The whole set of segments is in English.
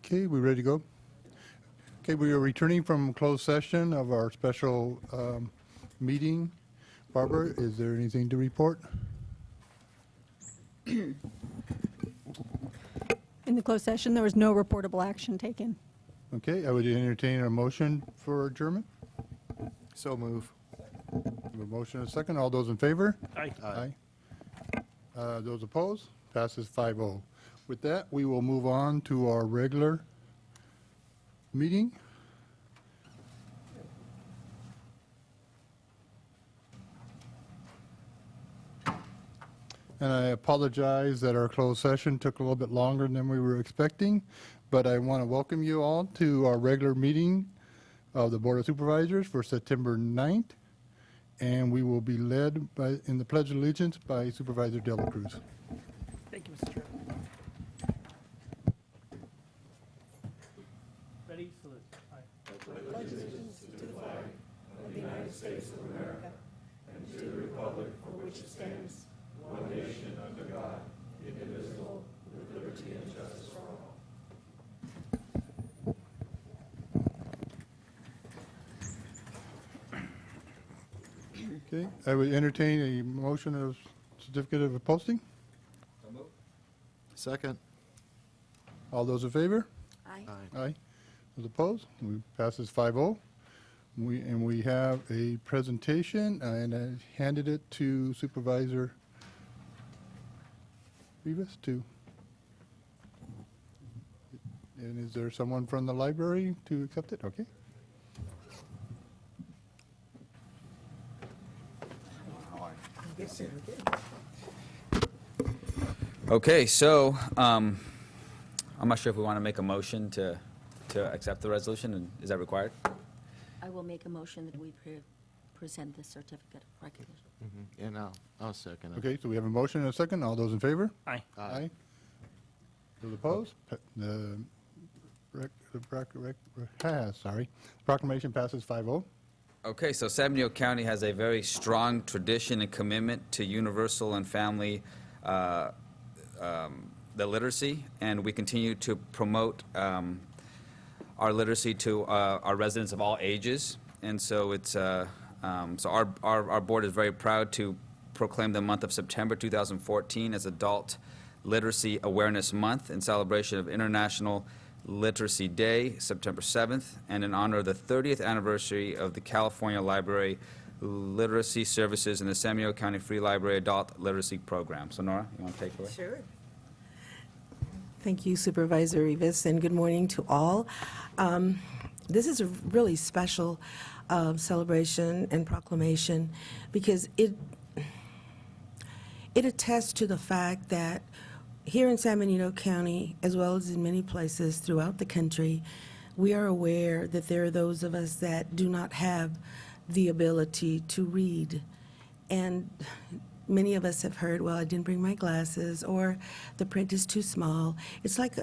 Okay, we ready to go? Okay, we are returning from closed session of our special meeting. Barbara, is there anything to report? In the closed session, there was no reportable action taken. Okay, I would entertain a motion for adjournment. So move. We have a motion and a second. All those in favor? Aye. Aye. Those opposed? Passes 5-0. With that, we will move on to our regular meeting. And I apologize that our closed session took a little bit longer than we were expecting, but I want to welcome you all to our regular meeting of the Board of Supervisors for September 9th, and we will be led in the Pledge of Allegiance by Supervisor De La Cruz. Thank you, Mr. Chairman. Ready, salute. Aye. Okay, I would entertain a motion of certificate of posting. Second. All those in favor? Aye. Aye. Those opposed? We passes 5-0. We have a presentation, and I handed it to Supervisor Rivas to. And is there someone from the library to accept it? Okay. Okay, so I'm not sure if we want to make a motion to accept the resolution, and is that required? I will make a motion that we present the certificate of recognition. And I'll second it. Okay, so we have a motion and a second. All those in favor? Aye. Aye. Those opposed? The proclamation passes 5-0. Okay, so San Benito County has a very strong tradition and commitment to universal and family the literacy, and we continue to promote our literacy to our residents of all ages. And so it's so our board is very proud to proclaim the month of September 2014 as Adult Literacy Awareness Month in celebration of International Literacy Day, September 7th, and in honor of the 30th anniversary of the California Library Literacy Services and the San Benito County Free Library Adult Literacy Program. So Nora, you want to take it away? Sure. Thank you, Supervisor Rivas, and good morning to all. This is a really special celebration and proclamation because it attests to the fact that here in San Benito County, as well as in many places throughout the country, we are aware that there are those of us that do not have the ability to read. And many of us have heard, well, I didn't bring my glasses, or the print is too small. It's like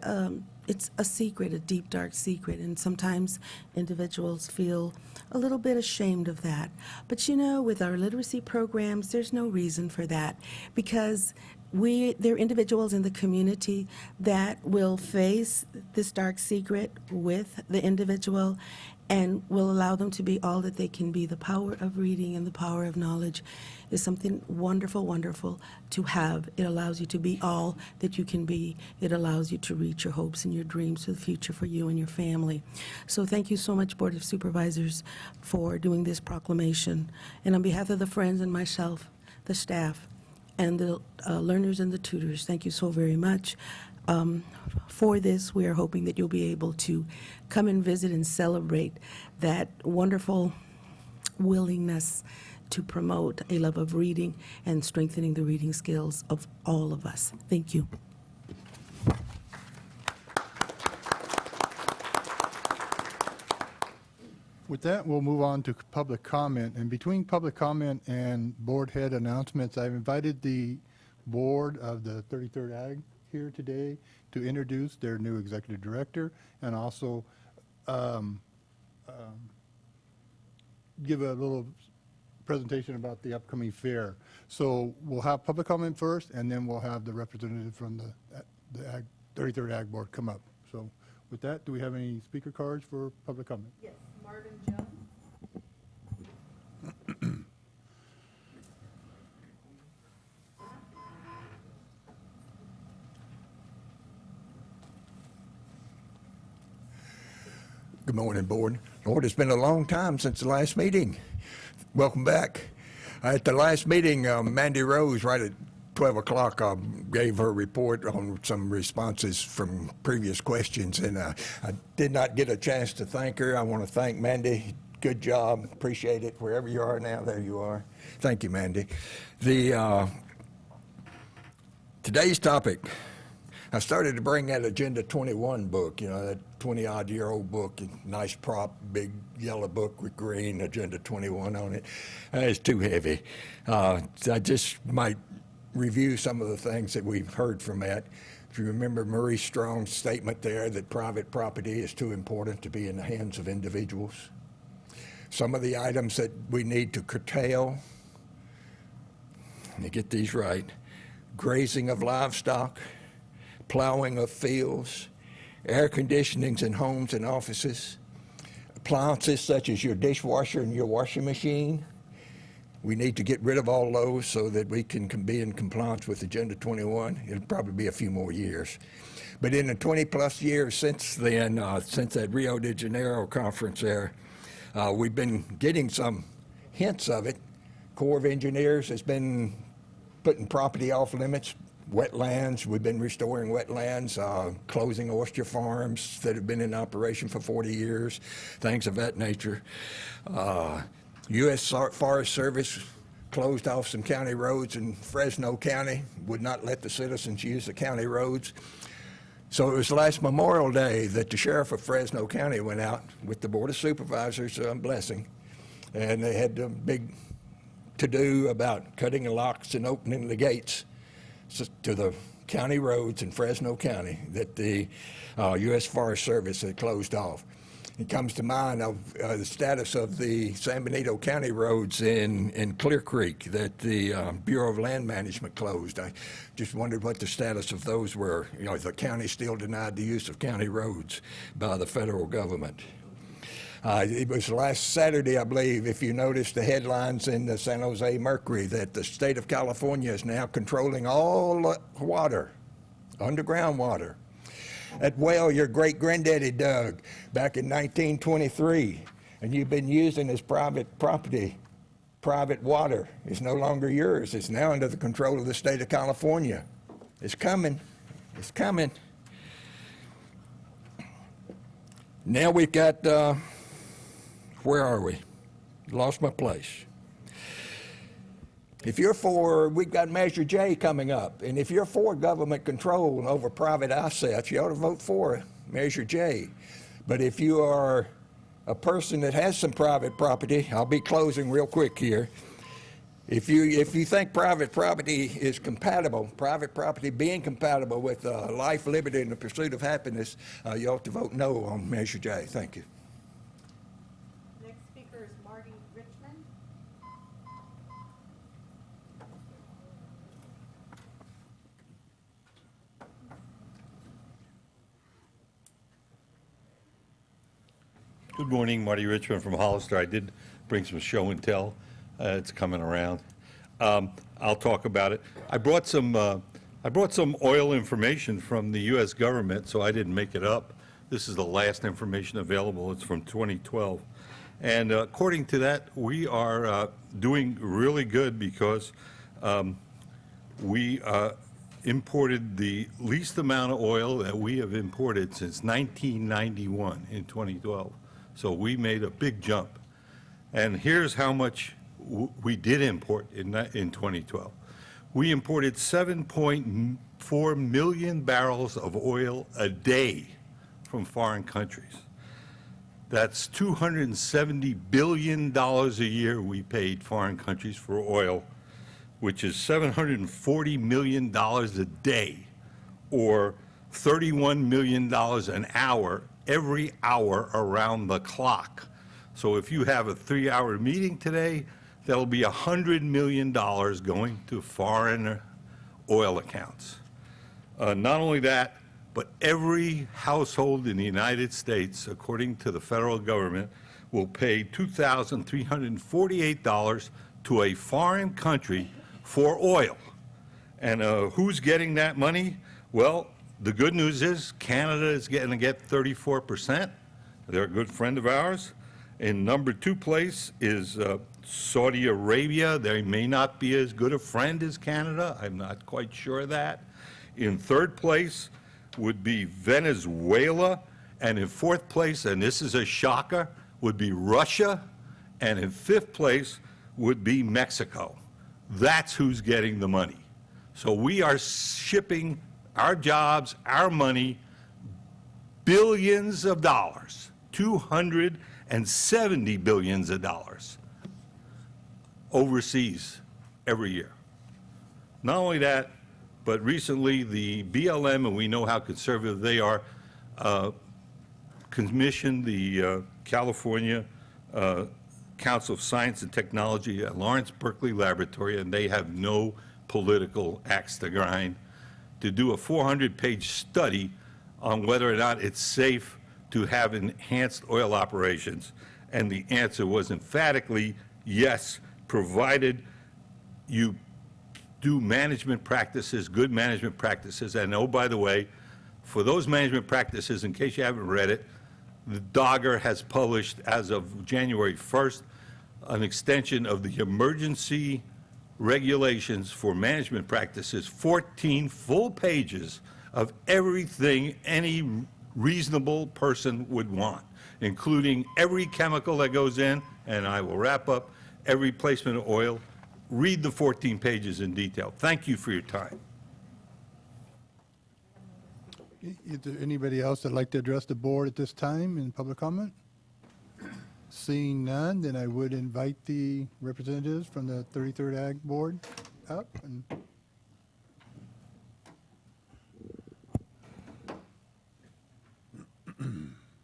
it's a secret, a deep, dark secret, and sometimes individuals feel a little bit ashamed of that. But you know, with our literacy programs, there's no reason for that, because there are individuals in the community that will face this dark secret with the individual and will allow them to be all that they can be. The power of reading and the power of knowledge is something wonderful, wonderful to have. It allows you to be all that you can be. It allows you to reach your hopes and your dreams for the future for you and your family. So thank you so much, Board of Supervisors, for doing this proclamation. And on behalf of the friends and myself, the staff, and the learners and the tutors, thank you so very much. For this, we are hoping that you'll be able to come and visit and celebrate that wonderful willingness to promote a love of reading and strengthening the reading skills of all of us. Thank you. With that, we'll move on to public comment. And between public comment and board head announcements, I've invited the board of the 33rd Ag here today to introduce their new executive director and also give a little presentation about the upcoming fair. So we'll have public comment first, and then we'll have the representative from the 33rd Ag Board come up. So With that, do we have any speaker cards for public comment? Yes, Marvin Jones. Good morning, Board. Lord, it's been a long time since the last meeting. Welcome back. At the last meeting, Mandy Rose, right at 12 o'clock, gave her report on some responses from previous questions, and I did not get a chance to thank her. I want to thank Mandy. Good job. Appreciate it. Wherever you are now, there you are. Thank you, Mandy. Today's topic, I started to bring that Agenda 21 book, you know, that 20-odd-year-old book, nice prop, big yellow book with green Agenda 21 on it. It's too heavy. I just might review some of the things that we've heard from that. If you remember Maurice Strong's statement there that private property is too important to be in the hands of individuals. Some of the items that we need to curtail, let me get these right, grazing of livestock, plowing of fields, air conditionings in homes and offices, appliances such as your dishwasher and your washing machine. We need to get rid of all those so that we can be in compliance with Agenda 21. It'll probably be a few more years. But in the 20-plus years since then, since that Rio de Janeiro conference there, we've been getting some hints of it. Corps of Engineers has been putting property off limits. Wetlands, we've been restoring wetlands, closing oyster farms that have been in operation for 40 years, things of that nature. U.S. Forest Service closed off some county roads in Fresno County, would not let the citizens use the county roads. So it was last Memorial Day that the sheriff of Fresno County went out with the Board of Supervisors blessing, and they had a big to-do about cutting the locks and opening the gates to the county roads in Fresno County that the U.S. Forest Service had closed off. It comes to mind of the status of the San Benito County roads in Clear Creek that the Bureau of Land Management closed. I just wondered what the status of those were. You know, the county still denied the use of county roads by the federal government. It was last Saturday, I believe, if you noticed the headlines in the San Jose Mercury that the state of California is now controlling all the water, underground water. That well your great-granddaddy dug back in 1923, and you've been using as private property, private water, is no longer yours. It's now under the control of the state of California. It's coming. It's coming. Now we've got... where are we? Lost my place. If you're for, we've got Measure J coming up, and if you're for government control over private assets, you ought to vote for Measure J. But if you are a person that has some private property, I'll be closing real quick here. If you think private property is compatible, private property being compatible with life, liberty, and the pursuit of happiness, you ought to vote no on Measure J. Thank you. Good morning, Marty Richmond from Hollister. I did bring some show and tell. It's coming around. I'll talk about it. I brought some oil information from the U.S. government, so I didn't make it up. This is the last information available. It's from 2012. And according to that, we are doing really good because we imported the least amount of oil that we have imported since 1991 in 2012. So we made a big jump. And here's how much we did import in 2012. We imported 7.4 million barrels of oil a day from foreign countries. That's $270 billion a year we paid foreign countries for oil, which is $740 million a day, or $31 million an hour, every hour around the clock. So if you have a 3-hour meeting today, that'll be $100 million going to foreign oil accounts. Not only that, but every household in the United States, according to the federal government, will pay $2,348 to a foreign country for oil. And who's getting that money? Well, the good news is Canada is going to get 34%. They're a good friend of ours. In number 2 place is Saudi Arabia. They may not be as good a friend as Canada. I'm not quite sure of that. In 3rd place would be Venezuela. And in 4th place, and this is a shocker, would be Russia. And in 5th place would be Mexico. That's who's getting the money. So we are shipping our jobs, our money, billions of dollars, 270 billions of dollars overseas every year. Not only that, but recently the BLM, and we know how conservative they are, commissioned the California Council of Science and Technology at Lawrence Berkeley Laboratory, and they have no political axe to grind, to do a 400-page study on whether or not it's safe to have enhanced oil operations. And the answer was emphatically yes, provided you do management practices, good management practices. And oh, by the way, for those management practices, in case you haven't read it, the Dogger has published, as of January 1st, an extension of the emergency regulations for management practices, 14 full pages of everything any reasonable person would want, including every chemical that goes in, and I will wrap up, every placement of oil. Read the 14 pages in detail. Thank you for your time. Is there anybody else that'd like to address the board at this time in public comment? Seeing none, then I would invite the representatives from the 33rd Ag Board up.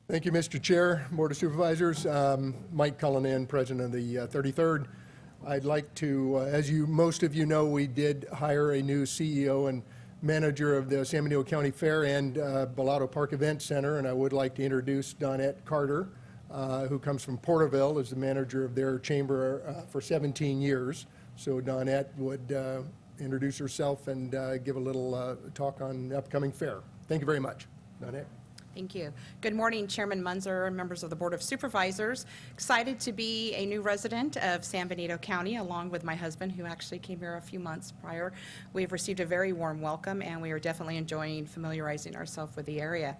Thank you, Mr. Chair, Board of Supervisors. Mike Cullinan, President of the 33rd. I'd like to, as most of you know, we did hire a new CEO and manager of the San Benito County Fair and Bellotto Park Event Center, and I would like to introduce Donette Carter, who comes from Porterville, as the manager of their chamber for 17 years. So Donette would introduce herself and give a little talk on the upcoming fair. Thank you very much. Donette. Thank you. Good morning, Chairman Munzer and members of the Board of Supervisors. Excited to be a new resident of San Benito County, along with my husband, who actually came here a few months prior. We've received a very warm welcome, and we are definitely enjoying familiarizing ourselves with the area.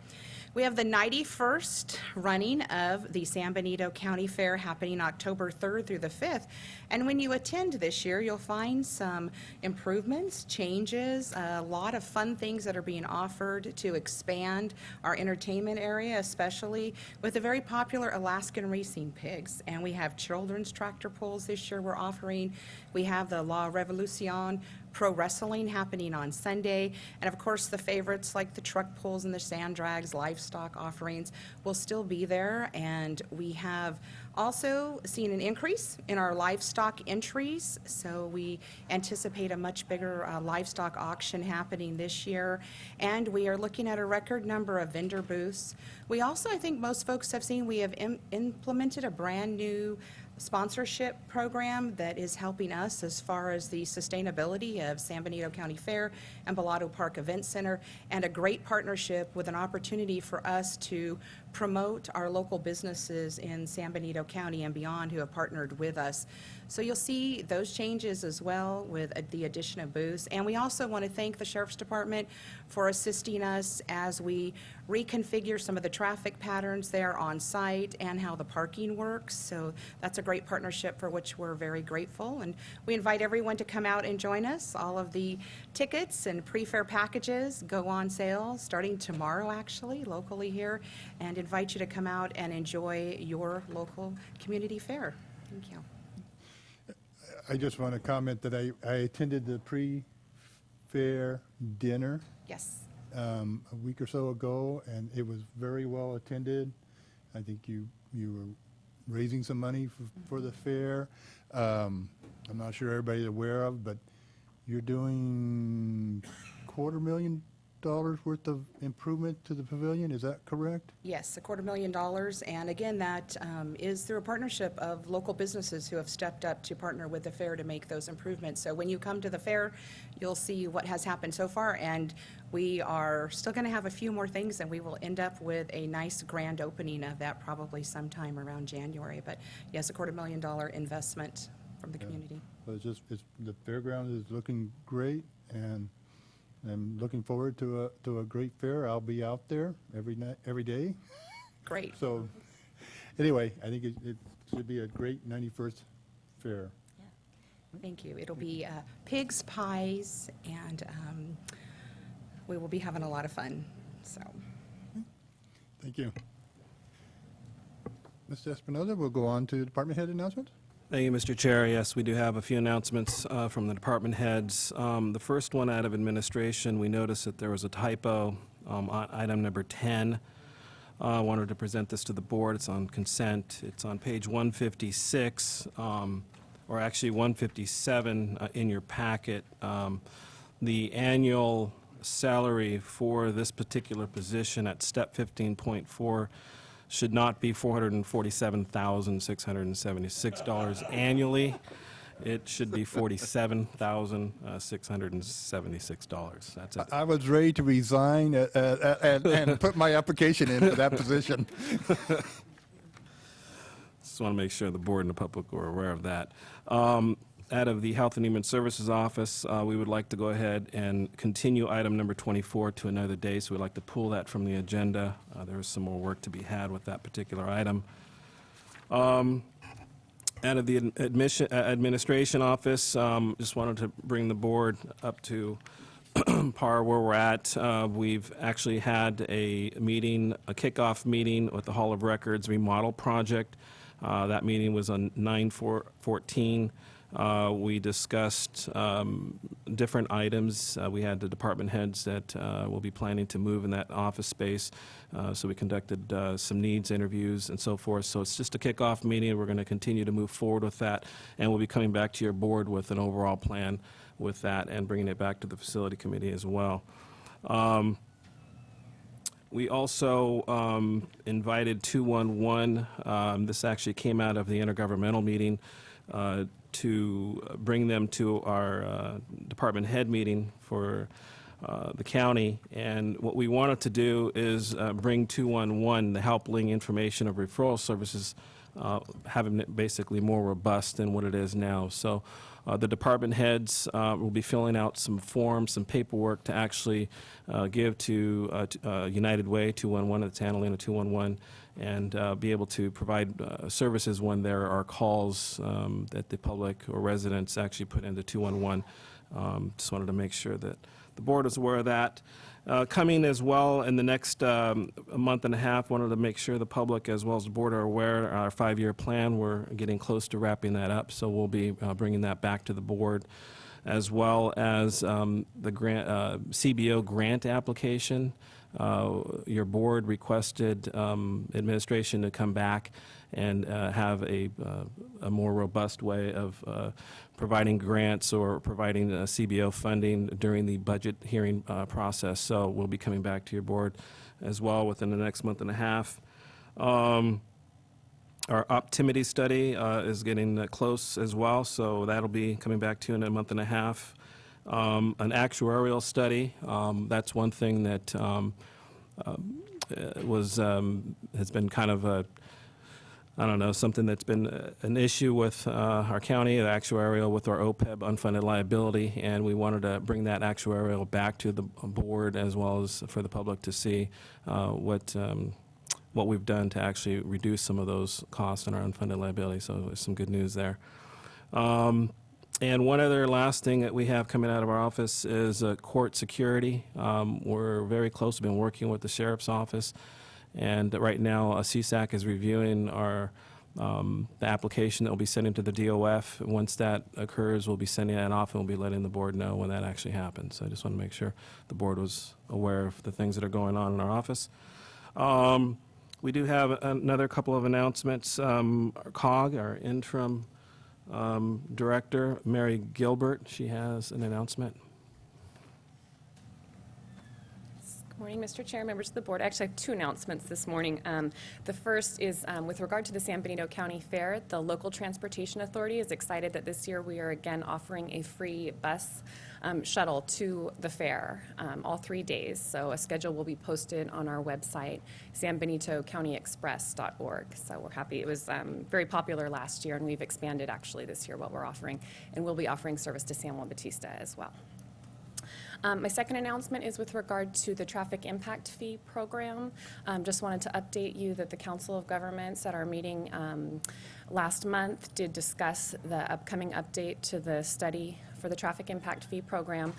We have the 91st running of the San Benito County Fair happening October 3rd through the 5th. And when you attend this year, you'll find some improvements, changes, a lot of fun things that are being offered to expand our entertainment area, especially with the very popular Alaskan racing pigs. And we have children's tractor pulls this year we're offering. We have the La Revolucion pro wrestling happening on Sunday, and of course the favorites like the truck pulls and the sand drags, livestock offerings will still be there. And we have also seen an increase in our livestock entries, so we anticipate a much bigger livestock auction happening this year, and we are looking at a record number of vendor booths. We also, I think most folks have seen, we have implemented a brand new sponsorship program that is helping us as far as the sustainability of San Benito County Fair and Bellotto Park Event Center, and a great partnership with an opportunity for us to promote our local businesses in San Benito County and beyond who have partnered with us. So you'll see those changes as well with the addition of booths. And we also want to thank the Sheriff's Department for assisting us as we reconfigure some of the traffic patterns there on site and how the parking works. So that's a great partnership for which we're very grateful. And we invite everyone to come out and join us. All of the tickets and pre-fair packages go on sale starting tomorrow, actually, locally here, and invite you to come out and enjoy your local community fair. Thank you. I just want to comment that I attended the pre-fair dinner Yes. a week or so ago, and it was very well attended. I think you were raising some money for the fair. I'm not sure everybody's aware of, but you're doing $250,000 worth of improvement to the pavilion, is that correct? Yes, $250,000, and again, that is through a partnership of local businesses who have stepped up to partner with the fair to make those improvements. So when you come to the fair, you'll see what has happened so far, and we are still going to have a few more things, and we will end up with a nice grand opening of that probably sometime around January. But yes, a $250,000 investment from the community. But the fairground is looking great, and I'm looking forward to a great fair. I'll be out there every day. Great. So, anyway, I think it should be a great 91st fair. Thank you. It'll be pigs, pies, and we will be having a lot of fun, so. Thank you. Mr. Espinoza, we'll go on to department head announcements. Thank you, Mr. Chair. Yes, we do have a few announcements from the department heads. The first one out of administration, we noticed that there was a typo on item number 10. I wanted to present this to the board. It's on consent. It's on page 156, or actually 157 in your packet. The annual salary for this particular position at step 15.4 should not be $447,676 annually. It should be $47,676. That's it. I was ready to resign and put my application in for that position. Just want to make sure the board and the public were aware of that. Out of the Health and Human Services Office, we would like to go ahead and continue item number 24 to another day, so we'd like to pull that from the agenda. There is some more work to be had with that particular item. Out of the Administration Office, just wanted to bring the board up to par where we're at. We've actually had a meeting, a kickoff meeting with the Hall of Records remodel project. That meeting was on 9/14. We discussed different items. We had the department heads that will be planning to move in that office space. So we conducted some needs interviews and so forth. So it's just a kickoff meeting. We're going to continue to move forward with that. And we'll be coming back to your board with an overall plan with that and bringing it back to the facility committee as well. We also invited 211. This actually came out of the intergovernmental meeting. To bring them to our department head meeting for the county. And what we wanted to do is bring 211, the help link information of referral services, having it basically more robust than what it is now. So the department heads will be filling out some forms, some paperwork to actually give to United Way 211 at Catalina 211, and be able to provide services when there are calls that the public or residents actually put into 211. Just wanted to make sure that the board is aware of that. Coming as well in the next a month and a half, wanted to make sure the public as well as the board are aware our 5-year plan. We're getting close to wrapping that up, so we'll be bringing that back to the board, as well as the grant, CBO grant application. Your board requested administration to come back and have a more robust way of providing grants or providing CBO funding during the budget hearing process. So we'll be coming back to your board as well within the next month and a half. Our optimity study is getting close as well, so that'll be coming back to you in a month and a half. An actuarial study, that's one thing that has been kind of a, I don't know, something that's been an issue with our county, the actuarial with our OPEB, unfunded liability, and we wanted to bring that actuarial back to the board as well as for the public to see what we've done to actually reduce some of those costs in our unfunded liability. So there's some good news there. And one other last thing that we have coming out of our office is court security. We're very close. We've been working with the sheriff's office, and right now CSAC is reviewing our the application that we'll be sending to the DOF. Once that occurs, we'll be sending that off, and we'll be letting the board know when that actually happens. So I just want to make sure the board was aware of the things that are going on in our office. We do have another couple of announcements. Our COG, our interim Director, Mary Gilbert, she has an announcement. Morning, Mr. Chair, members of the board. Actually, I have two announcements this morning. The first is with regard to the San Benito County Fair. The Local Transportation Authority is excited that this year we are again offering a free bus shuttle to the fair all 3 days. So a schedule will be posted on our website, sanbenitocountyexpress.org. So we're happy. It was very popular last year, and we've expanded actually this year what we're offering. And we'll be offering service to San Juan Bautista as well. My second announcement is with regard to the traffic impact fee program. Just wanted to update you that the Council of Governments at our meeting last month did discuss the upcoming update to the study for the traffic impact fee program.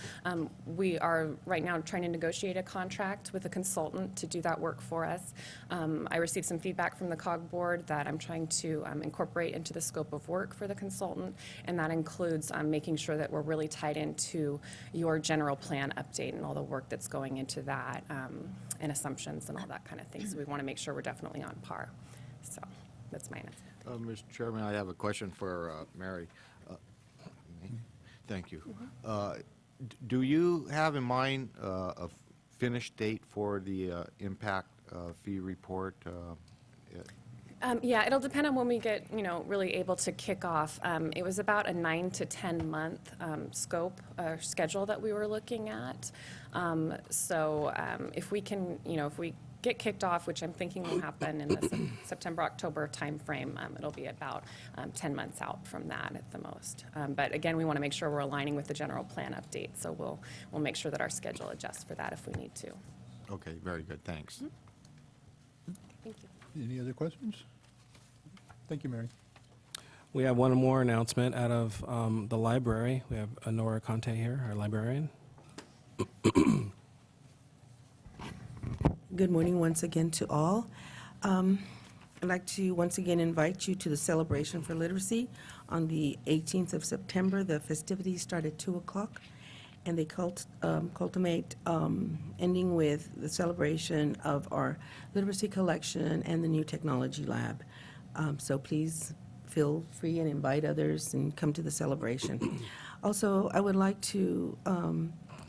We are right now trying to negotiate a contract with a consultant to do that work for us. I received some feedback from the COG board that I'm trying to incorporate into the scope of work for the consultant, and that includes making sure that we're really tied into your general plan update and all the work that's going into that, and assumptions and all that kind of thing. So we want to make sure we're definitely on par. So that's my announcement. Mr. Chairman, I have a question for Mary. Thank you. Do you have in mind a finish date for the impact fee report? Yeah, it'll depend on when we get, really able to kick off. It was about a 9 to 10 month scope schedule that we were looking at. So if we can, if we get kicked off, which I'm thinking will happen in the September-October timeframe, it'll be about 10 months out from that at the most. But again, we want to make sure we're aligning with the general plan update, so we'll make sure that our schedule adjusts for that if we need to. Okay, very good. Thanks. Thank you. Any other questions? Thank you, Mary. We have one more announcement out of the library. We have Honora Conte here, our librarian. Good morning once again to all. I'd like to once again invite you to the Celebration for Literacy on the 18th of September. The festivities start at 2 o'clock, and they culminate ending with the celebration of our literacy collection and the new technology lab. So please feel free and invite others and come to the celebration. Also, I would like to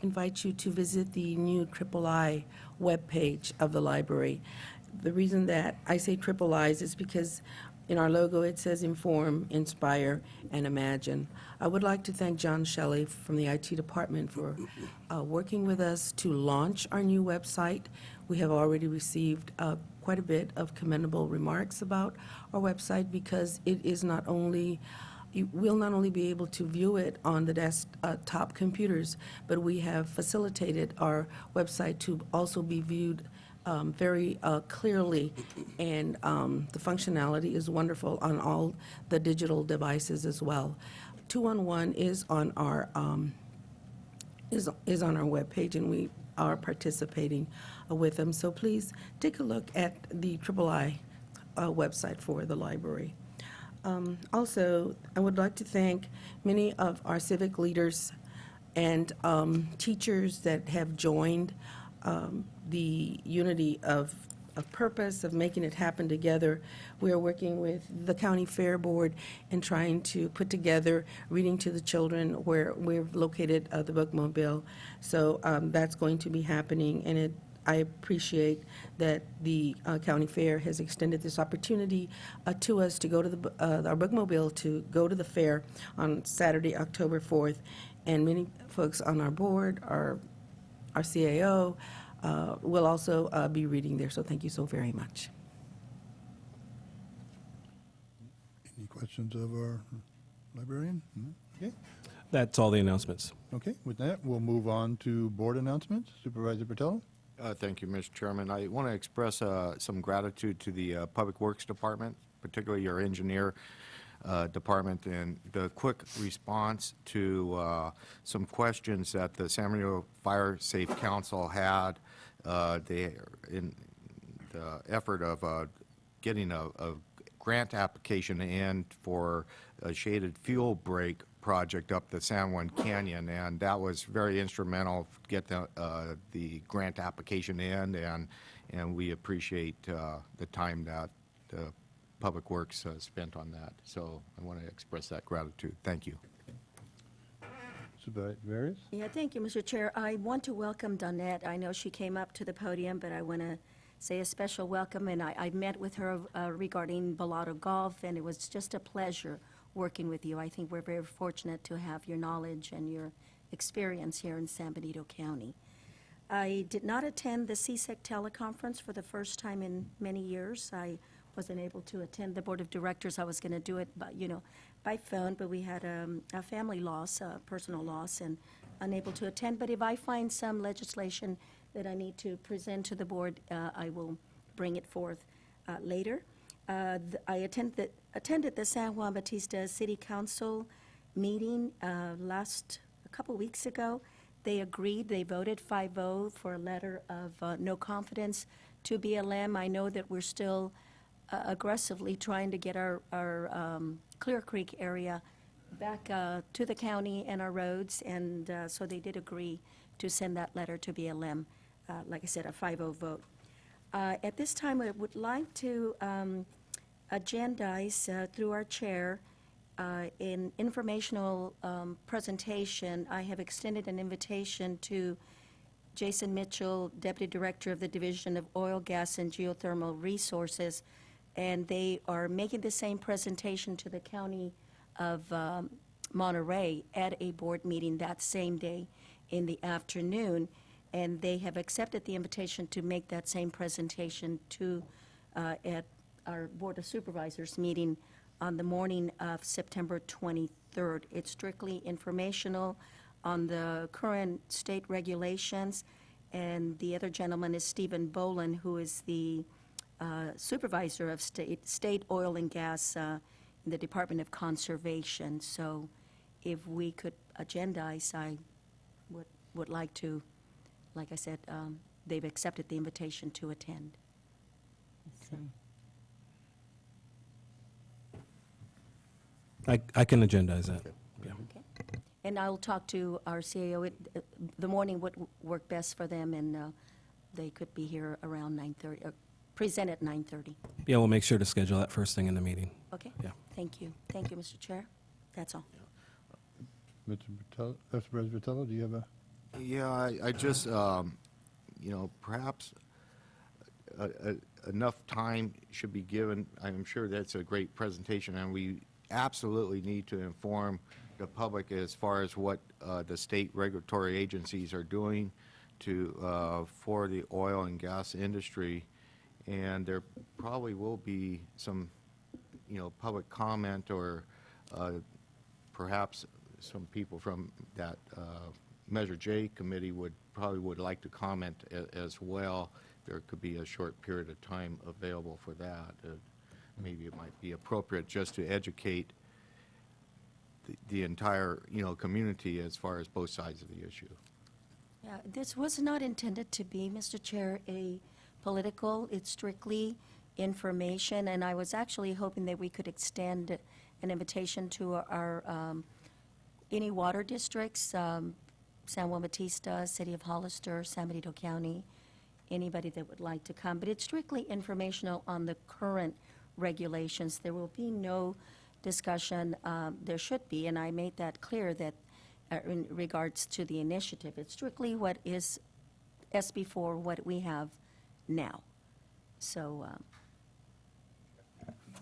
invite you to visit the new III webpage of the library. The reason that I say triple I's is because in our logo it says inform, inspire, and imagine. I would like to thank John Shelley from the IT department for working with us to launch our new website. We have already received quite a bit of commendable remarks about our website because it is not only you will not only be able to view it on the desktop computers, but we have facilitated our website to also be viewed very clearly, and the functionality is wonderful on all the digital devices as well. 211 is on our is on our webpage, and we are participating with them. So please take a look at the III website for the library. Also, I would like to thank many of our civic leaders and teachers that have joined the unity of purpose, of making it happen together. We are working with the County Fair Board and trying to put together Reading to the Children, where we've located the bookmobile. So that's going to be happening, and I appreciate that the county fair has extended this opportunity to us to go to our bookmobile to go to the fair on Saturday, October 4th, and many folks on our board, our CAO, will also be reading there. So thank you so very much. Any questions of our librarian? No? Okay. That's all the announcements. Okay, with that, we'll move on to board announcements. Supervisor Patel? Thank you, Mr. Chairman. I want to express some gratitude to the Public Works Department, particularly your engineer department, and the quick response to some questions that the San Bernardino Fire Safe Council had. In the effort of getting a grant application in for a shaded fuel break project up the San Juan Canyon, and that was very instrumental to get the grant application in, and we appreciate the time that the Public Works spent on that. So I want to express that gratitude. Thank you. Supervisor Various? Yeah, thank you, Mr. Chair. I want to welcome Donnette. I know she came up to the podium, but I want to say a special welcome, and I met with her regarding Balado Golf, and it was just a pleasure working with you. I think we're very fortunate to have your knowledge and your experience here in San Benito County. I did not attend the CSEC teleconference for the first time in many years. I wasn't able to attend the Board of Directors. I was going to do it, by phone, but we had a family loss, a personal loss, and unable to attend. But if I find some legislation that I need to present to the board, I will bring it forth later. I attended the San Juan Bautista City Council meeting a couple weeks ago. They agreed, they voted 5-0 for a letter of no confidence to BLM. I know that we're still aggressively trying to get our Clear Creek area back to the county and our roads, and so they did agree to send that letter to BLM, like I said, a 5-0 vote. At this time, I would like to agendize through our chair in informational presentation. I have extended an invitation to Jason Mitchell, Deputy Director of the Division of Oil, Gas, and Geothermal Resources, and they are making the same presentation to the County of Monterey at a board meeting that same day in the afternoon, and they have accepted the invitation to make that same presentation to at our Board of Supervisors meeting on the morning of September 23rd. It's strictly informational on the current state regulations, and the other gentleman is Stephen Boland, who is the supervisor of state oil and gas in the Department of Conservation. So if we could agendize, I would like to, like I said, they've accepted the invitation to attend. So. I can agendize that. Yeah. Okay. And I'll talk to our CAO. The morning would work best for them, and they could be here around 9:30, or present at 9:30. Yeah, we'll make sure to schedule that first thing in the meeting. Okay? Yeah. Thank you. Thank you, Mr. Chair. That's all. Mr. Bertello, Supervisor Bertello, do you have a? Yeah, I just, perhaps enough time should be given. I'm sure that's a great presentation, and we absolutely need to inform the public as far as what the state regulatory agencies are doing for the oil and gas industry. And there probably will be some, public comment, or perhaps some people from that Measure J committee would like to comment as well. There could be a short period of time available for that. Maybe it might be appropriate just to educate the entire, community as far as both sides of the issue. Yeah, this was not intended to be, Mr. Chair, a political. It's strictly information, and I was actually hoping that we could extend an invitation to our any water districts, San Juan Bautista, City of Hollister, San Benito County, anybody that would like to come. But it's strictly informational on the current regulations. There will be no discussion. There should be, and I made that clear that in regards to the initiative, it's strictly what is SB4, what we have now. So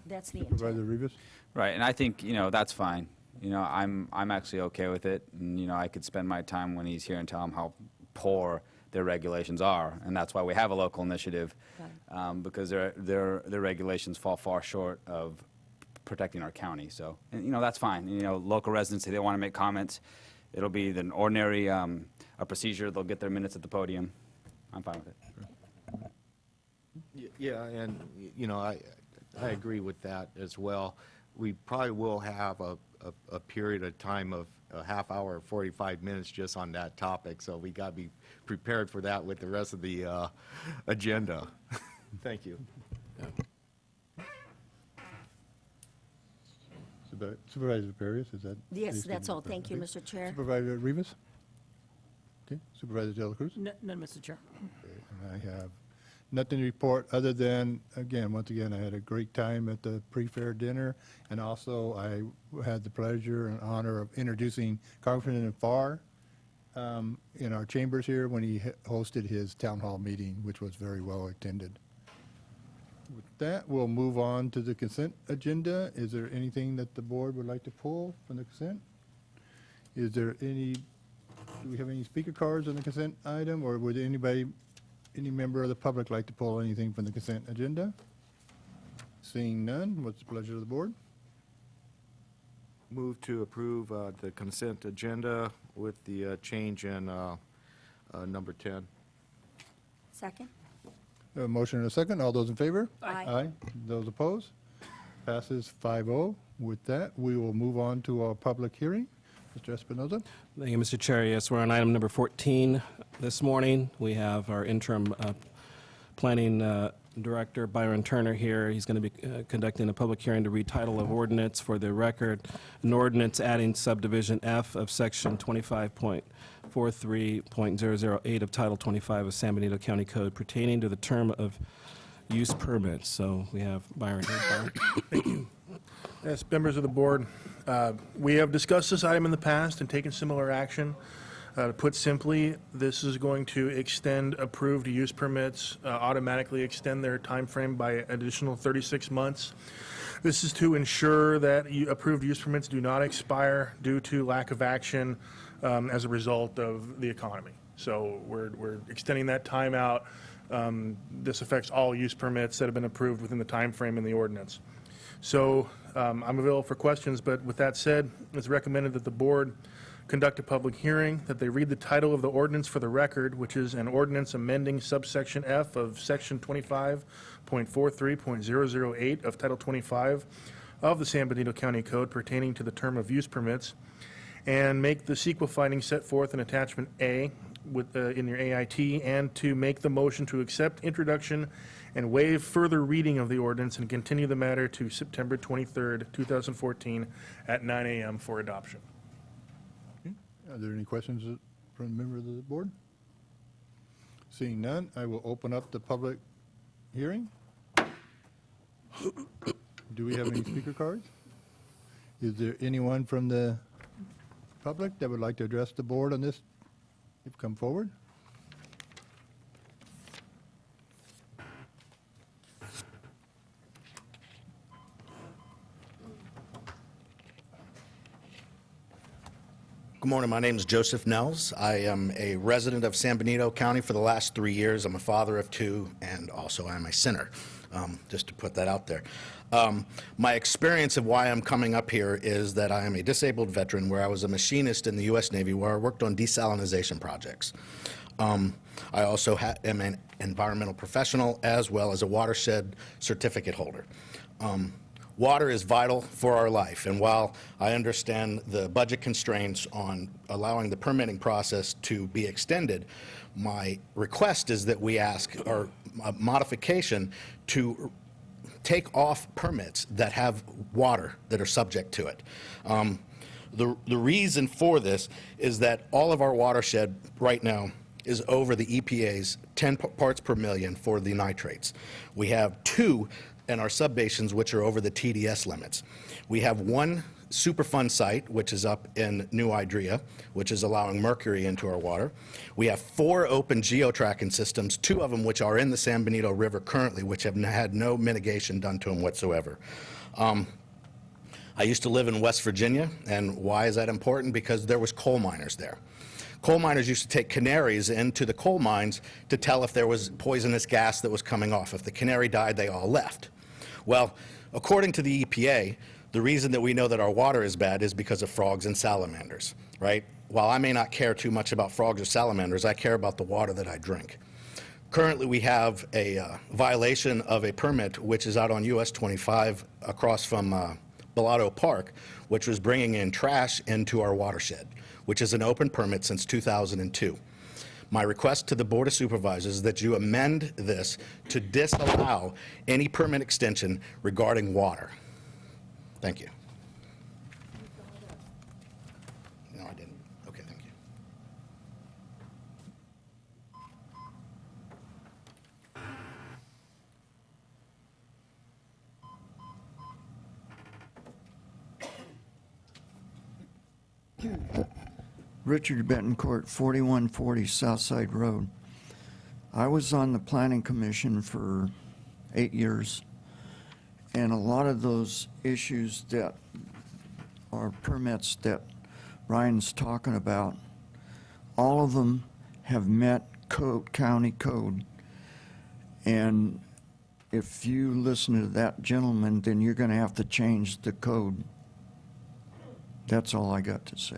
that's the intent. Supervisor Rivas? Right, and I think, that's fine. I'm actually okay with it, and, I could spend my time when he's here and tell him how poor their regulations are, and that's why we have a local initiative, because their regulations fall far short of protecting our county. So, and, that's fine. Local residents, if they want to make comments, it'll be an ordinary a procedure. They'll get their minutes at the podium. I'm fine with it. Yeah, and, I agree with that as well. We probably will have a period of time of a half hour, 45 minutes just on that topic, so we got to be prepared for that with the rest of the agenda. Thank you. Supervisor Barrios, is that? Yes, that's all. Thank you, Mr. Chair. Supervisor Rivas? Okay. Supervisor De La Cruz? None, Mr. Chair. Okay. And I have Nothing to report other than, again, once again, I had a great time at the pre-fair dinner, and also I had the pleasure and honor of introducing Congressman Farr in our chambers here when he hosted his town hall meeting, which was very well attended. With that, we'll move on to the consent agenda. Is there anything that the board would like to pull from the consent? Is there any, do we have any speaker cards on the consent item, or would anybody, any member of the public like to pull anything from the consent agenda? Seeing none, what's the pleasure of the board? Move to approve the consent agenda with the change in number 10. Second? A motion and a second. All those in favor? Aye. Aye. Those opposed? Passes 5-0. With that, we will move on to our public hearing. Mr. Espinoza? Thank you, Mr. Chair. Yes, we're on item number 14 this morning. We have our interim planning director, Byron Turner, here. He's going to be conducting a public hearing to read title of ordinance for the record, an ordinance adding subdivision F of section 25.43.008 of Title 25 of San Benito County Code pertaining to the term of use permits. So we have Byron here. Byron. Thank you. Yes, members of the board, we have discussed this item in the past and taken similar action. Put simply, this is going to extend approved use permits, automatically extend their time frame by an additional 36 months. This is to ensure that approved use permits do not expire due to lack of action as a result of the economy. So we're extending that time out. This affects all use permits that have been approved within the time frame in the ordinance. So I'm available for questions, but with that said, it's recommended that the board conduct a public hearing, that they read the title of the ordinance for the record, which is an ordinance amending subsection F of section 25.43.008 of Title 25 of the San Benito County Code pertaining to the term of use permits, and make the CEQA findings set forth in attachment A in your AIT, and to make the motion to accept introduction and waive further reading of the ordinance and continue the matter to September 23rd, 2014 at 9 a.m. for adoption. Are there any questions from members of the board? Seeing none, I will open up the public hearing. Do we have any speaker cards? Is there anyone from the public that would like to address the board on this? You've come forward. Good morning. My name is Joseph Nels. I am a resident of San Benito County for the last 3 years. I'm a father of 2, and also I'm a sinner, just to put that out there. My experience of why I'm coming up here is that I am a disabled veteran where I was a machinist in the U.S. Navy where I worked on desalinization projects. I also am an environmental professional as well as a watershed certificate holder. Water is vital for our life, and while I understand the budget constraints on allowing the permitting process to be extended, my request is that we ask, or a modification, to take off permits that have water that are subject to it. The reason for this is that all of our watershed right now is over the EPA's 10 parts per million for the nitrates. We have 2 in our subbasins which are over the TDS limits. We have 1 Superfund site, which is up in New Idria, which is allowing mercury into our water. We have 4 open geotracking systems, 2 of them which are in the San Benito River currently, which have had no mitigation done to them whatsoever. I used to live in West Virginia, and why is that important? Because there was coal miners there. Coal miners used to take canaries into the coal mines to tell if there was poisonous gas that was coming off. If the canary died, they all left. Well, according to the EPA, the reason that we know that our water is bad is because of frogs and salamanders, right? While I may not care too much about frogs or salamanders, I care about the water that I drink. Currently, we have a violation of a permit which is out on US 25 across from Bellato Park, which was bringing in trash into our watershed, which is an open permit since 2002. My request to the Board of Supervisors is that you amend this to disallow any permit extension regarding water. Thank you. No, I didn't. Okay, thank you. Richard Betancourt, 4140 Southside Road. I was on the Planning Commission for 8 years, and a lot of those issues that are permits that Ryan's talking about, all of them have met county code. And if you listen to that gentleman, then you're going to have to change the code. That's all I got to say.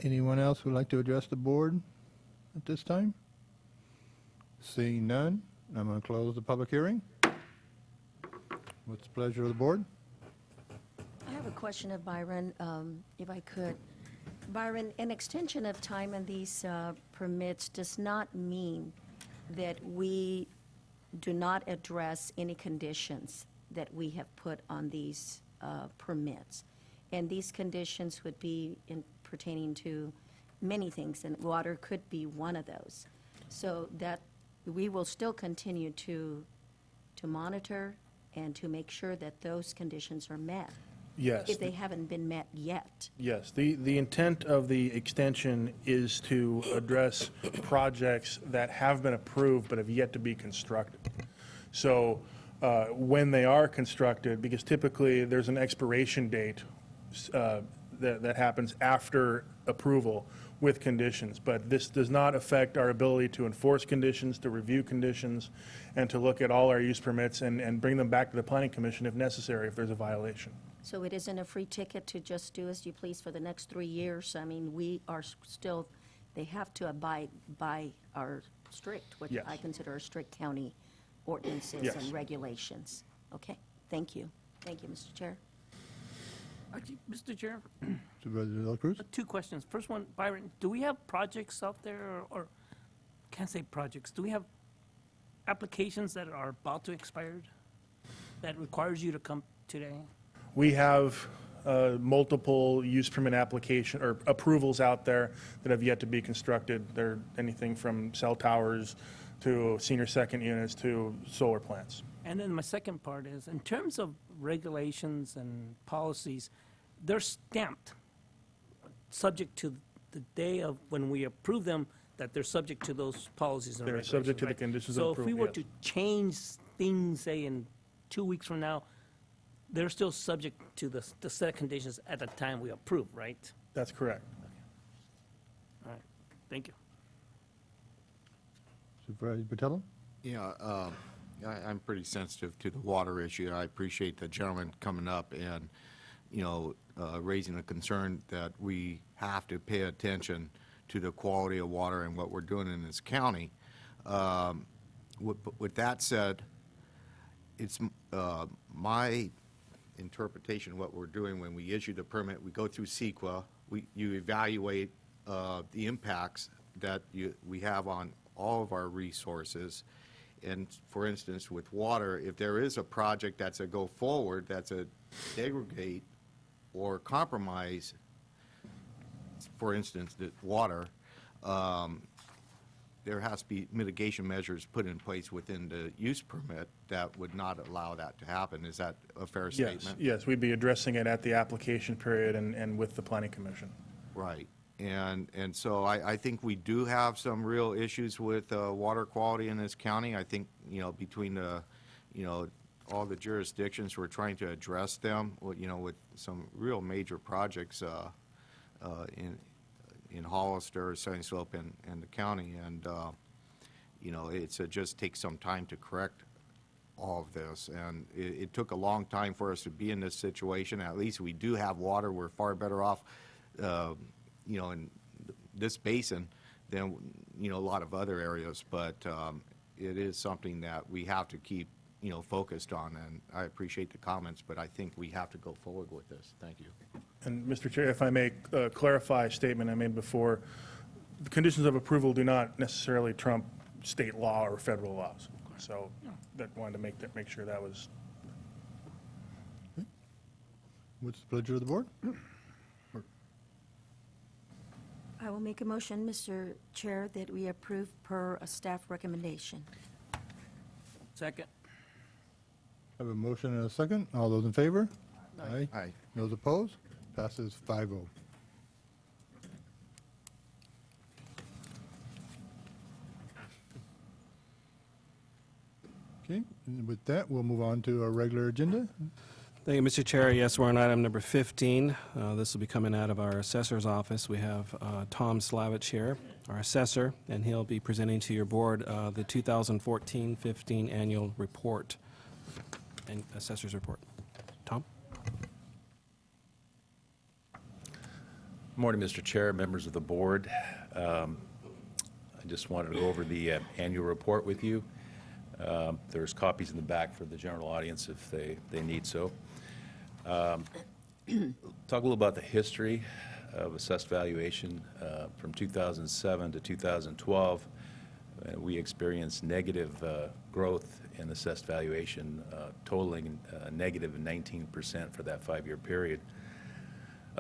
Anyone else would like to address the board at this time? Seeing none, I'm going to close the public hearing. What's the pleasure of the board? I have a question of Byron, if I could. Byron, an extension of time on these permits does not mean that we do not address any conditions that we have put on these permits. And these conditions would be pertaining to many things, and water could be one of those. So that we will still continue to monitor and to make sure that those conditions are met. Yes. If they haven't been met yet. Yes, the intent of the extension is to address projects that have been approved but have yet to be constructed. So when they are constructed, because typically there's an expiration date that happens after approval with conditions, but this does not affect our ability to enforce conditions, to review conditions, and to look at all our use permits and bring them back to the Planning Commission if necessary, if there's a violation. So it isn't a free ticket to just do as you please for the next 3 years? I mean, we are still, they have to abide by our strict, what Yes. I consider our strict county ordinances Yes. and regulations. Okay, thank you. Thank you, Mr. Chair. Actually, Mr. Chair, Supervisor De La Cruz? 2 questions. First one, Byron, do we have projects out there, or can't say projects, do we have applications that are about to expire that requires you to come today? We have multiple use permit application or approvals out there that have yet to be constructed. They're anything from cell towers to senior second units to solar plants. And then my second part is, in terms of regulations and policies, they're stamped, subject to the day of when we approve them, that they're subject to those policies and They're regulations. subject to the right? conditions of So if we approval, were yes. to change things, say, in 2 weeks from now, they're still subject to the set conditions at the time we approve, right? That's correct. All right, thank you. Supervisor Botello? Yeah, I'm pretty sensitive to the water issue. I appreciate the gentleman coming up and, raising a concern that we have to pay attention to the quality of water and what we're doing in this county. With that said, it's my interpretation of what we're doing when we issue the permit. We go through CEQA. You evaluate the impacts that we have on all of our resources. And for instance, with water, if there is a project that's a go forward, that's a degrade or compromise, for instance, the water, there has to be mitigation measures put in place within the use permit that would not allow that to happen. Is that a fair statement? Yes, we'd be addressing it at the application period and with the Planning Commission. Right. And so I think we do have some real issues with water quality in this county. I think, between the, all the jurisdictions, we're trying to address them, with some real major projects in Hollister, Sunny Slope, and the county. And, it just takes some time to correct all of this. And it took a long time for us to be in this situation. At least we do have water. We're far better off in this basin than, a lot of other areas. But it is something that we have to keep, focused on. And I appreciate the comments, but I think we have to go forward with this. Thank you. And Mr. Chair, if I may clarify a statement I made before, the conditions of approval do not necessarily trump state law or federal laws. So that wanted to make sure that was. What's the pleasure of the board? I will make a motion, Mr. Chair, that we approve per a staff recommendation. Second. I have a motion and a second. All those in favor? Aye. Aye. Those opposed? Passes 5-0. Okay, and with that, we'll move on to our regular agenda. Thank you, Mr. Chair. Yes, we're on item number 15. This will be coming out of our assessor's office. We have Tom Slavich here, our assessor, and he'll be presenting to your board the 2014-15 annual report and assessor's report. Tom? Morning, Mr. Chair, members of the board. I just wanted to go over the annual report with you. There's copies in the back for the general audience if they need so. Talk a little about the history of assessed valuation. From 2007 to 2012, we experienced negative growth in assessed valuation, totaling negative 19% for that 5-year period.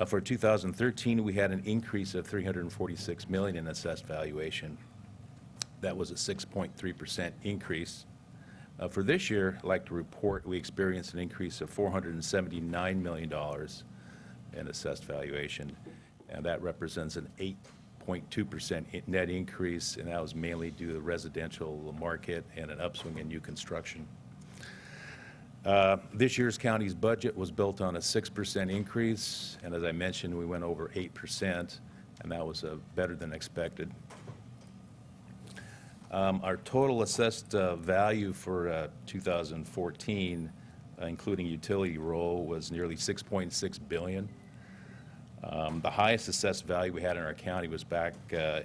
For 2013, we had an increase of $346 million in assessed valuation. That was a 6.3% increase. For this year, I'd like to report we experienced an increase of $479 million in assessed valuation, and that represents an 8.2% net increase, and that was mainly due to the residential market and an upswing in new construction. This year's county's budget was built on a 6% increase, and as I mentioned, we went over 8%, and that was better than expected. Our total assessed value for 2014, including utility roll, was nearly $6.6 billion. The highest assessed value we had in our county was back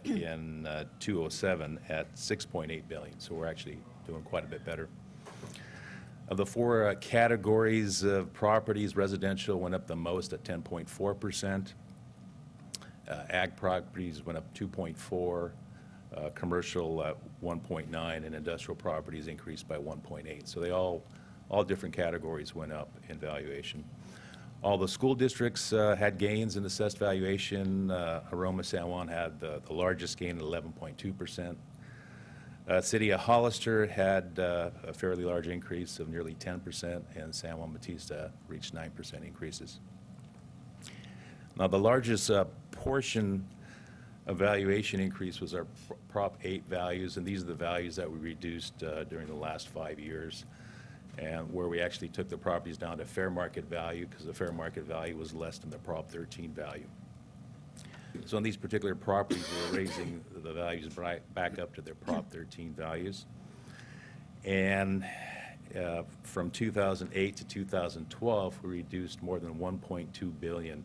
in 2007 at $6.8 billion, so we're actually doing quite a bit better. Of the 4 categories of properties, residential went up the most at 10.4%. Ag properties went up 2.4%. Commercial at 1.9%, and industrial properties increased by 1.8%. So they all different categories went up in valuation. All the school districts had gains in assessed valuation. Aroma San Juan had the largest gain at 11.2%. City of Hollister had a fairly large increase of nearly 10%, and San Juan Bautista reached 9% increases. Now, the largest portion evaluation increase was our Prop 8 values, and these are the values that we reduced during the last 5 years, and where we actually took the properties down to fair market value because the fair market value was less than the Prop 13 value. So on these particular properties, we're raising the values back up to their Prop 13 values. And from 2008 to 2012, we reduced more than $1.2 billion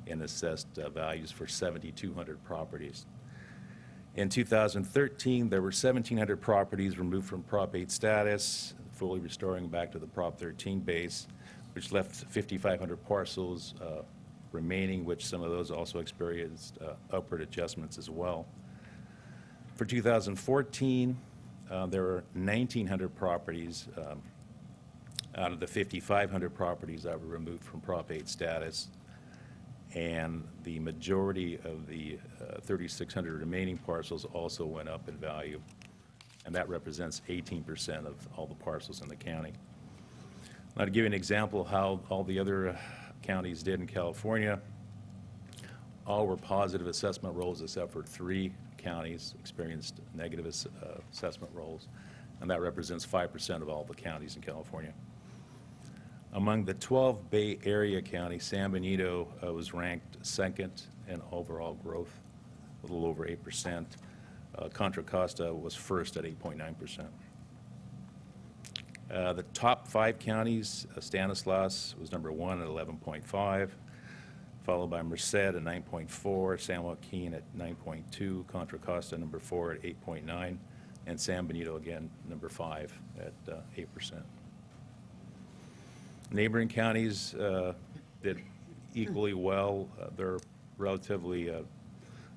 in assessed values for 7,200 properties. In 2013, there were 1,700 properties removed from Prop 8 status, fully restoring back to the Prop 13 base, which left 5,500 parcels remaining, which some of those also experienced upward adjustments as well. For 2014, there were 1,900 properties out of the 5,500 properties that were removed from Prop 8 status, and the majority of the 3,600 remaining parcels also went up in value, and that represents 18% of all the parcels in the county. Now, to give you an example of how all the other counties did in California, all were positive assessment rolls except for 3 counties experienced negative assessment rolls, and that represents 5% of all the counties in California. Among the 12 Bay Area counties, San Benito was ranked second in overall growth, a little over 8%. Contra Costa was first at 8.9%. The top 5 counties, Stanislaus was number 1 at 11.5, followed by Merced at 9.4, San Joaquin at 9.2, Contra Costa number 4 at 8.9, and San Benito again number 5 at 8%. Neighboring counties did equally well. Their relatively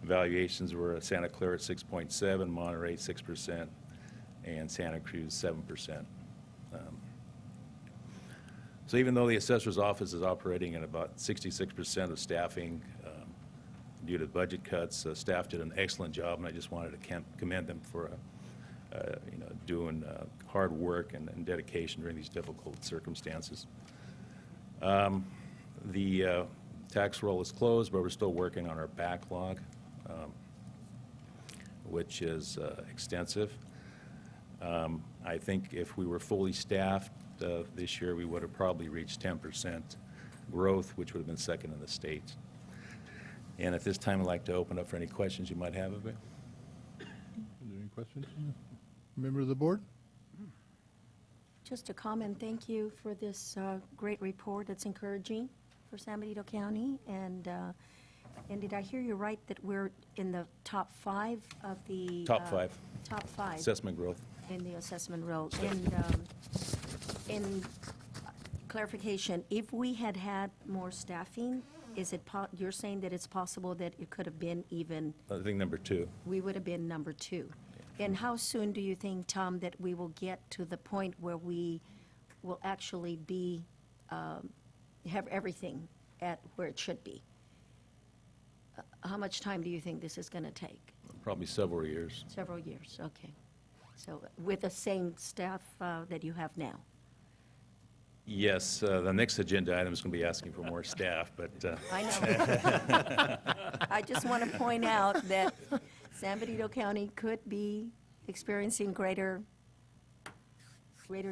evaluations were Santa Clara at 6.7, Monterey 6%, and Santa Cruz 7%. So even though the assessor's office is operating at about 66% of staffing due to budget cuts, staff did an excellent job, and I just wanted to commend them for doing hard work and dedication during these difficult circumstances. The tax roll is closed, but we're still working on our backlog, which is extensive. I think if we were fully staffed this year, we would have probably reached 10% growth, which would have been second in the state. And at this time, I'd like to open up for any questions you might have of me. Are there any questions? Member of the board? Just a comment, thank you for this great report. It's encouraging for San Benito County. And did I hear you right that we're in the top 5 of the? Top 5. Top 5. Assessment growth. In the assessment role. And in clarification, if we had had more staffing, is it, you're saying that it's possible that it could have been even, I think number 2. we would have been number 2? And how soon do you think, Tom, that we will get to the point where we will actually be, have everything at where it should be? How much time do you think this is going to take? Probably several years. Several years, okay. So with the same staff that you have now? Yes, the next agenda item is going to be asking for more staff, but. I know. I just want to point out that San Benito County could be experiencing greater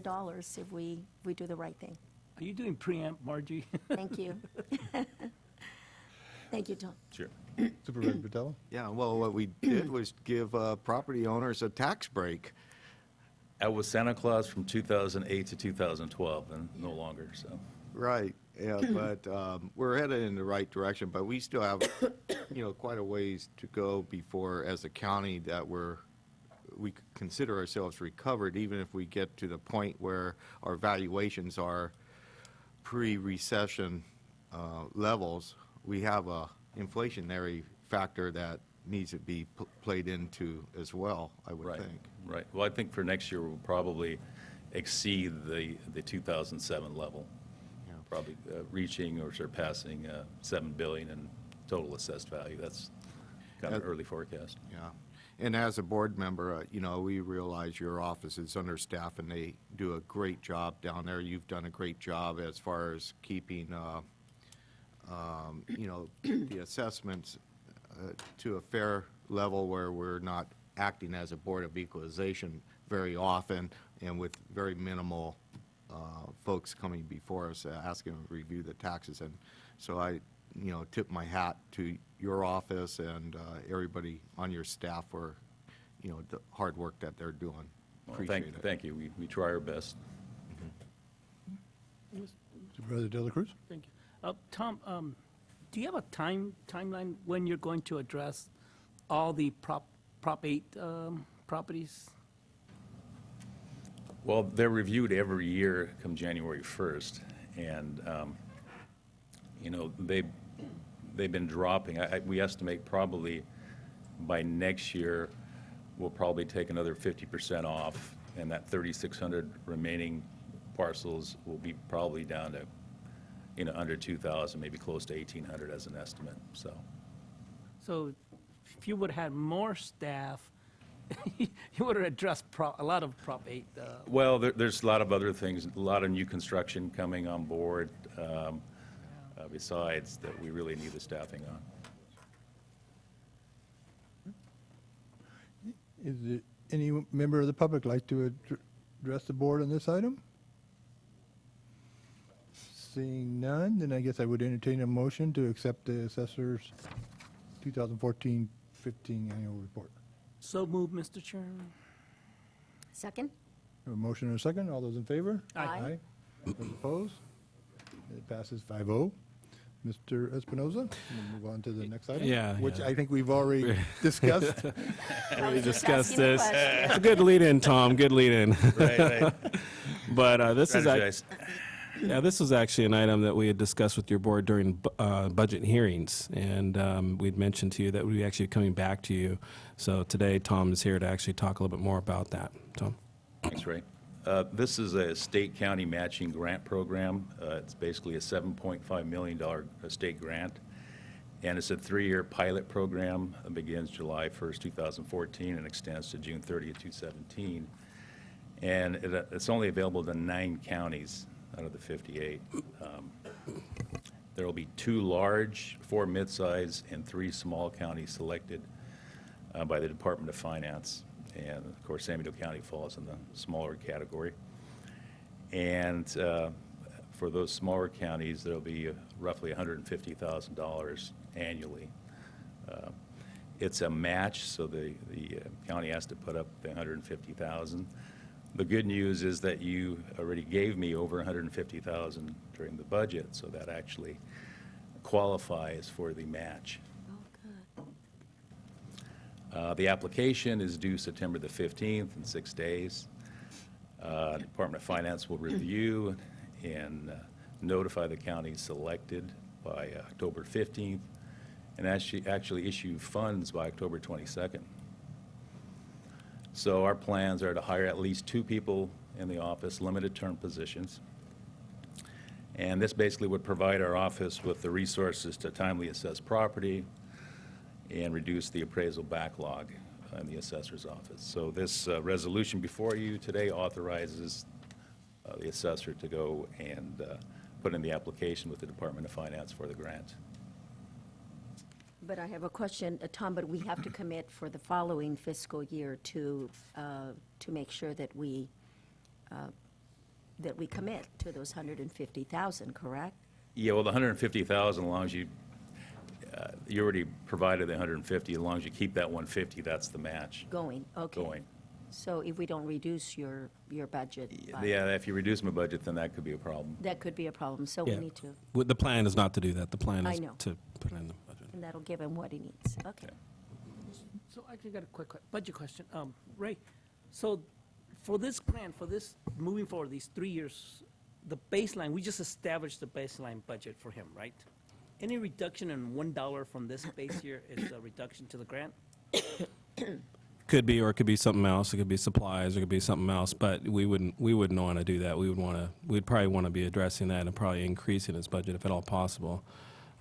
dollars if we do the right thing. Are you doing preempt, Margie? Thank you. Thank you, Tom. Sure. Supervisor Patella? Yeah, well, what we did was give property owners a tax break. I was Santa Claus from 2008 to 2012, and no longer, so. Right, yeah, but we're headed in the right direction, but we still have, quite a ways to go before, as a county, that we consider ourselves recovered, even if we get to the point where our valuations are pre-recession levels. We have a inflationary factor that needs to be played into as well, I would think. Right. Well, I think for next year, we'll probably exceed the 2007 level. Yeah. Probably reaching or surpassing $7 billion in total assessed value. That's kind of an early forecast. Yeah. And as a board member, we realize your office is understaffed, and they do a great job down there. You've done a great job as far as keeping, the assessments to a fair level where we're not acting as a board of equalization very often and with very minimal folks coming before us asking to review the taxes. And so I, tip my hat to your office and everybody on your staff for, the hard work that they're doing. Well, Appreciate it. Thank you. We try our best. Supervisor De La Cruz? Thank you. Tom, do you have a timeline when you're going to address all the Prop 8 properties? Well, they're reviewed every year come January 1st, and, they've been dropping. We estimate probably by next year, we'll probably take another 50% off, and that 3,600 remaining parcels will be probably down to, under 2,000, maybe close to 1,800 as an estimate, so. So if you would have had more staff, you would have addressed a lot of Prop 8. Well, there's a lot of other things, a lot of new construction coming on board, besides that we really need the staffing on. Is there any member of the public like to address the board on this item? Seeing none, then I guess I would entertain a motion to accept the assessor's 2014-15 annual report. So moved, Mr. Chairman. Second? A motion and a second. All those in favor? Aye. Those opposed? It passes 5-0. Mr. Espinoza, we'll move on to the next item. Yeah, Which yeah. I think we've already discussed. We just discussed asking a this. question. It's a good lead-in, Tom, good lead-in. Right. But this is, Strategize. this was actually an item that we had discussed with your board during budget hearings, and we'd mentioned to you that we'd be actually coming back to you. So today, Tom is here to actually talk a little bit more about that. Tom? Thanks, Ray. This is a state-county matching grant program. It's basically a $7.5 million state grant, and it's a 3-year pilot program. It begins July 1st, 2014, and extends to June 30th, 2017. And it's only available to 9 counties out of the 58. There will be 2 large, 4 mid-size, and 3 small counties selected by the Department of Finance. And of course, San Benito County falls in the smaller category. And for those smaller counties, there'll be roughly $150,000 annually. It's a match, so the county has to put up the $150,000. The good news is that you already gave me over $150,000 during the budget, so that actually qualifies for the match. The application is due September the 15th in 6 days. Department of Finance will review and notify the counties selected by October 15th, and actually issue funds by October 22nd. So our plans are to hire at least 2 people in the office, limited term positions. And this basically would provide our office with the resources to timely assess property and reduce the appraisal backlog in the assessor's office. So this resolution before you today authorizes the assessor to go and put in the application with the Department of Finance for the grant. But I have a question, Tom, but we have to commit for the following fiscal year to make sure that we commit to those 150,000, correct? Yeah, well, the 150,000, as long as you already provided the 150, as long as you keep that 150, that's the match. Going, okay. Going. So if we don't reduce your budget by- Yeah, if you reduce my budget, then that could be a problem. that could be a problem, so we Yeah. need to, The plan is not to do that. The plan I is know. to put it in the budget. and that'll give him what he needs, okay. So I got a quick budget question. Ray, so for this grant, for this, moving forward, these 3 years, the baseline, we just established the baseline budget for him, right? Any reduction in $1 from this base year is a reduction to the grant? Could be, or it could be something else. It could be supplies, or it could be something else, but we wouldn't want to do that. We'd probably want to be addressing that and probably increasing his budget if at all possible.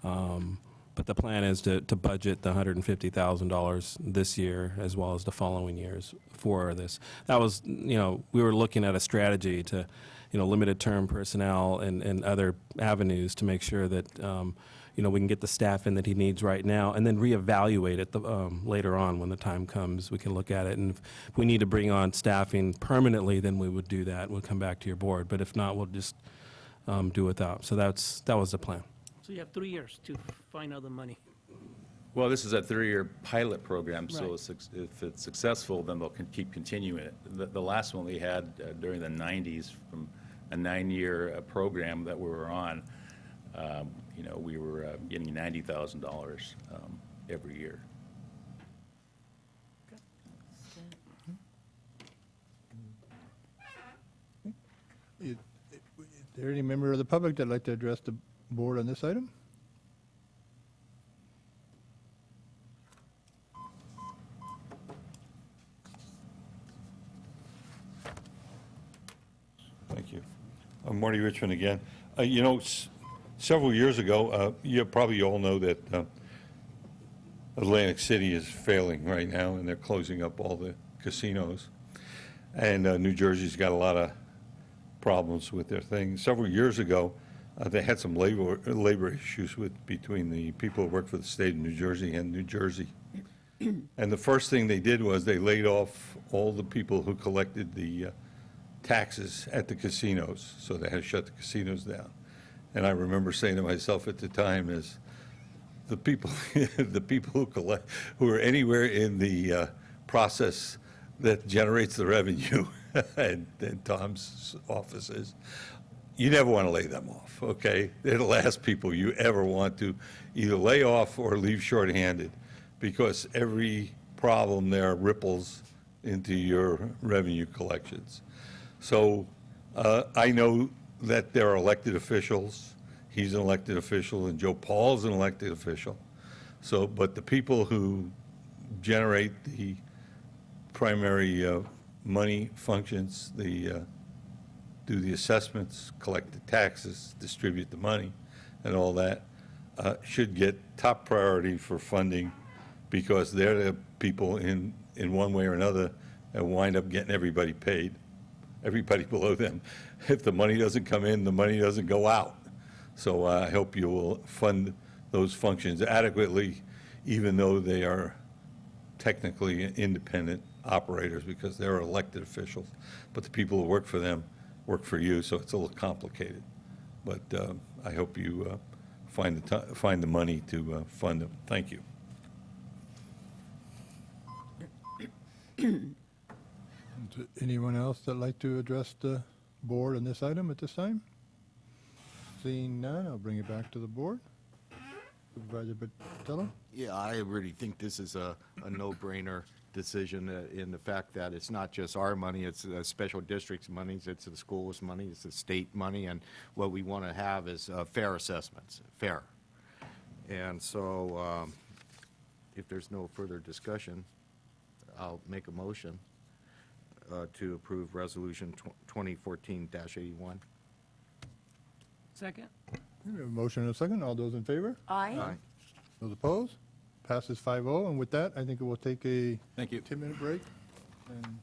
But the plan is to budget the $150,000 this year as well as the following years for this. That was, we were looking at a strategy to, limited term personnel and other avenues to make sure that, we can get the staff in that he needs right now and then reevaluate it later on when the time comes. We can look at it, and if we need to bring on staffing permanently, then we would do that. We'll come back to your board, but if not, we'll just do without. So that was the plan. So you have 3 years to find other money. Well, this is a 3-year pilot program, so Right. if it's successful, then they'll keep continuing it. The last one we had during the 90s, from a 9-year program that we were on, we were getting $90,000 every year. Is there any member of the public that'd like to address the board on this item? Thank you. I'm Marty Richmond again. Several years ago, you probably all know that Atlantic City is failing right now, and they're closing up all the casinos. And New Jersey's got a lot of problems with their thing. Several years ago, they had some labor issues between the people who work for the state of New Jersey and New Jersey. And the first thing they did was they laid off all the people who collected the taxes at the casinos, so they had to shut the casinos down. And I remember saying to myself at the time is, the people who are anywhere in the process that generates the revenue, and Tom's office is, you never want to lay them off, okay? They're the last people you ever want to either lay off or leave shorthanded, because every problem there ripples into your revenue collections. So I know that there are elected officials. He's an elected official, and Joe Paul's an elected official. So, but the people who generate the primary money functions, do the assessments, collect the taxes, distribute the money, and all that, should get top priority for funding, because they're the people in one way or another that wind up getting everybody paid. Everybody below them. If the money doesn't come in, the money doesn't go out. So I hope you will fund those functions adequately, even though they are technically independent operators because they're elected officials. But the people who work for them work for you, so it's a little complicated. But I hope you find the money to fund them. Thank you. Anyone else that'd like to address the board on this item at this time? Seeing none, I'll bring it back to the board. Supervisor Patello? Yeah, I really think this is a no-brainer decision in the fact that it's not just our money, it's the special district's money, it's the school's money, it's the state money, and what we want to have is fair assessments, fair. And so if there's no further discussion, I'll make a motion to approve Resolution 2014-81. Second? We have a motion and a second. All those in favor? Aye. Those opposed? Passes 5-0. And with that, I think it will take a Thank you. 10-minute break. And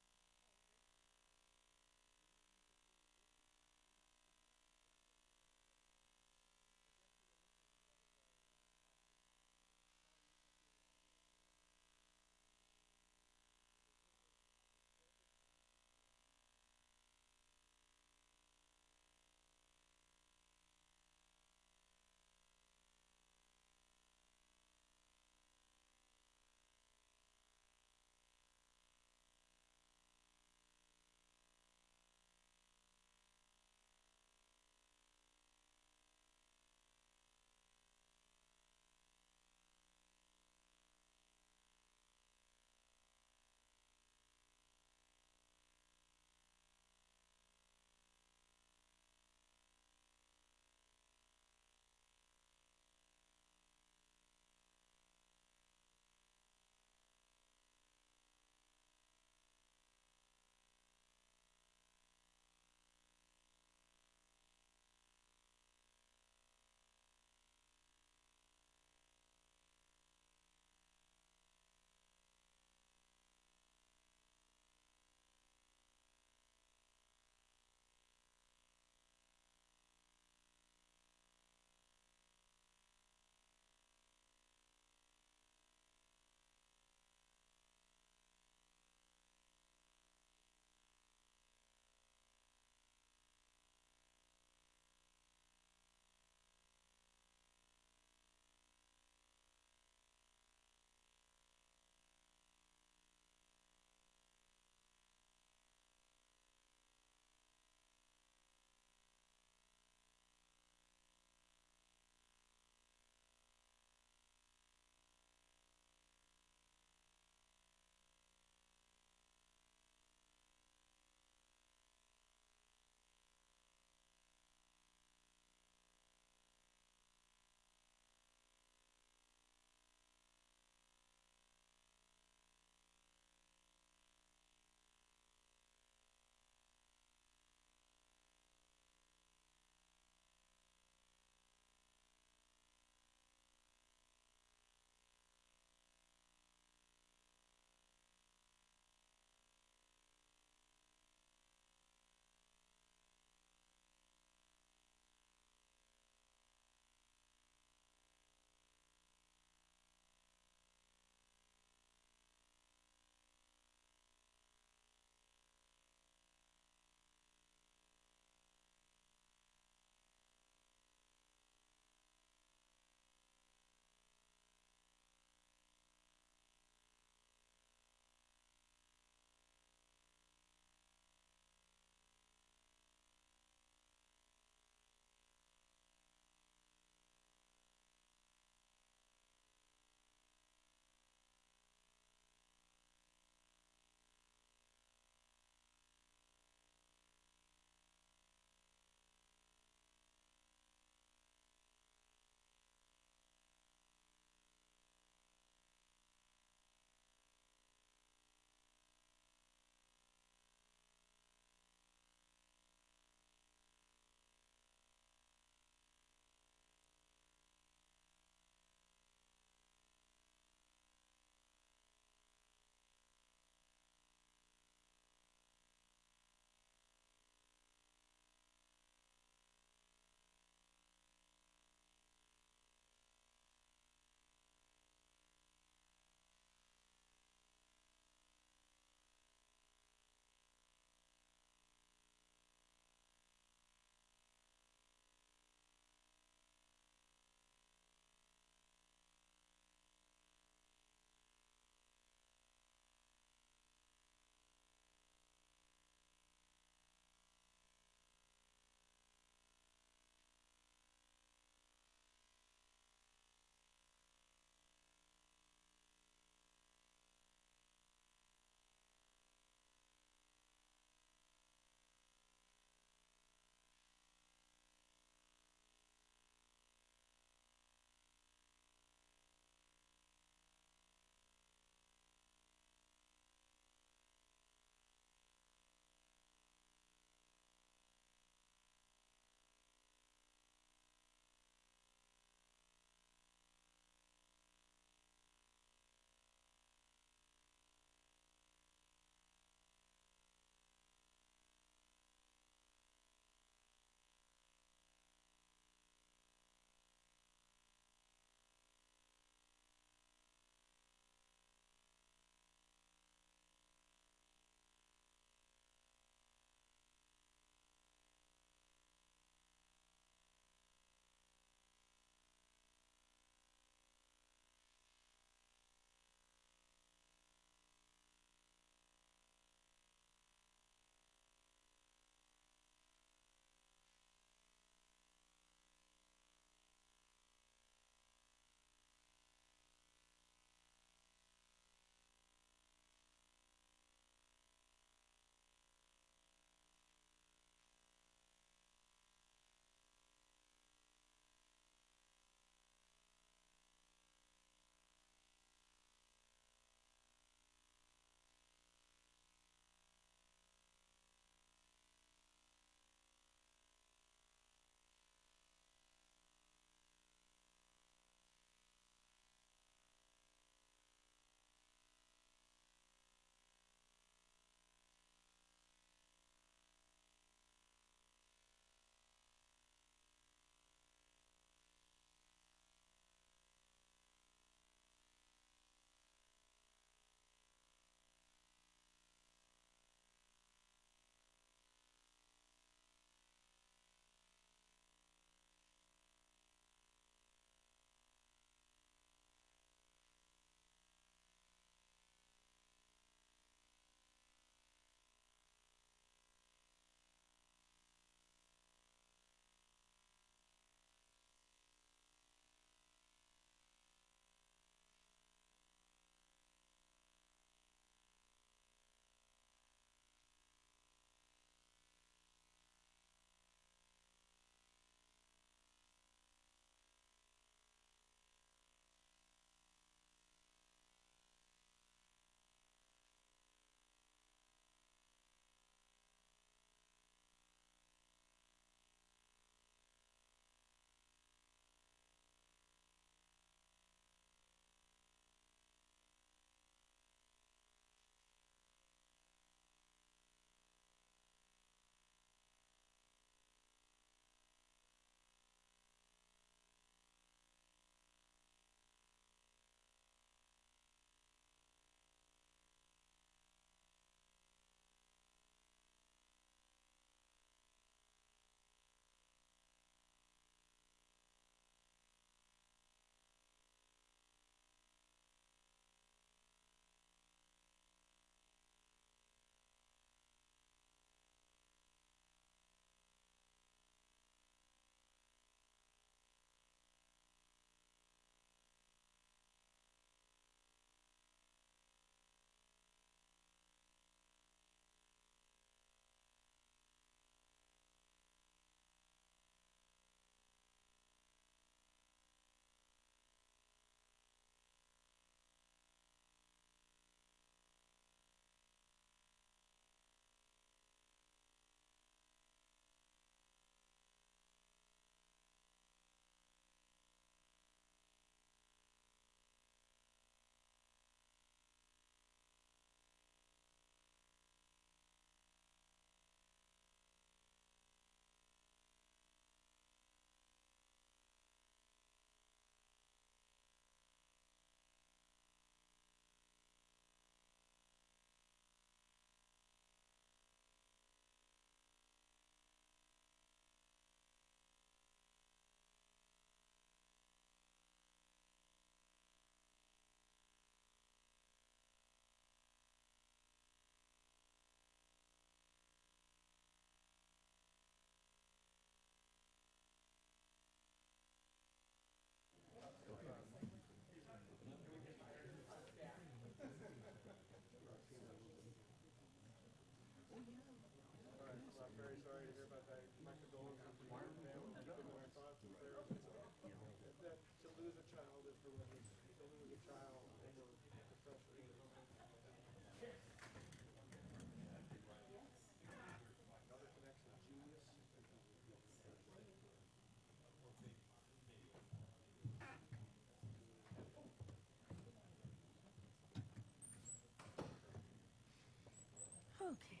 Okay.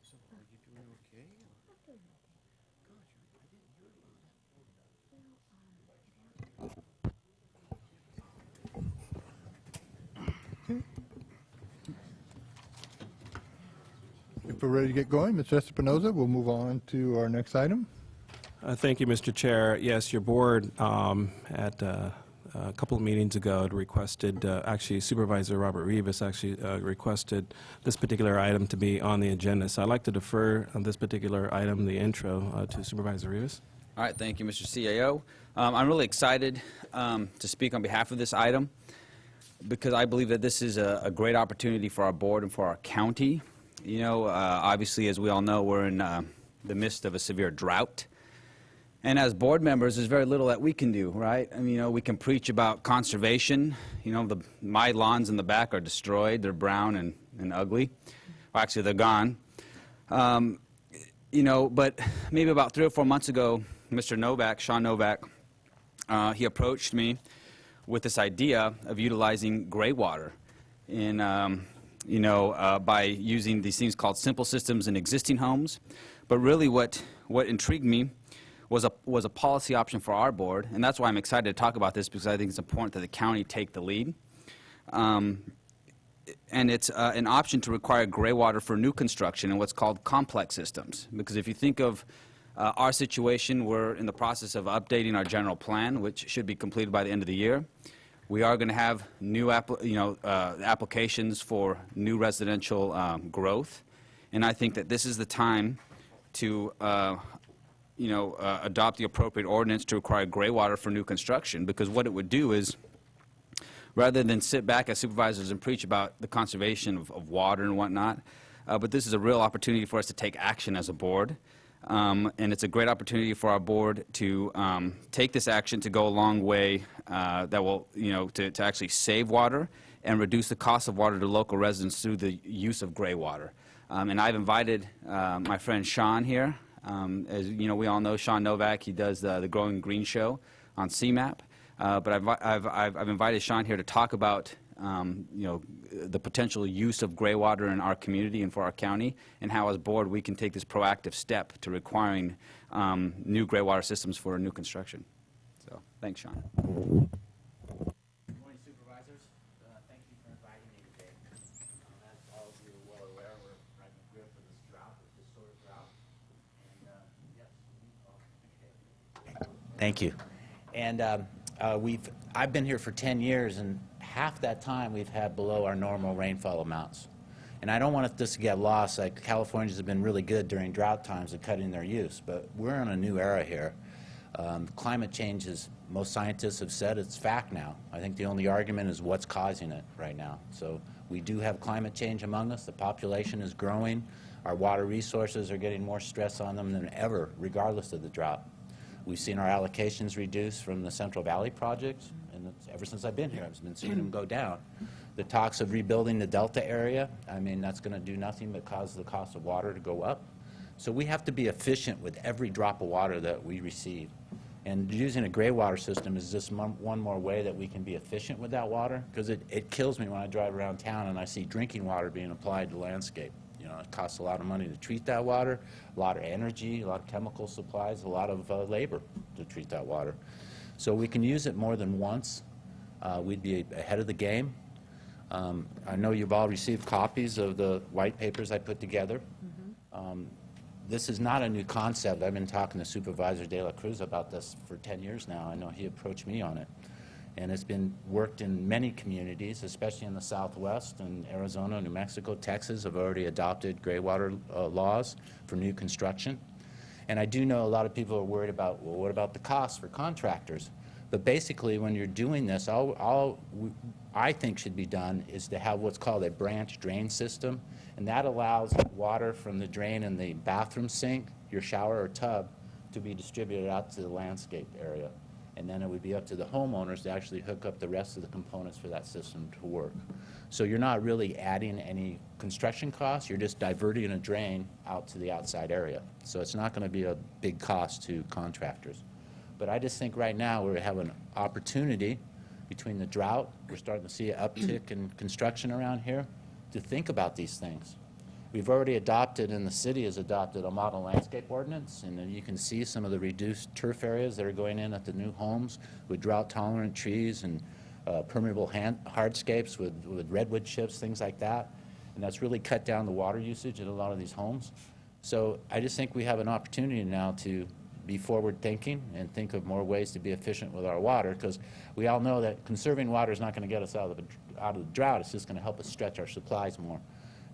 So are you doing okay? If we're ready to get going, Mr. Espinoza, we'll move on to our next item. Thank you, Mr. Chair. Yes, your board at a couple of meetings ago had requested, actually Supervisor Robert Rivas actually requested this particular item to be on the agenda. So I'd like to defer on this particular item, the intro, to Supervisor Rivas. All right, thank you, Mr. CAO. I'm really excited to speak on behalf of this item because I believe that this is a great opportunity for our board and for our county. You know, obviously, as we all know, we're in the midst of a severe drought. And as board members, there's very little that we can do, right? I mean, you know, we can preach about conservation. You know, my lawns in the back are destroyed. They're brown and ugly. Well, actually, they're gone. You know, but maybe about 3 or 4 months ago, Mr. Novak, Sean Novak, he approached me with this idea of utilizing gray water in, you know, by using these things called simple systems in existing homes. But really what intrigued me was a policy option for our board, and that's why I'm excited to talk about this, because I think it's important that the county take the lead. And it's an option to require gray water for new construction in what's called complex systems. Because if you think of our situation, we're in the process of updating our general plan, which should be completed by the end of the year. We are going to have new applications for new residential growth, and I think that this is the time to adopt the appropriate ordinance to require gray water for new construction, because what it would do is, rather than sit back as supervisors and preach about the conservation of water and whatnot, but this is a real opportunity for us to take action as a board. And it's a great opportunity for our board to take this action to go a long way that will, to actually save water and reduce the cost of water to local residents through the use of gray water. And I've invited my friend Sean here. As you know, we all know Sean Novak. He does the Growing Green show on CMAP. But I've invited Sean here to talk about the potential use of gray water in our community and for our county, and how as a board we can take this proactive step to requiring new gray water systems for new construction. So thanks, Sean. Good morning, Supervisors. Thank you for inviting me today. As all of you are well aware, we're right in the grip of this drought, this historic drought. And yes, okay. Thank you. And I've been here for 10 years, and half that time we've had below our normal rainfall amounts. And I don't want this to get lost. Like, Californians have been really good during drought times at cutting their use, but we're in a new era here. Climate change, as most scientists have said, it's fact now. I think the only argument is what's causing it right now. So we do have climate change among us. The population is growing. Our water resources are getting more stress on them than ever, regardless of the drought. We've seen our allocations reduce from the Central Valley projects, and ever since I've been here, I've been seeing them go down. The talks of rebuilding the Delta area, I mean, that's going to do nothing but cause the cost of water to go up. So we have to be efficient with every drop of water that we receive. And using a gray water system is just one more way that we can be efficient with that water, because it kills me when I drive around town and I see drinking water being applied to landscape. You know, it costs a lot of money to treat that water, a lot of energy, a lot of chemical supplies, a lot of labor to treat that water. So we can use it more than once. We'd be ahead of the game. I know you've all received copies of the white papers I put together. This is not a new concept. I've been talking to Supervisor De La Cruz about this for 10 years now. I know he approached me on it. And it's been worked in many communities, especially in the Southwest, and Arizona, New Mexico, Texas have already adopted gray water laws for new construction. And I do know a lot of people are worried about, well, what about the cost for contractors? But basically, when you're doing this, all I think should be done is to have what's called a branch drain system, and that allows water from the drain in the bathroom sink, your shower or tub, to be distributed out to the landscape area. And then it would be up to the homeowners to actually hook up the rest of the components for that system to work. So you're not really adding any construction costs, you're just diverting a drain out to the outside area. So it's not going to be a big cost to contractors. But I just think right now we have an opportunity between the drought, we're starting to see an uptick in construction around here, to think about these things. We've already adopted, and the city has adopted, a model landscape ordinance, and then you can see some of the reduced turf areas that are going in at the new homes with drought-tolerant trees and permeable hardscapes with redwood chips, things like that. And that's really cut down the water usage in a lot of these homes. So I just think we have an opportunity now to be forward-thinking and think of more ways to be efficient with our water, because we all know that conserving water is not going to get us out of the drought. It's just going to help us stretch our supplies more.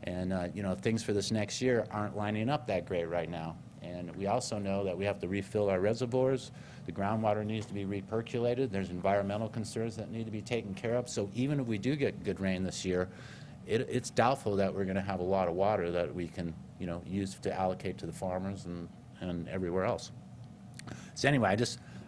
And, you know, things for this next year aren't lining up that great right now. And we also know that we have to refill our reservoirs. The groundwater needs to be repercolated. There's environmental concerns that need to be taken care of. So even if we do get good rain this year, it's doubtful that we're going to have a lot of water that we can, you know, use to allocate to the farmers and everywhere else. So anyway,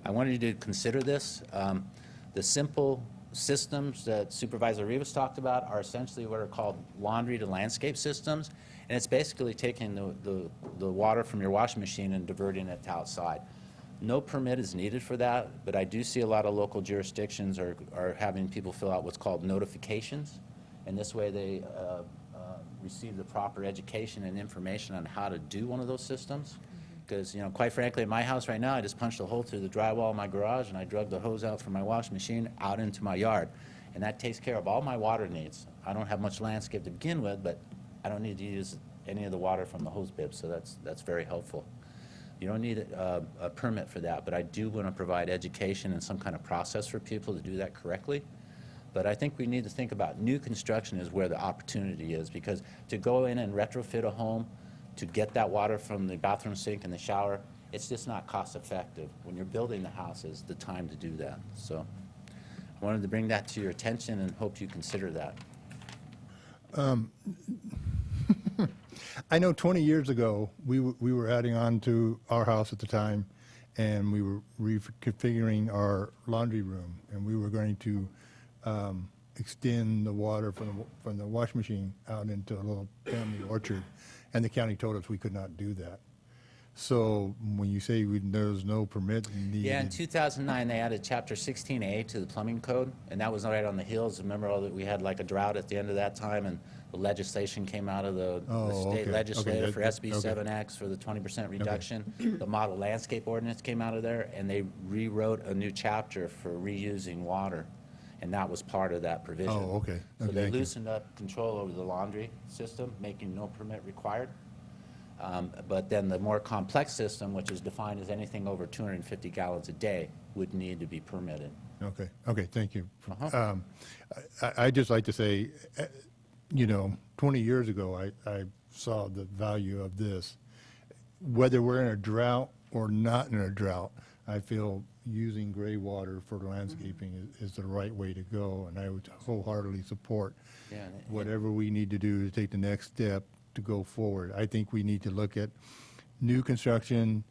I wanted you to consider this. The simple systems that Supervisor Rivas talked about are essentially what are called laundry to landscape systems, and it's basically taking the water from your washing machine and diverting it to outside. No permit is needed for that, but I do see a lot of local jurisdictions are having people fill out what's called notifications, and this way they receive the proper education and information on how to do one of those systems. Because, you know, quite frankly, at my house right now, I just punched a hole through the drywall of my garage and I drug the hose out from my washing machine out into my yard. And that takes care of all my water needs. I don't have much landscape to begin with, but I don't need to use any of the water from the hose bib, so that's very helpful. You don't need a permit for that, but I do want to provide education and some kind of process for people to do that correctly. But I think we need to think about new construction is where the opportunity is, because to go in and retrofit a home, to get that water from the bathroom sink and the shower, it's just not cost effective. When you're building the house is the time to do that. So I wanted to bring that to your attention and hope you consider that. I know 20 years ago, we were adding on to our house at the time, and we were reconfiguring our laundry room, and we were going to extend the water from the washing machine out into a little family orchard, and the county told us we could not do that. So when you say there's no permit needed. Yeah, in 2009, they added Chapter 16A to the plumbing code, and that was right on the heels. Remember all that we had like a drought at the end of that time, and the legislation came out of the state legislature for SB 7X for the 20% reduction. The model landscape ordinance came out of there, and they rewrote a new chapter for reusing water, and that was part of that provision. Oh, okay. So they loosened up control over the laundry system, making no permit required. But then the more complex system, which is defined as anything over 250 gallons a day, would need to be permitted. Okay, okay, thank you. I'd just like to say, you know, 20 years ago, I saw the value of this. Whether we're in a drought or not in a drought, I feel using gray water for landscaping is the right way to go, and I would wholeheartedly support whatever we need to do to take the next step to go forward. I think we need to look at new construction,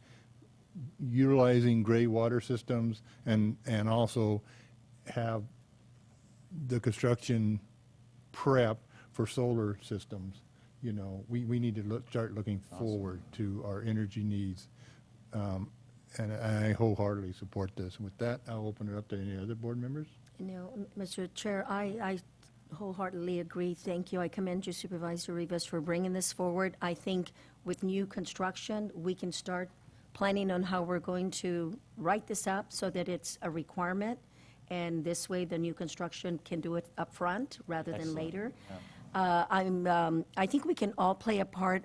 utilizing gray water systems, and also have the construction prep for solar systems. You know, we need to start looking forward to our energy needs. And I wholeheartedly support this. With that, I'll open it up to any other board members. You know, Mr. Chair, I wholeheartedly agree. Thank you. I commend you, Supervisor Rivas, for bringing this forward. I think with new construction, we can start planning on how we're going to write this up so that it's a requirement, and this way the new construction can do it up front rather than later. Yeah. I think we can all play a part.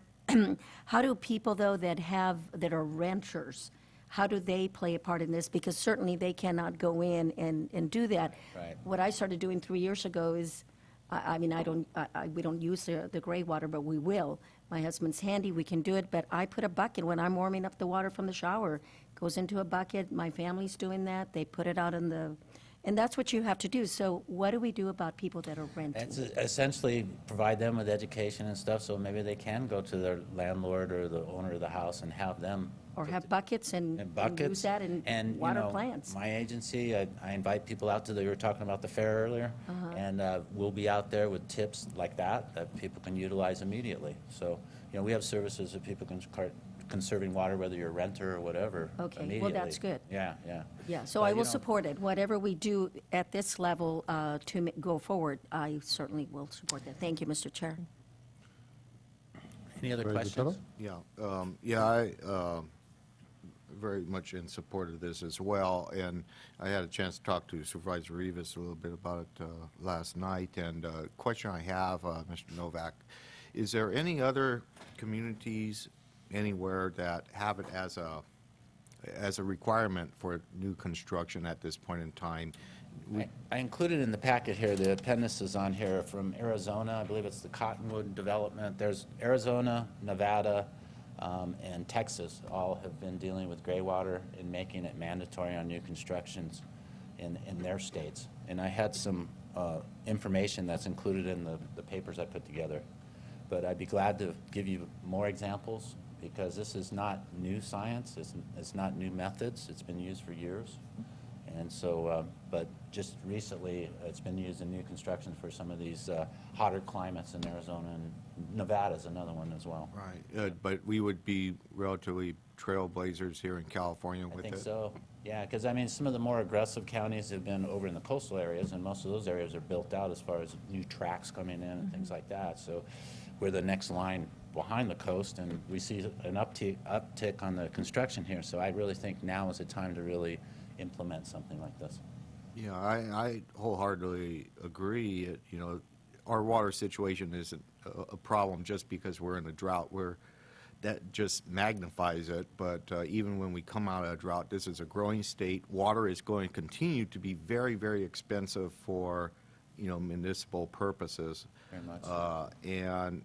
How do people, though, that are renters, how do they play a part in this? Because certainly they cannot go in and do that. Right. What I started doing 3 years ago is, we don't use the gray water, but we will. My husband's handy, we can do it, but I put a bucket when I'm warming up the water from the shower. Goes into a bucket, my family's doing that, they put it out in the, and that's what you have to do. So what do we do about people that are renting? It's essentially provide them with education and stuff, so maybe they can go to their landlord or the owner of the house and have them or have buckets and And buckets. use that in and, you water know, plants. My agency, I invite people out to the, you were talking about the fair earlier, and we'll be out there with tips like that people can utilize immediately. So, you know, we have services that people can start conserving water, whether you're a renter or whatever, Okay, well, immediately. that's good. Yeah, yeah. Yeah, so But, I you will know, support it. Whatever we do at this level to go forward, I certainly will support that. Thank you, Mr. Chair. Any other Supervisor questions? Yeah, I very much in support of this as well, and I had a chance to talk to Supervisor Rivas a little bit about it last night, and question I have, Mr. Novak, is there any other communities anywhere that have it as a requirement for new construction at this point in time? I included in the packet here, the appendices on here from Arizona. I believe it's the Cottonwood Development. There's Arizona, Nevada, and Texas all have been dealing with gray water and making it mandatory on new constructions in their states. And I had some information that's included in the papers I put together. But I'd be glad to give you more examples, because this is not new science. It's not new methods. It's been used for years. And so, but just recently, it's been used in new construction for some of these hotter climates in Arizona, and Nevada is another one as well. Right, but we would be relatively trailblazers here in California with it? I think so, yeah, because I mean, some of the more aggressive counties have been over in the coastal areas, and most of those areas are built out as far as new tracks coming in and things like that. So we're the next line behind the coast, and we see an uptick on the construction here. So I really think now is the time to really implement something like this. Yeah, I wholeheartedly agree. You know, our water situation isn't a problem just because we're in a drought. That just magnifies it. But even when we come out of a drought, this is a growing state. Water is going to continue to be very, very expensive for, you know, municipal purposes. Very much so. And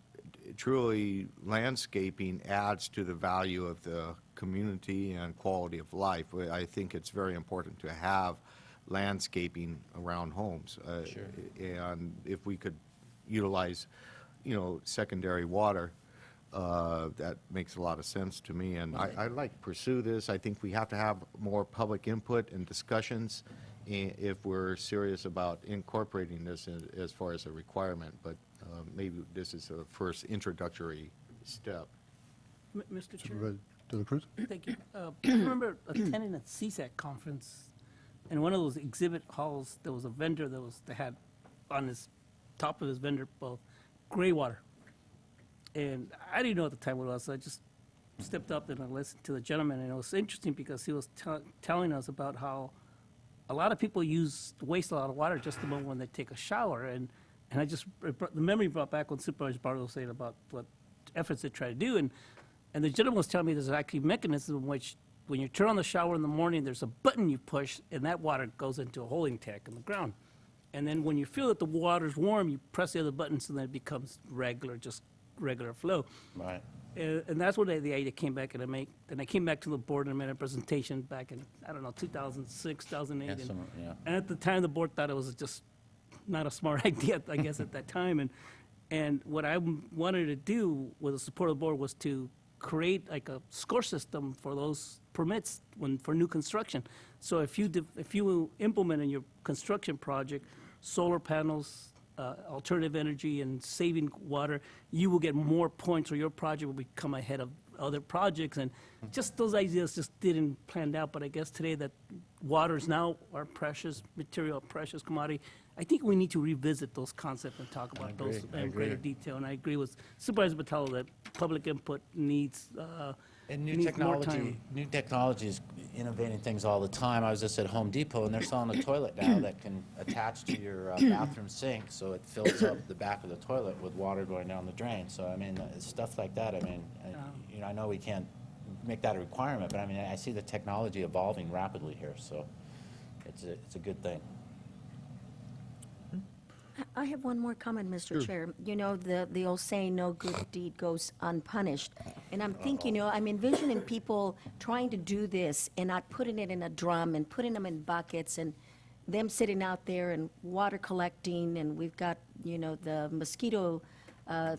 truly, landscaping adds to the value of the community and quality of life. I think it's very important to have landscaping around homes. Sure. And if we could utilize, you know, secondary water, that makes a lot of sense to me. And I'd like to pursue this. I think we have to have more public input and discussions if we're serious about incorporating this as far as a requirement. But maybe this is a first introductory step. Mr. Chair. Supervisor De La Cruz? Thank you. I remember attending a CSAC conference, and one of those exhibit halls, there was a vendor that had on his top of his vendor both gray water. And I didn't know at the time what it was, so I just stepped up and I listened to the gentleman, and it was interesting because he was telling us about how a lot of people waste a lot of water just the moment when they take a shower. And the memory brought back when Supervisor Barlow was saying about what efforts they try to do. And the gentleman was telling me there's actually a mechanism in which when you turn on the shower in the morning, there's a button you push, and that water goes into a holding tank in the ground. And then when you feel that the water's warm, you press the other button, so then it becomes regular flow. Right. And that's where the idea came back, and I came back to the board and made a presentation back in, 2006, 2008. And at the time, the board thought it was just not a smart idea, I guess, at that time. And what I wanted to do with the support of the board was to create like a score system for those permits for new construction. So if you implement in your construction project solar panels, alternative energy, and saving water, you will get more points, or your project will become ahead of other projects. And just those ideas just didn't plan out. But I guess today that water is now our precious material, precious commodity, I think we need to revisit those concepts and talk about those in greater detail. And I agree with Supervisor Batalo that public input needs And new needs more time. technology is innovating things all the time. I was just at Home Depot, and they're selling a toilet now that can attach to your bathroom sink, so it fills up the back of the toilet with water going down the drain. So, I mean, stuff like that, I mean, I know we can't make that a requirement, but I mean, I see the technology evolving rapidly here, so it's a good thing. I have one more comment, Mr. Chair. You know, the old saying, no good deed goes unpunished. And I'm thinking, I'm envisioning people trying to do this and not putting it in a drum and putting them in buckets, and them sitting out there and water collecting, and we've got, the mosquito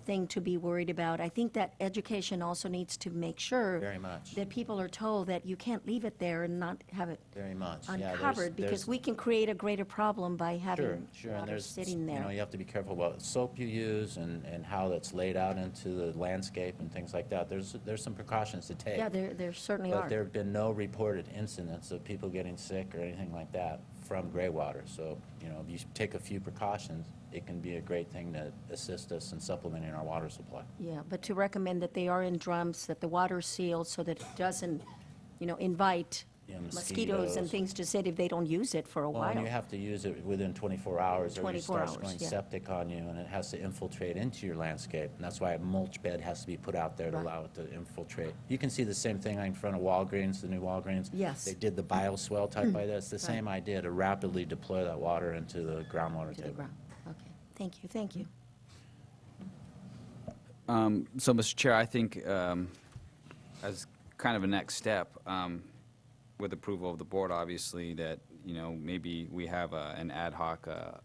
thing to be worried about. I think that education also needs to make sure Very much. that people are told that you can't leave it there and not have it Very much. Yeah, there's- uncovered, because there's- we can create a greater problem by Sure, having sure, and water there's, sitting you there. know, you have to be careful what soap you use and how that's laid out into the landscape and things like that. There's some precautions to take. Yeah, there certainly are. But there have been no reported incidents of people getting sick or anything like that from gray water. So, you know, if you take a few precautions, it can be a great thing to assist us in supplementing our water supply. Yeah, but to recommend that they are in drums, that the water's sealed so that it doesn't, invite Yeah, mosquitoes and things to sit if they don't use it for a Well, while. and you have to use it within 24 hours or it 24 starts hours, going yeah. septic on you, and it has to infiltrate into your landscape. And that's why a mulch bed has to be put out there to Right. allow it to infiltrate. You can see the same thing in front of Walgreens, the new Walgreens. Yes. They did the bioswale type by this. The Right. same idea to rapidly deploy that water into the groundwater To the table. ground. Okay, thank you, thank you. So, Mr. Chair, I think as kind of a next step, with approval of the board, obviously, that, maybe we have an ad hoc a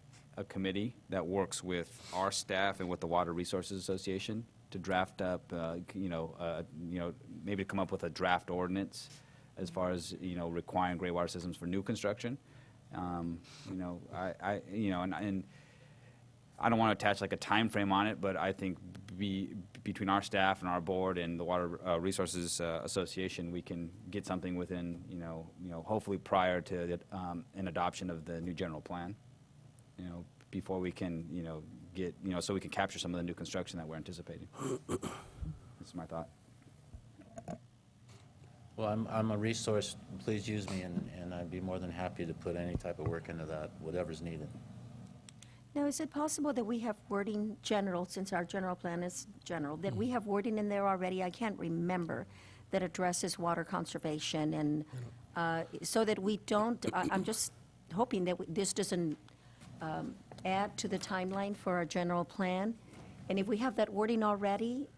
committee that works with our staff and with the Water Resources Association to draft up, maybe to come up with a draft ordinance as far as, requiring gray water systems for new construction. And I don't want to attach like a time frame on it, but I think between our staff and our board and the Water Resources Association, we can get something within, hopefully prior to the, an adoption of the new general plan, before we can, get, so we can capture some of the new construction that we're anticipating. That's my thought. Well, I'm a resource. Please use me, and I'd be more than happy to put any type of work into that, whatever's needed. Now, is it possible that we have wording general, since our general plan is general, that we have wording in there already, I can't remember, that addresses water conservation, and so that we don't, I'm just hoping that this doesn't add to the timeline for our general plan? And if we have that wording already,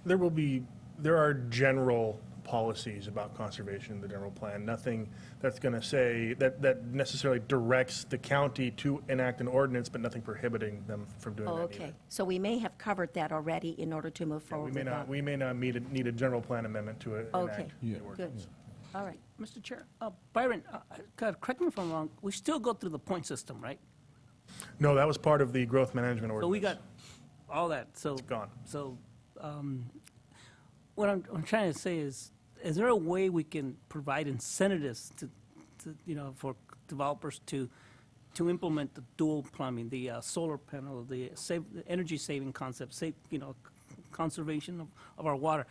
There are general policies about conservation in the general plan, nothing that's going to say, that necessarily directs the county to enact an ordinance, but nothing prohibiting them from doing that either. okay. So we may have covered that already in order to move We forward may with that. not, we may not need a general plan amendment to enact Okay, the good. ordinance. All right. Mr. Chair, Byron, God, correct me if I'm wrong, we still go through the point system, right? No, that was part of the growth management ordinance. So we got all that, so. It's gone. So, what I'm trying to say is there a way we can provide incentives to for developers to implement the dual plumbing, the solar panel, the energy saving concept, conservation of our water?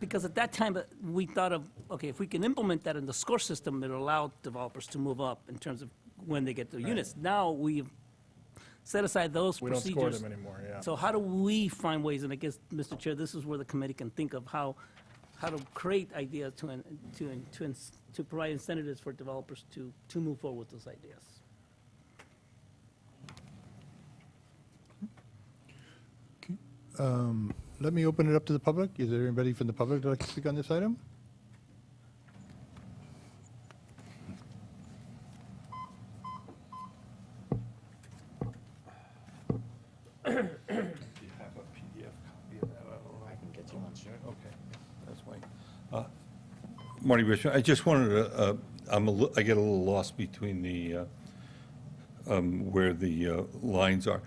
Because at that time, we thought of, okay, if we can implement that in the score system, it'll allow developers to move up in terms of when they get their units. Now, we've set aside those We don't procedures. score them anymore, yeah. So how do we find ways, and I guess, Mr. Chair, this is where the committee can think of how to create ideas to provide incentives for developers to move forward with those ideas. Let me open it up to the public. Is there anybody from the public that would like to speak on this item? I can get you one, sure. Okay, that's fine. Marty Bishop, I just wanted to, I get a little lost between the, where the lines are.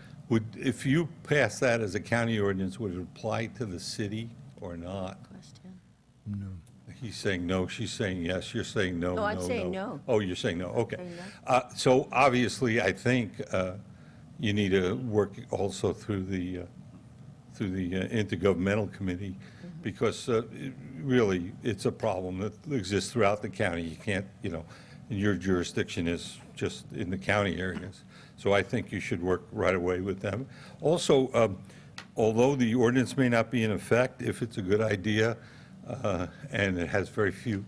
If you pass that as a county ordinance, would it apply to the city or not? Question. No. He's saying no, she's saying yes, you're saying no, No, I'm no, saying no. Oh, you're saying no, okay. Saying So obviously, I think you need to work also through the intergovernmental committee, because really, it's a problem that exists throughout the county. You can't, and your jurisdiction is just in the county areas. So I think you should work right away with them. Also, although the ordinance may not be in effect, if it's a good idea, and it has very few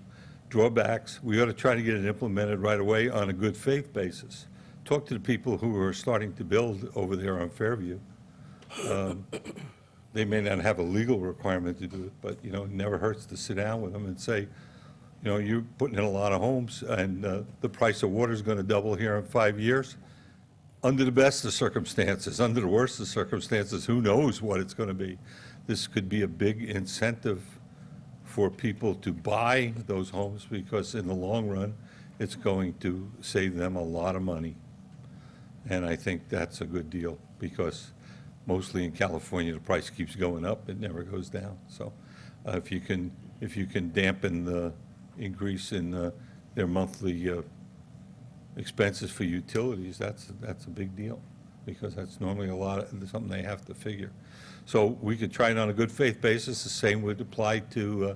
drawbacks, we ought to try to get it implemented right away on a good faith basis. Talk to the people who are starting to build over there on Fairview. They may not have a legal requirement to do it, but, it never hurts to sit down with them and say, you're putting in a lot of homes, and the price of water is going to double here in 5 years. under the best of circumstances. Under the worst of circumstances, who knows what it's going to be. This could be a big incentive for people to buy those homes, because in the long run, it's going to save them a lot of money. And I think that's a good deal, because mostly in California, the price keeps going up, it never goes down. So if you can dampen the increase in their monthly expenses for utilities, that's a big deal, because that's normally something they have to figure. So we could try it on a good faith basis. The same would apply to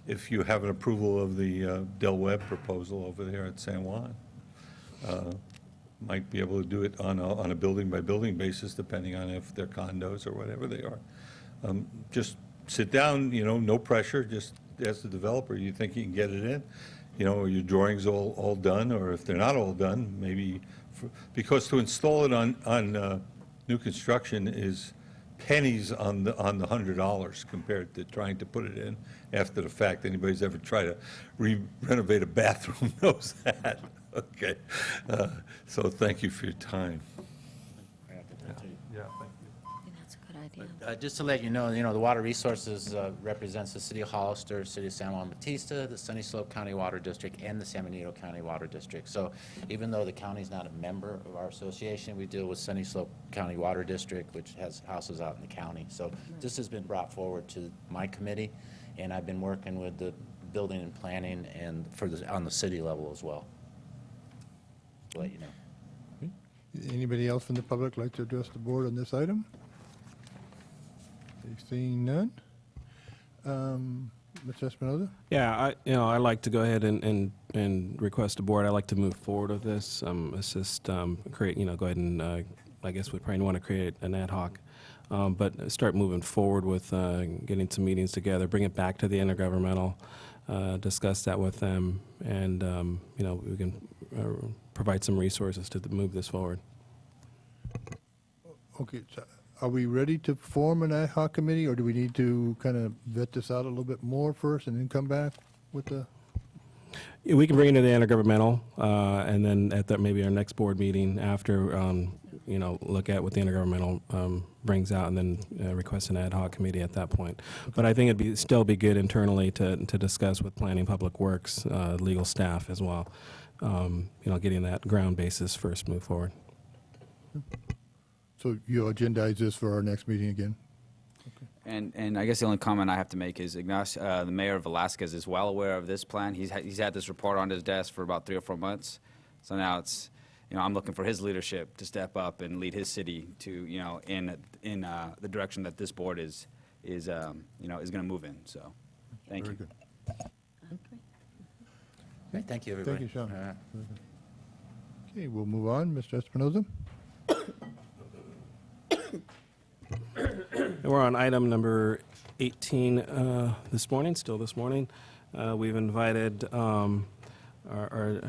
if you have an approval of the Del Webb proposal over there at San Juan. Might be able to do it on a building-by-building basis, depending on if they're condos or whatever they are. Just sit down, no pressure, just ask the developer, you think you can get it in? Are your drawings all done? Or if they're not all done, maybe, because to install it on new construction is pennies on the $100 compared to trying to put it in after the fact. Anybody's ever tried to renovate a bathroom knows that. Okay. So thank you for your time. Yeah, thank you. That's a good idea. Just to let you know, the Water Resources represents the City of Hollister, City of San Juan Bautista, the Sunny Slope County Water District, and the San Benito County Water District. So even though the county's not a member of our association, we deal with Sunny Slope County Water District, which has houses out in the county. So this has been brought forward to my committee, and I've been working with the building and planning and on the city level as well. To let you know. Anybody else from the public like to address the board on this item? Seeing none. Mr. Espinoza? Yeah, I'd like to go ahead and request the board. I'd like to move forward with this. Assist, create, go ahead and, I guess we'd probably want to create an ad hoc, but start moving forward with getting some meetings together, bring it back to the intergovernmental, discuss that with them, and, we can provide some resources to move this forward. Okay, so are we ready to form an ad hoc committee, or do we need to kind of vet this out a little bit more first and then come back with the? Yeah, we can bring it to the intergovernmental, and then at maybe our next board meeting after, look at what the intergovernmental brings out, and then request an ad hoc committee at that point. But I think it'd still be good internally to discuss with planning, public works, legal staff as well. Getting that ground basis first move forward. So you'll agendize this for our next meeting again? And I guess the only comment I have to make is the mayor of Velasquez is well aware of this plan. He's had this report on his desk for about 3 or 4 months. So now it's, I'm looking for his leadership to step up and lead his city to, in the direction that this board is going to move in. So, thank you. Very good. Okay, thank you, everybody. Thank you, Sean. Okay, we'll move on. Mr. Espinoza? We're on item number 18 this morning, still this morning. We've invited our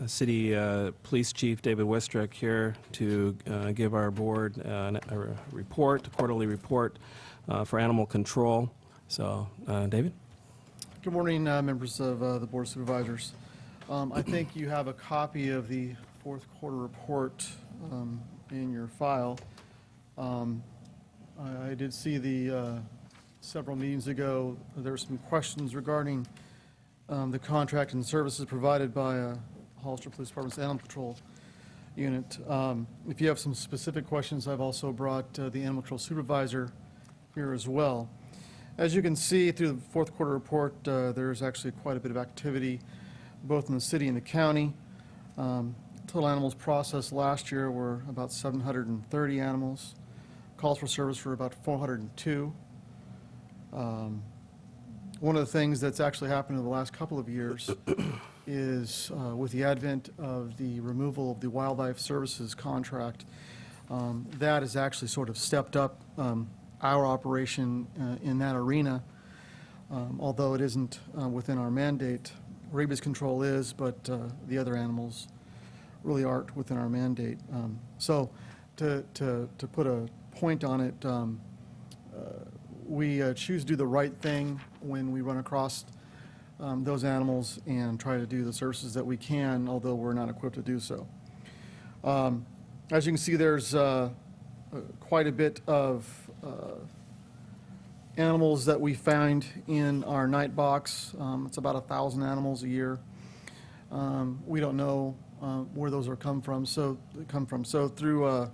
city police chief, David Westrick, here to give our board a quarterly report for animal control. So, David? Good morning, members of the Board of Supervisors. I think you have a copy of the fourth quarter report in your file. I did see several meetings ago, there were some questions regarding the contract and services provided by Hollister Police Department's Animal Control Unit. If you have some specific questions, I've also brought the Animal Control Supervisor here as well. As you can see through the fourth quarter report, there's actually quite a bit of activity both in the city and the county. Total animals processed last year were about 730 animals. Calls for service were about 402. One of the things that's actually happened in the last couple of years is with the advent of the removal of the wildlife services contract, that has actually sort of stepped up our operation in that arena, although it isn't within our mandate. Rabies control is, but the other animals really aren't within our mandate. So to put a point on it, we choose to do the right thing when we run across those animals and try to do the services that we can, although we're not equipped to do so. As you can see, there's quite a bit of animals that we find in our night box. It's about 1,000 animals a year. We don't know where those come from. So through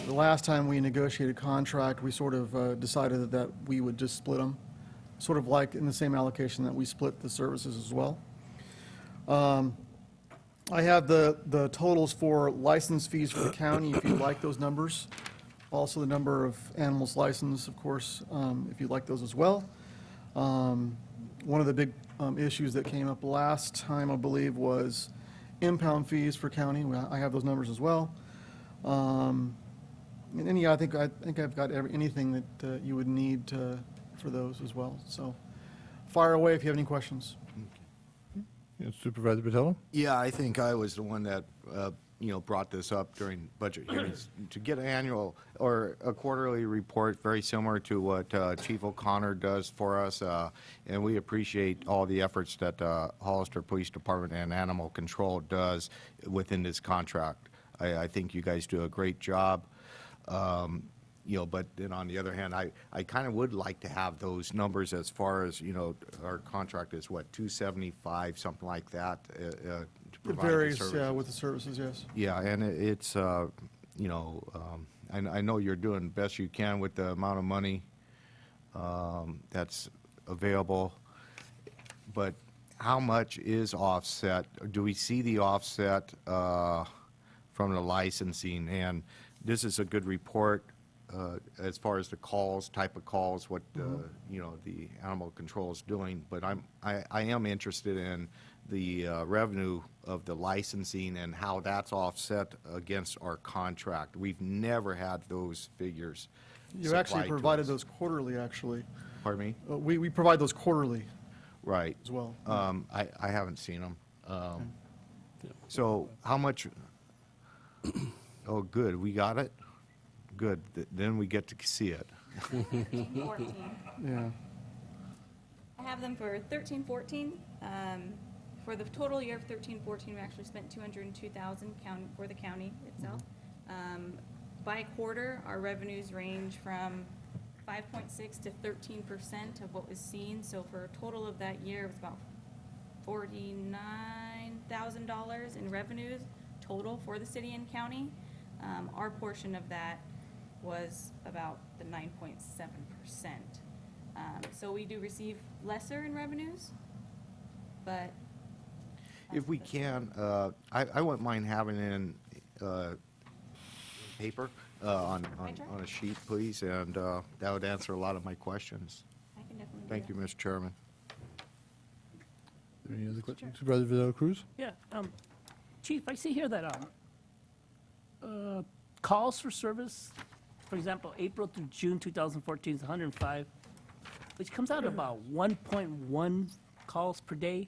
the last time we negotiated a contract, we sort of decided that we would just split them, sort of like in the same allocation that we split the services as well. I have the totals for license fees for the county, if you'd like those numbers. Also the number of animals licensed, of course, if you'd like those as well. One of the big issues that came up last time, I believe, was impound fees for county. I have those numbers as well. And yeah, I think I've got anything that you would need for those as well. So fire away if you have any questions. Yeah, Supervisor Patello? Yeah, I think I was the one that, brought this up during budget hearings, to get an annual or a quarterly report very similar to what Chief O'Connor does for us, and we appreciate all the efforts that Hollister Police Department and Animal Control does within this contract. I think you guys do a great job. But then on the other hand, I kind of would like to have those numbers as far as, our contract is what, 275, something like that, to It provide the varies, services. yeah, with the services, yes. Yeah, and it's, I know you're doing the best you can with the amount of money that's available, but how much is offset? Do we see the offset from the licensing? And this is a good report as far as the calls, type of calls, what the animal control is doing. But I am interested in the revenue of the licensing and how that's offset against our contract. We've never had those figures. You actually supplied to provided us. those quarterly, actually. Pardon me? We provide those quarterly Right. as well. I haven't seen them. So how much? Oh, good. We got it? Good. Then we get to see it. 14. Yeah. I have them for 13-14. For the total year of 13-14, we actually spent $202,000 for the county itself. By quarter, our revenues range from 5.6 to 13% of what was seen. So for a total of that year, it was about $49,000 in revenues total for the city and county. Our portion of that was about the 9.7%. So we do receive lesser in revenues, but If we can, I wouldn't mind having it in paper on a sheet, please, and that would answer a lot of my questions. I can definitely do Thank that. you, Mr. Chairman. Any other questions? Supervisor Vidal Cruz? Yeah, Chief, I see here that calls for service, for example, April through June 2014 is 105, which comes out about 1.1 calls per day.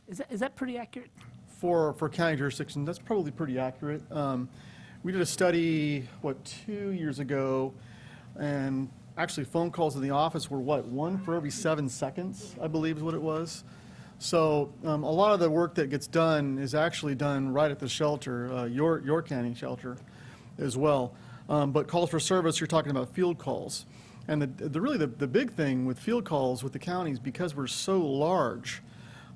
Is that pretty accurate? For county jurisdiction, that's probably pretty accurate. We did a study, 2 years ago, and actually phone calls in the office were one for every 7 seconds, I believe is what it was. So a lot of the work that gets done is actually done right at the shelter, your county shelter as well. But calls for service, you're talking about field calls. And the big thing with field calls with the counties, because we're so large,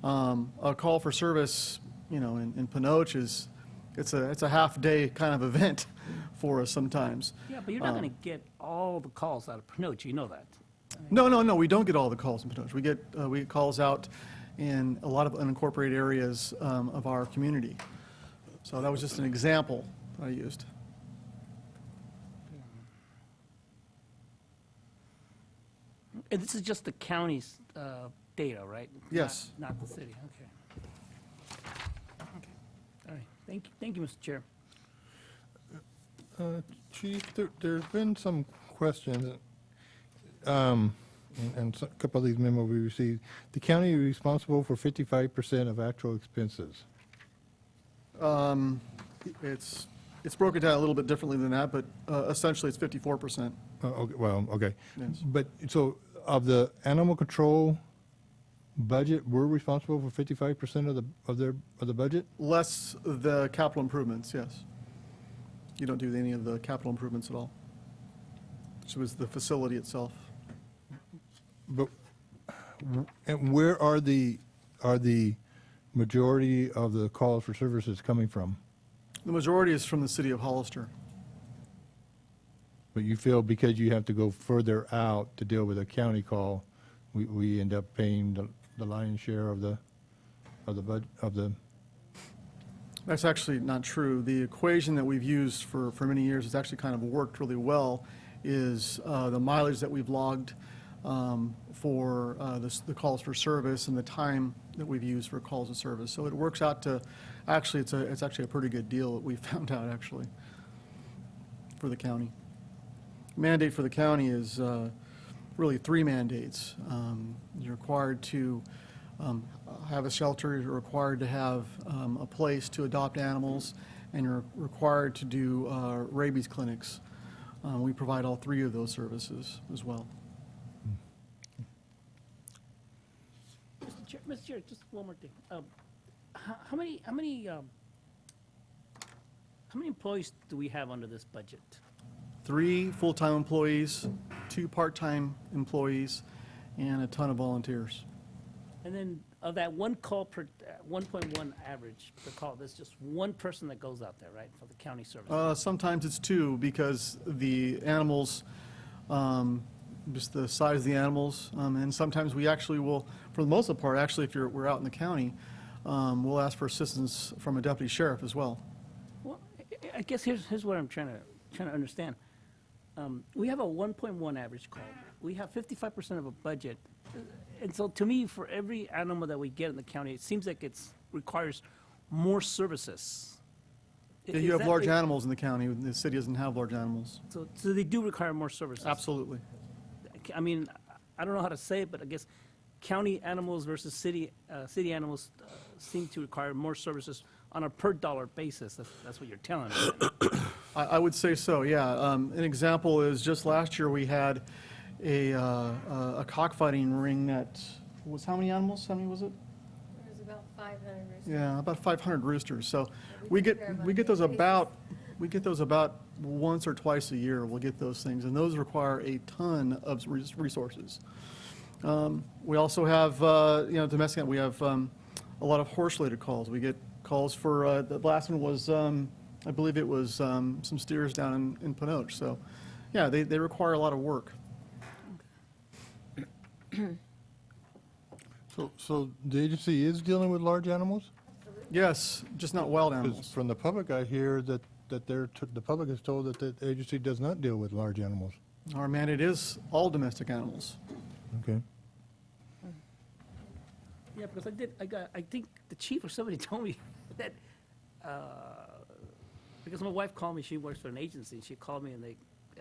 a call for service, in Panoche it's a half-day kind of event for us sometimes. Yeah, but you're not going to get all the calls out of Panoche, you know that. No, we don't get all the calls in Panoche. We get calls out in a lot of unincorporated areas of our community. So that was just an example I used. And this is just the county's data, right? Yes. Not the city, okay. Okay, all right, thank you, Mr. Chair. Chief, there's been some questions, and a couple of these memos we received. The county is responsible for 55% of actual expenses. It's broken down a little bit differently than that, but essentially it's 54%. Okay. Yes. But, so, of the animal control budget, we're responsible for 55% of the budget? Less the capital improvements, yes. You don't do any of the capital improvements at all. So it's the facility itself. But, and where are the majority of the calls for services coming from? The majority is from the city of Hollister. But you feel because you have to go further out to deal with a county call, we end up paying the lion's share of the That's actually not true. The equation that we've used for many years has actually kind of worked really well, is the mileage that we've logged for the calls for service and the time that we've used for calls of service. So it works out to, actually, it's actually a pretty good deal that we found out, actually, for the county. Mandate for the county is really 3 mandates. You're required to have a shelter, you're required to have a place to adopt animals, and you're required to do rabies clinics. We provide all 3 of those services as well. Mr. Chair, just one more thing. How many employees do we have under this budget? 3 full-time employees, 2 part-time employees, and a ton of volunteers. And then of that 1 call per, 1.1 average per call, there's just 1 person that goes out there, right, for the county service? Sometimes it's 2 because the animals, just the size of the animals, and sometimes we actually will, for the most part, actually, if we're out in the county, we'll ask for assistance from a deputy sheriff as well. Well, I guess here's what I'm trying to understand. We have a 1.1 average call. We have 55% of a budget. And so to me, for every animal that we get in the county, it seems like it requires more services. Yeah, you have large animals in the county. The city doesn't have large animals. So they do require more services. Absolutely. I mean, I don't know how to say it, but I guess county animals versus city animals seem to require more services on a per dollar basis. That's what you're telling me. I would say so, yeah. An example is just last year we had a cockfighting ring that was how many animals? How many was it? There was about 500 roosters. Yeah, about 500 roosters. So we get those about once or twice a year. We'll get those things, and those require a ton of resources. We also have domestic. We have a lot of horse-related calls. We get calls for the last one was I believe it was some steers down in Pinoche. So yeah, they require a lot of work. So the agency is dealing with large animals? Yes, just not wild 'Cause animals. from the public, I hear that the public is told that the agency does not deal with large animals. Our mandate is all domestic animals. Okay. Yeah, because I think the chief or somebody told me that, because my wife called me, she works for an agency, and she called me, and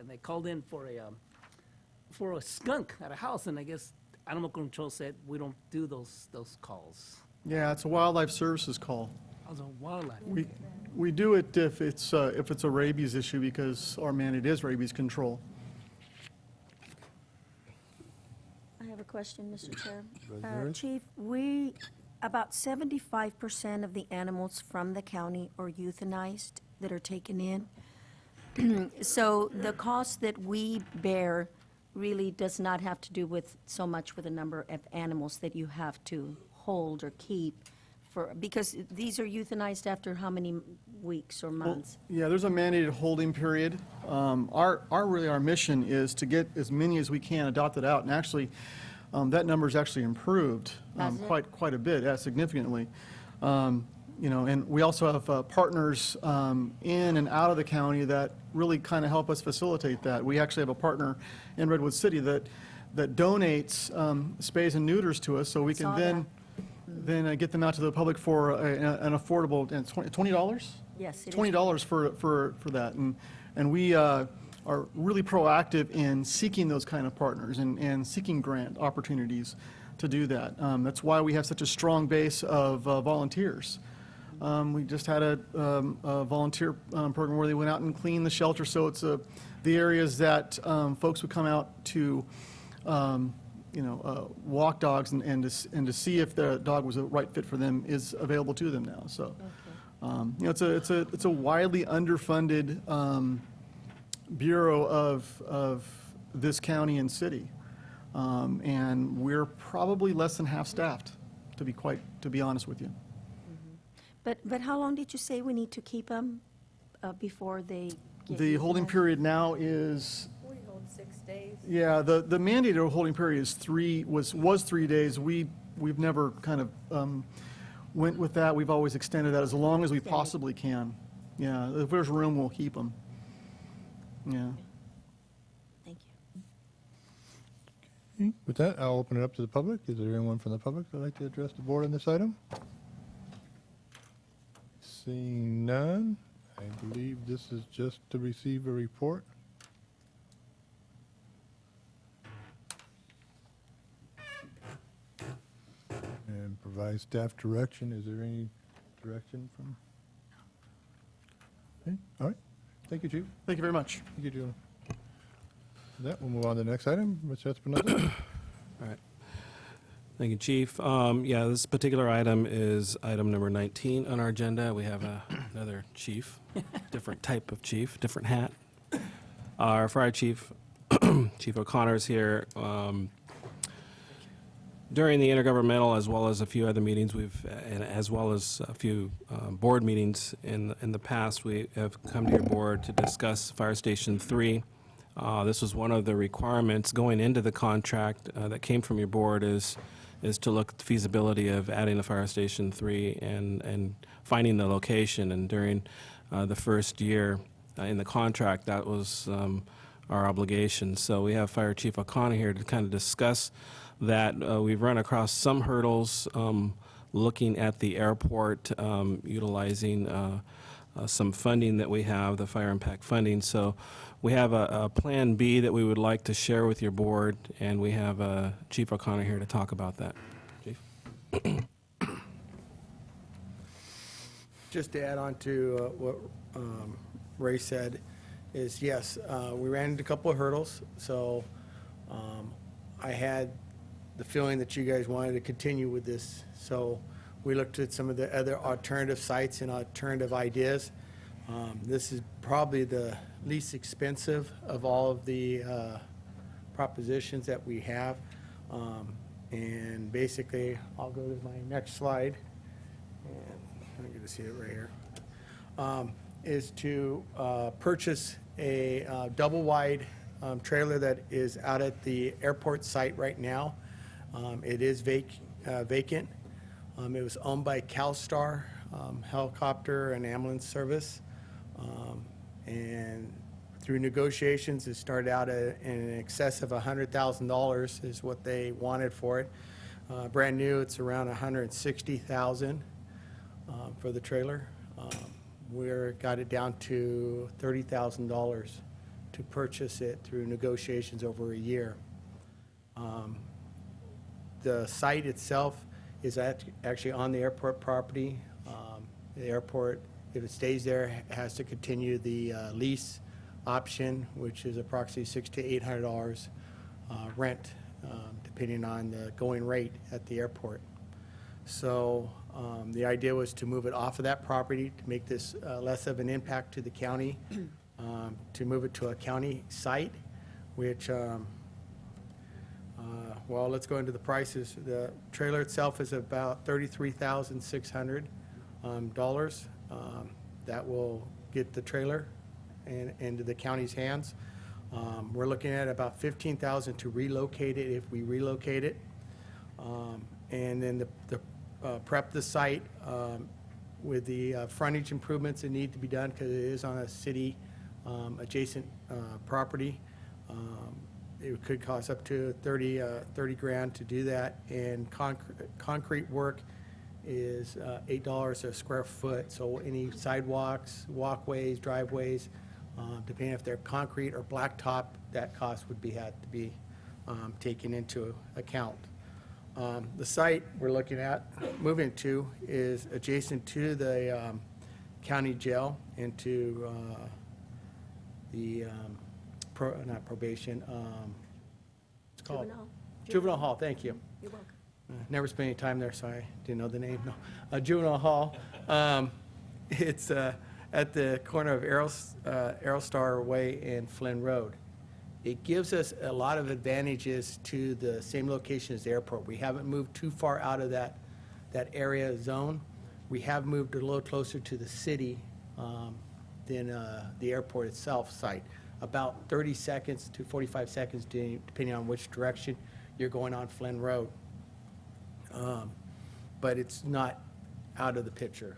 they called in for a skunk at a house, and I guess Animal Control said, we don't do those calls. Yeah, it's a wildlife services call. As a wildlife. We do it if it's a rabies issue, because our mandate is rabies control. I have a question, Mr. Chair. Rose? Chief, about 75% of the animals from the county are euthanized that are taken in. So the cost that we bear really does not have to do with so much with the number of animals that you have to hold or keep because these are euthanized after how many weeks or months? Yeah, there's a mandated holding period. Our mission is to get as many as we can adopted out, and actually, that number's actually improved quite a bit, significantly. And we also have partners in and out of the county that really kind of help us facilitate that. We actually have a partner in Redwood City that donates spays and neuters to us, so we can then get them out to the public for an affordable, $20? Yes, it is. $20 for that. And we are really proactive in seeking those kind of partners and seeking grant opportunities to do that. That's why we have such a strong base of volunteers. We just had a volunteer program where they went out and cleaned the shelter, so it's the areas that folks would come out to walk dogs and to see if the dog was a right fit for them is available to them now. So You know, it's a widely underfunded bureau of this county and city. And we're probably less than half-staffed, to be honest with you. But how long did you say we need to keep them before they get The holding utilized? period now is, We hold 6 days. yeah, the mandated holding period is was 3 days. We've never kind of went with that. We've always extended that as long as we possibly can. Yeah, if there's room, we'll keep them. Yeah. Thank you. With that, I'll open it up to the public. Is there anyone from the public that'd like to address the board on this item? Seeing none, I believe this is just to receive a report. And provide staff direction. Is there any direction from? Okay, all right. Thank you, Chief. Thank you very much. Thank you, Julie. With that, we'll move on to the next item. Mr. Espinoza. All right. Thank you, Chief. Yeah, this particular item is item number 19 on our agenda. We have another chief, different type of chief, different hat. Our fire chief, Chief O'Connor, is here. During the intergovernmental, as well as a few other meetings, and as well as a few board meetings in the past, we have come to your board to discuss Fire Station 3. This was one of the requirements going into the contract that came from your board is to look at the feasibility of adding the Fire Station 3 and finding the location. And during the first year in the contract, that was our obligation. So we have Fire Chief O'Connor here to kind of discuss that. We've run across some hurdles looking at the airport, utilizing some funding that we have, the fire impact funding. So we have a Plan B that we would like to share with your board, and we have Chief O'Connor here to talk about that. Chief? Just to add on to what Ray said, is yes, we ran into a couple of hurdles. So I had the feeling that you guys wanted to continue with this. So we looked at some of the other alternative sites and alternative ideas. This is probably the least expensive of all of the propositions that we have. And basically, I'll go to my next slide. And I'm going to see it right here. Is to purchase a double-wide trailer that is out at the airport site right now. It is vacant. It was owned by CalStar Helicopter and Ambulance Service. And through negotiations, it started out in excess of $100,000 is what they wanted for it. Brand new, it's around $160,000 for the trailer. We got it down to $30,000 to purchase it through negotiations over a year. The site itself is actually on the airport property. The airport, if it stays there, has to continue the lease option, which is approximately $600 to $800 rent, depending on the going rate at the airport. So the idea was to move it off of that property to make this less of an impact to the county, to move it to a county site, which, well, let's go into the prices. The trailer itself is about $33,600. That will get the trailer into the county's hands. We're looking at about $15,000 to relocate it if we relocate it. And then the prep the site with the frontage improvements that need to be done because it is on a city adjacent property. It could cost up to 30 grand to do that, and concrete work is $8 a square foot. So any sidewalks, walkways, driveways, depending if they're concrete or blacktop, that cost would have to be taken into account. The site we're looking at moving to is adjacent to the county jail and to the not probation. It's called Juvenile Hall. Thank you. You're welcome. Never spent any time there, so I didn't know the name. No, Juvenile Hall. It's at the corner of Aerostar Way and Flynn Road. It gives us a lot of advantages to the same location as the airport. We haven't moved too far out of that area zone. We have moved a little closer to the city than the airport itself site. About 30 seconds to 45 seconds, depending on which direction you're going on Flynn Road. But it's not out of the picture.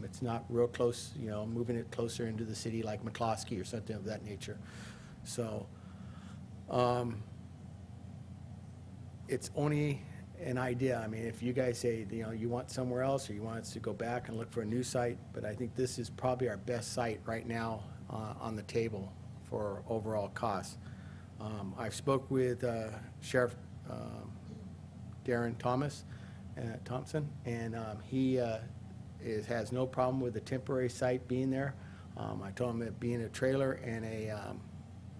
It's not real close, you know, moving it closer into the city like McCloskey or something of that nature. So it's only an idea. I mean, if you guys say, you know, you want somewhere else or you want us to go back and look for a new site, but I think this is probably our best site right now on the table for overall costs. I've spoke with Sheriff Darren Thompson, and he has no problem with the temporary site being there. I told him it being a trailer and a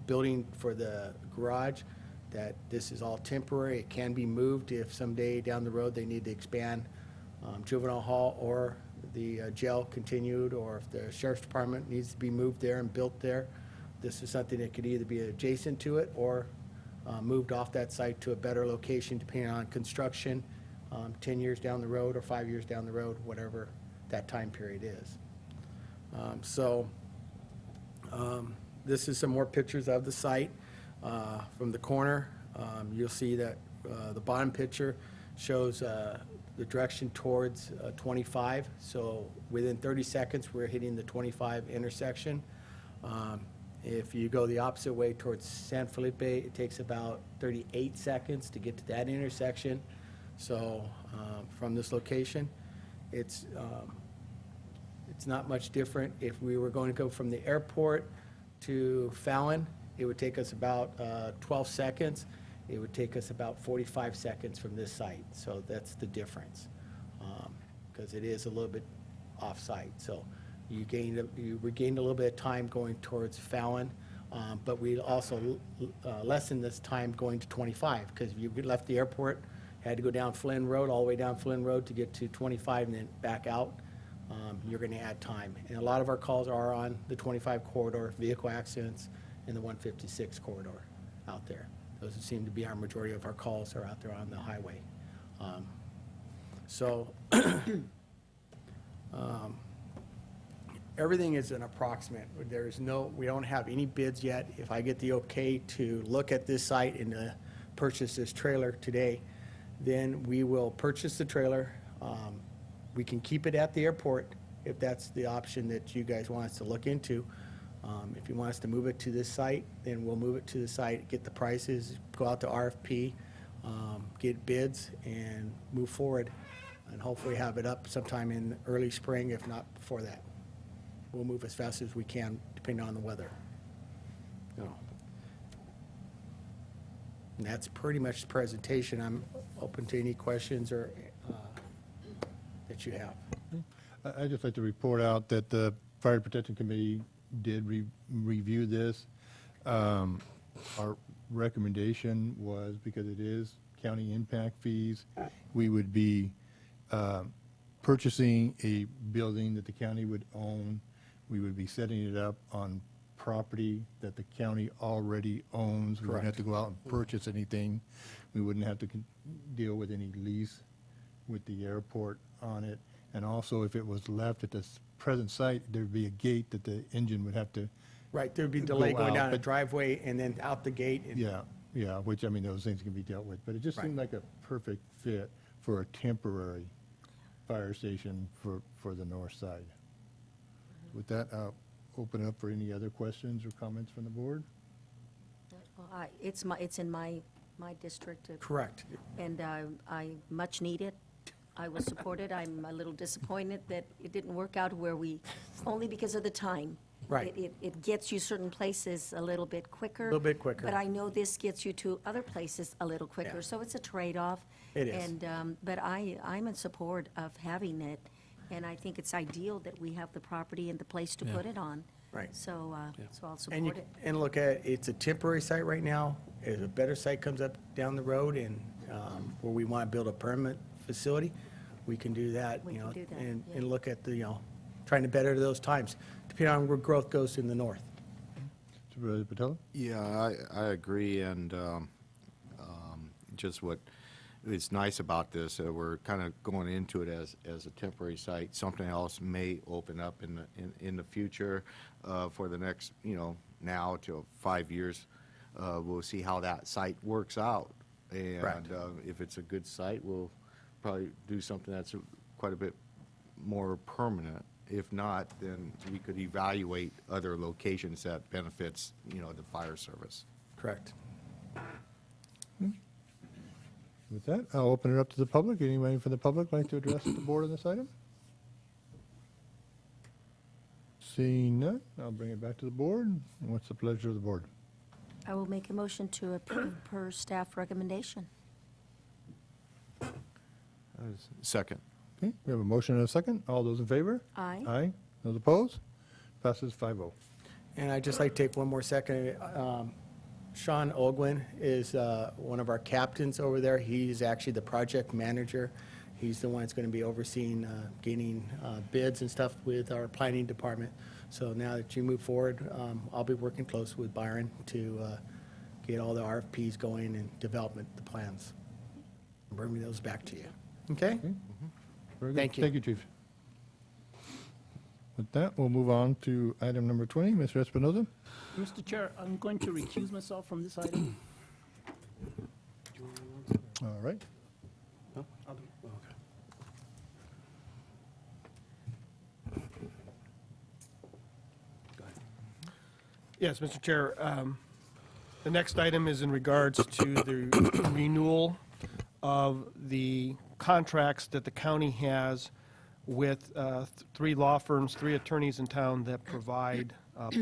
building for the garage, that this is all temporary. It can be moved if someday down the road they need to expand juvenile hall or the jail continued, or if the sheriff's department needs to be moved there and built there. This is something that could either be adjacent to it or moved off that site to a better location depending on construction, 10 years down the road or 5 years down the road, whatever that time period is. This is some more pictures of the site from the corner. You'll see that the bottom picture shows the direction towards 25. So within 30 seconds, we're hitting the 25 intersection. If you go the opposite way towards San Felipe, it takes about 38 seconds to get to that intersection. So from this location, it's not much different. If we were going to go from the airport to Fallon, it would take us about 12 seconds. It would take us about 45 seconds from this site. So that's the difference, because it is a little bit off-site. So you regained a little bit of time going towards Fallon, but we also lessened this time going to 25, because if you left the airport, had to go down Flynn Road, all the way down Flynn Road to get to 25 and then back out, you're going to add time. And a lot of our calls are on the 25 corridor, vehicle accidents, and the 156 corridor out there. Those seem to be our majority of our calls are out there on the highway. Everything is an approximate. We don't have any bids yet. If I get the okay to look at this site and purchase this trailer today, then we will purchase the trailer. We can keep it at the airport if that's the option that you guys want us to look into. If you want us to move it to this site, then we'll move it to the site, get the prices, go out to RFP, get bids, and move forward, and hopefully have it up sometime in early spring, if not before that. We'll move as fast as we can, depending on the weather. And that's pretty much the presentation. I'm open to any questions or that you have. I'd just like to report out that the Fire Protection Committee did review this. Our recommendation was, because it is county impact fees, we would be purchasing a building that the county would own. We would be setting it up on property that the county already owns. We wouldn't have to go out and purchase anything. We wouldn't have to deal with any lease with the airport on it. And also, if it was left at the present site, there'd be a gate that the engine would have to Right, there'd be delay going down a but- driveway and then out the gate. Yeah, which, I mean, those things can be dealt with. But it just seemed like a perfect fit for a temporary fire station for the north side. With that, I'll open up for any other questions or comments from the board. Well, it's in my district. Correct. And I much need it. I will support it. I'm a little disappointed that it didn't work out only because of the time. Right. It gets you certain places a little bit quicker. A little bit quicker. But I know this gets you to other places a little quicker, Yeah. so it's a trade-off. It is. And, but I'm in support of having it, and I think it's ideal that we have the property and the place to put it on. Right. So, so I'll And support it. and look at, it's a temporary site right now. If a better site comes up down the road and where we want to build a permanent facility, we can do that, We you can know, do that, and yeah. look at the, trying to better those times, depending on where growth goes in the north. Supervisor Patel? Yeah, I agree, and just what is nice about this, we're kind of going into it as a temporary site. Something else may open up in the future for the next, now till 5 years. We'll see how that site works out. And if it's a good site, we'll probably do something that's quite a bit more permanent. If not, then we could evaluate other locations that benefits, the fire service. Correct. With that, I'll open it up to the public. Anybody from the public like to address the board on this item? Seeing none, I'll bring it back to the board. What's the pleasure of the board? I will make a motion to approve per staff recommendation. Second. Okay, we have a motion and a second. All those in favor? Aye. Aye. Those opposed? Passes 5-0. And I'd just like to take one more second. Sean Ogwin is one of our captains over there. He's actually the project manager. He's the one that's going to be overseeing getting bids and stuff with our planning department. So now that you move forward, I'll be working close with Byron to get all the RFPs going and development, the plans. Bring those back to you. Okay? Very good. Thank you. Thank you, Chief. With that, we'll move on to item number 20. Mr. Espinoza? Mr. Chair, I'm going to recuse myself from this item. All right. No? I'll do it. Okay. Go ahead. Yes, Mr. Chair, the next item is in regards to the renewal of the contracts that the county has with three law firms, three attorneys in town that provide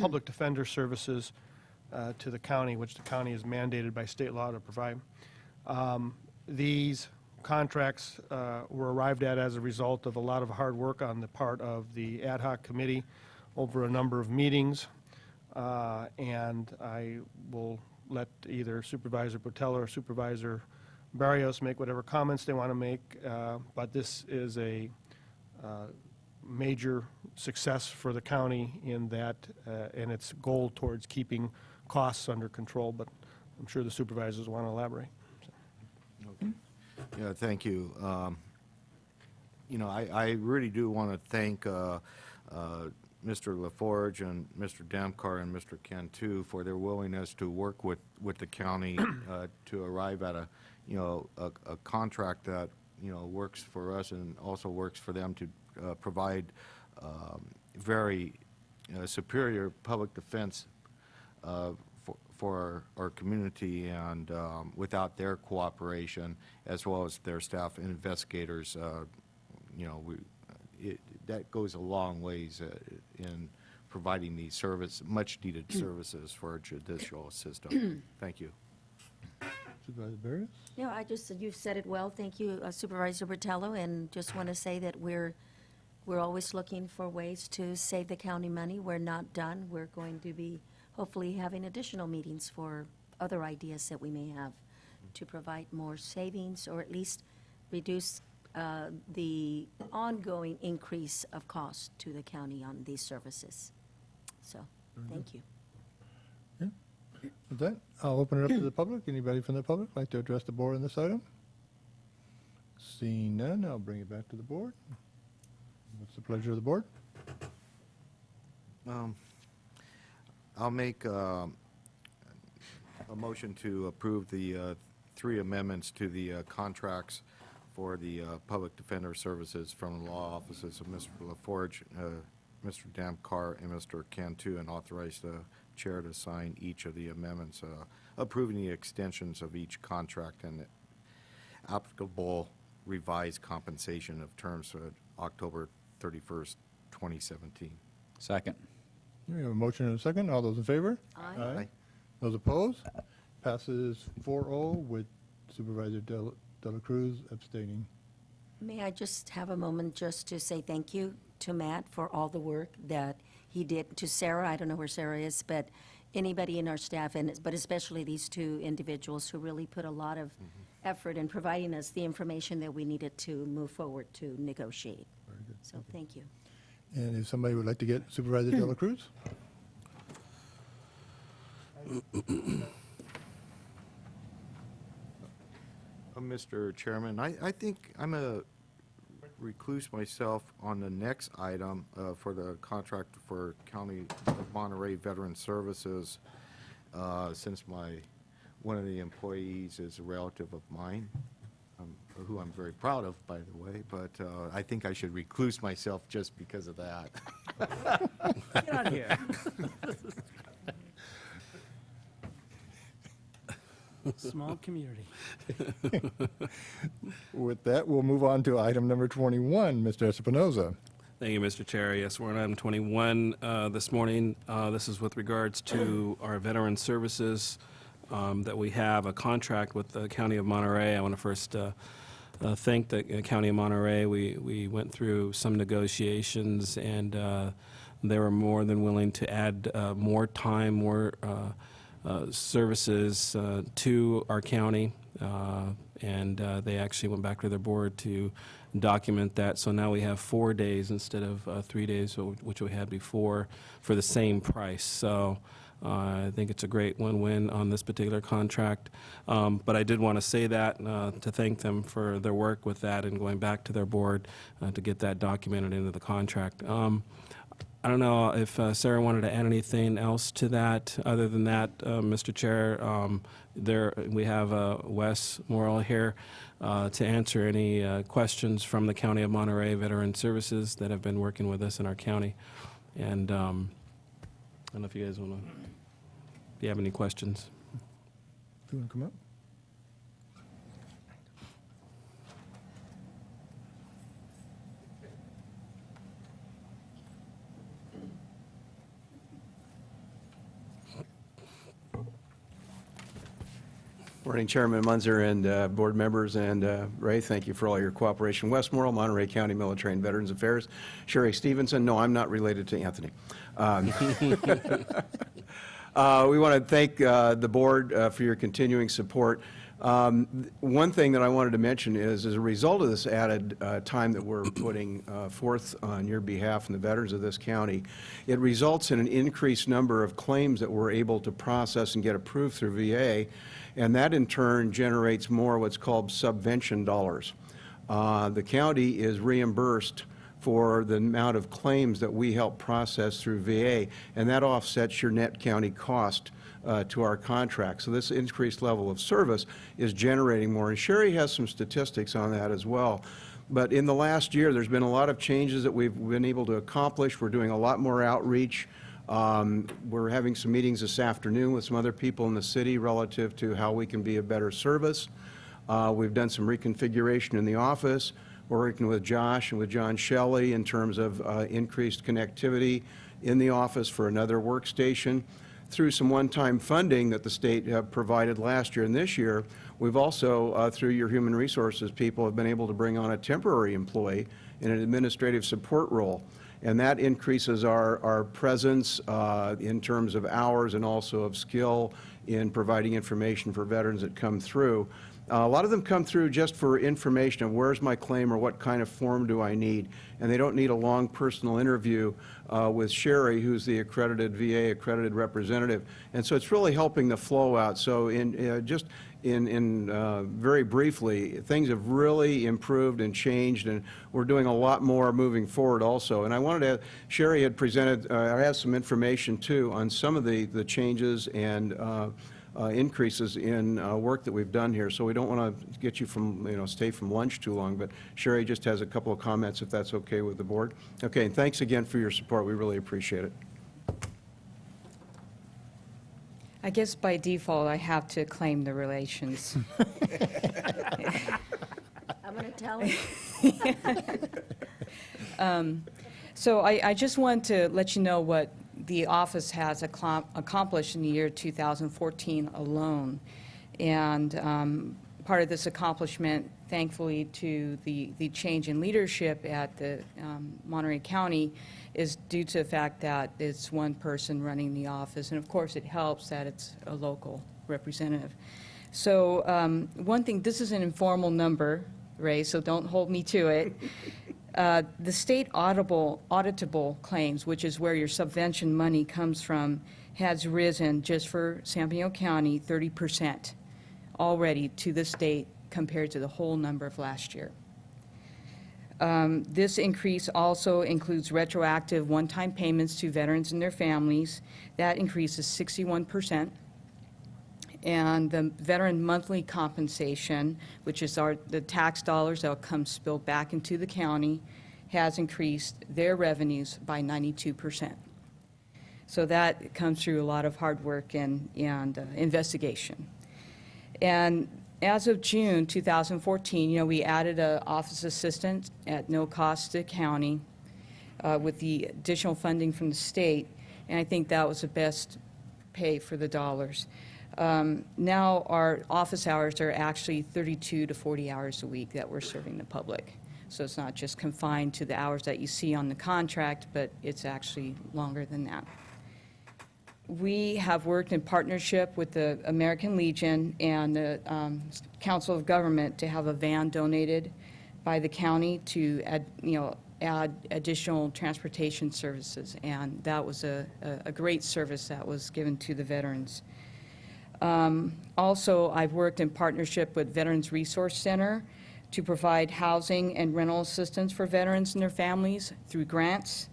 public defender services to the county, which the county is mandated by state law to provide. These contracts were arrived at as a result of a lot of hard work on the part of the ad hoc committee over a number of meetings. And I will let either Supervisor Botello or Supervisor Barrios make whatever comments they want to make, but this is a major success for the county in that, and its goal towards keeping costs under control, but I'm sure the supervisors want to elaborate. Okay. Yeah, thank you. I really do want to thank Mr. LaForge and Mr. Damkar and Mr. Cantu for their willingness to work with the county to arrive at a contract that, works for us and also works for them to provide very superior public defense for our community, and without their cooperation, as well as their staff and investigators, that goes a long ways in providing these much-needed services for our judicial system. Thank you. Supervisor Barrios? No, you've said it well. Thank you, Supervisor Botello, and just want to say that we're always looking for ways to save the county money. We're not done. We're going to be hopefully having additional meetings for other ideas that we may have to provide more savings, or at least reduce the ongoing increase of cost to the county on these services. So, thank you. With that, I'll open it up to the public. Anybody from the public like to address the board on this item? Seeing none, I'll bring it back to the board. What's the pleasure of the board? I'll make a motion to approve the three amendments to the contracts for the public defender services from the law offices of Mr. LaForge, Mr. Damkar, and Mr. Cantu, and authorize the chair to sign each of the amendments, approving the extensions of each contract and the applicable revised compensation of terms for October 31st, 2017. Second. We have a motion and a second. All those in favor? Aye. Aye. Those opposed? Passes 4-0 with Supervisor De La Cruz abstaining. May I just have a moment just to say thank you to Matt for all the work that he did, to Sarah, I don't know where Sarah is, but anybody in our staff, but especially these two individuals who really put a lot of effort in providing us the information that we needed to move forward to negotiate. Very good. So thank you. And if somebody would like to get Supervisor De La Cruz? Mr. Chairman, I think I'm a recluse myself on the next item for the contract for County of Monterey Veteran Services, since one of the employees is a relative of mine, who I'm very proud of, by the way, but I think I should recluse myself just because of that. Get out of here. Small community. With that, we'll move on to item number 21, Mr. Espinoza. Thank you, Mr. Chair. Yes, we're on item 21 this morning. This is with regards to our veteran services that we have a contract with the County of Monterey. I want to first thank the County of Monterey. We went through some negotiations, and they were more than willing to add more time, more services to our county, and they actually went back to their board to document that. So now we have 4 days instead of 3 days, which we had before, for the same price. So I think it's a great win-win on this particular contract. But I did want to say that to thank them for their work with that and going back to their board to get that documented into the contract. I don't know if Sarah wanted to add anything else to that. Other than that, Mr. Chair, we have Wes Morrell here to answer any questions from the County of Monterey Veteran Services that have been working with us in our county. And I don't know if you guys want to, if you have any questions. Do you want to come up? Morning, Chairman Munzer and board members, and Ray, thank you for all your cooperation. Westmoreland, Monterey County Military and Veterans Affairs. Sherry Stevenson, no, I'm not related to Anthony. We want to thank the board for your continuing support. One thing that I wanted to mention is, as a result of this added time that we're putting forth on your behalf and the veterans of this county, it results in an increased number of claims that we're able to process and get approved through VA, and that in turn generates more what's called subvention dollars. The county is reimbursed for the amount of claims that we help process through VA, and that offsets your net county cost to our contract. So this increased level of service is generating more, and Sherry has some statistics on that as well. But in the last year, there's been a lot of changes that we've been able to accomplish. We're doing a lot more outreach. We're having some meetings this afternoon with some other people in the city relative to how we can be a better service. We've done some reconfiguration in the office. We're working with Josh and with John Shelley in terms of increased connectivity in the office for another workstation. Through some one-time funding that the state provided last year and this year, we've also, through your human resources people, have been able to bring on a temporary employee in an administrative support role. And that increases our presence in terms of hours and also of skill in providing information for veterans that come through. A lot of them come through just for information of where's my claim or what kind of form do I need, and they don't need a long personal interview with Sherry, who's the accredited VA accredited representative, and so it's really helping the flow out. So very briefly, things have really improved and changed, and we're doing a lot more moving forward also. And I wanted to, Sherry had presented, I have some information too on some of the changes and increases in work that we've done here. So we don't want to get you from, stay from lunch too long, but Sherry just has a couple of comments if that's okay with the board. Okay, and thanks again for your support. We really appreciate it. I guess by default, I have to claim the relations. I'm going to tell him. So I just want to let you know what the office has accomplished in the year 2014 alone. And part of this accomplishment, thankfully, to the change in leadership at the Monterey County is due to the fact that it's one person running the office. And of course, it helps that it's a local representative. So one thing, this is an informal number, Ray, so don't hold me to it. The state auditable claims, which is where your subvention money comes from, has risen just for San Bernardino County 30% already to this date compared to the whole number of last year. This increase also includes retroactive one-time payments to veterans and their families. That increase is 61%. And the veteran monthly compensation, which is the tax dollars that will come spilled back into the county, has increased their revenues by 92%. So that comes through a lot of hard work and investigation. And as of June 2014, we added an office assistant at no cost to the county with the additional funding from the state, and I think that was the best pay for the dollars. Now our office hours are actually 32 to 40 hours a week that we're serving the public. So it's not just confined to the hours that you see on the contract, but it's actually longer than that. We have worked in partnership with the American Legion and the Council of Government to have a van donated by the county to add additional transportation services, and that was a great service that was given to the veterans. Also, I've worked in partnership with Veterans Resource Center to provide housing and rental assistance for veterans and their families through grants,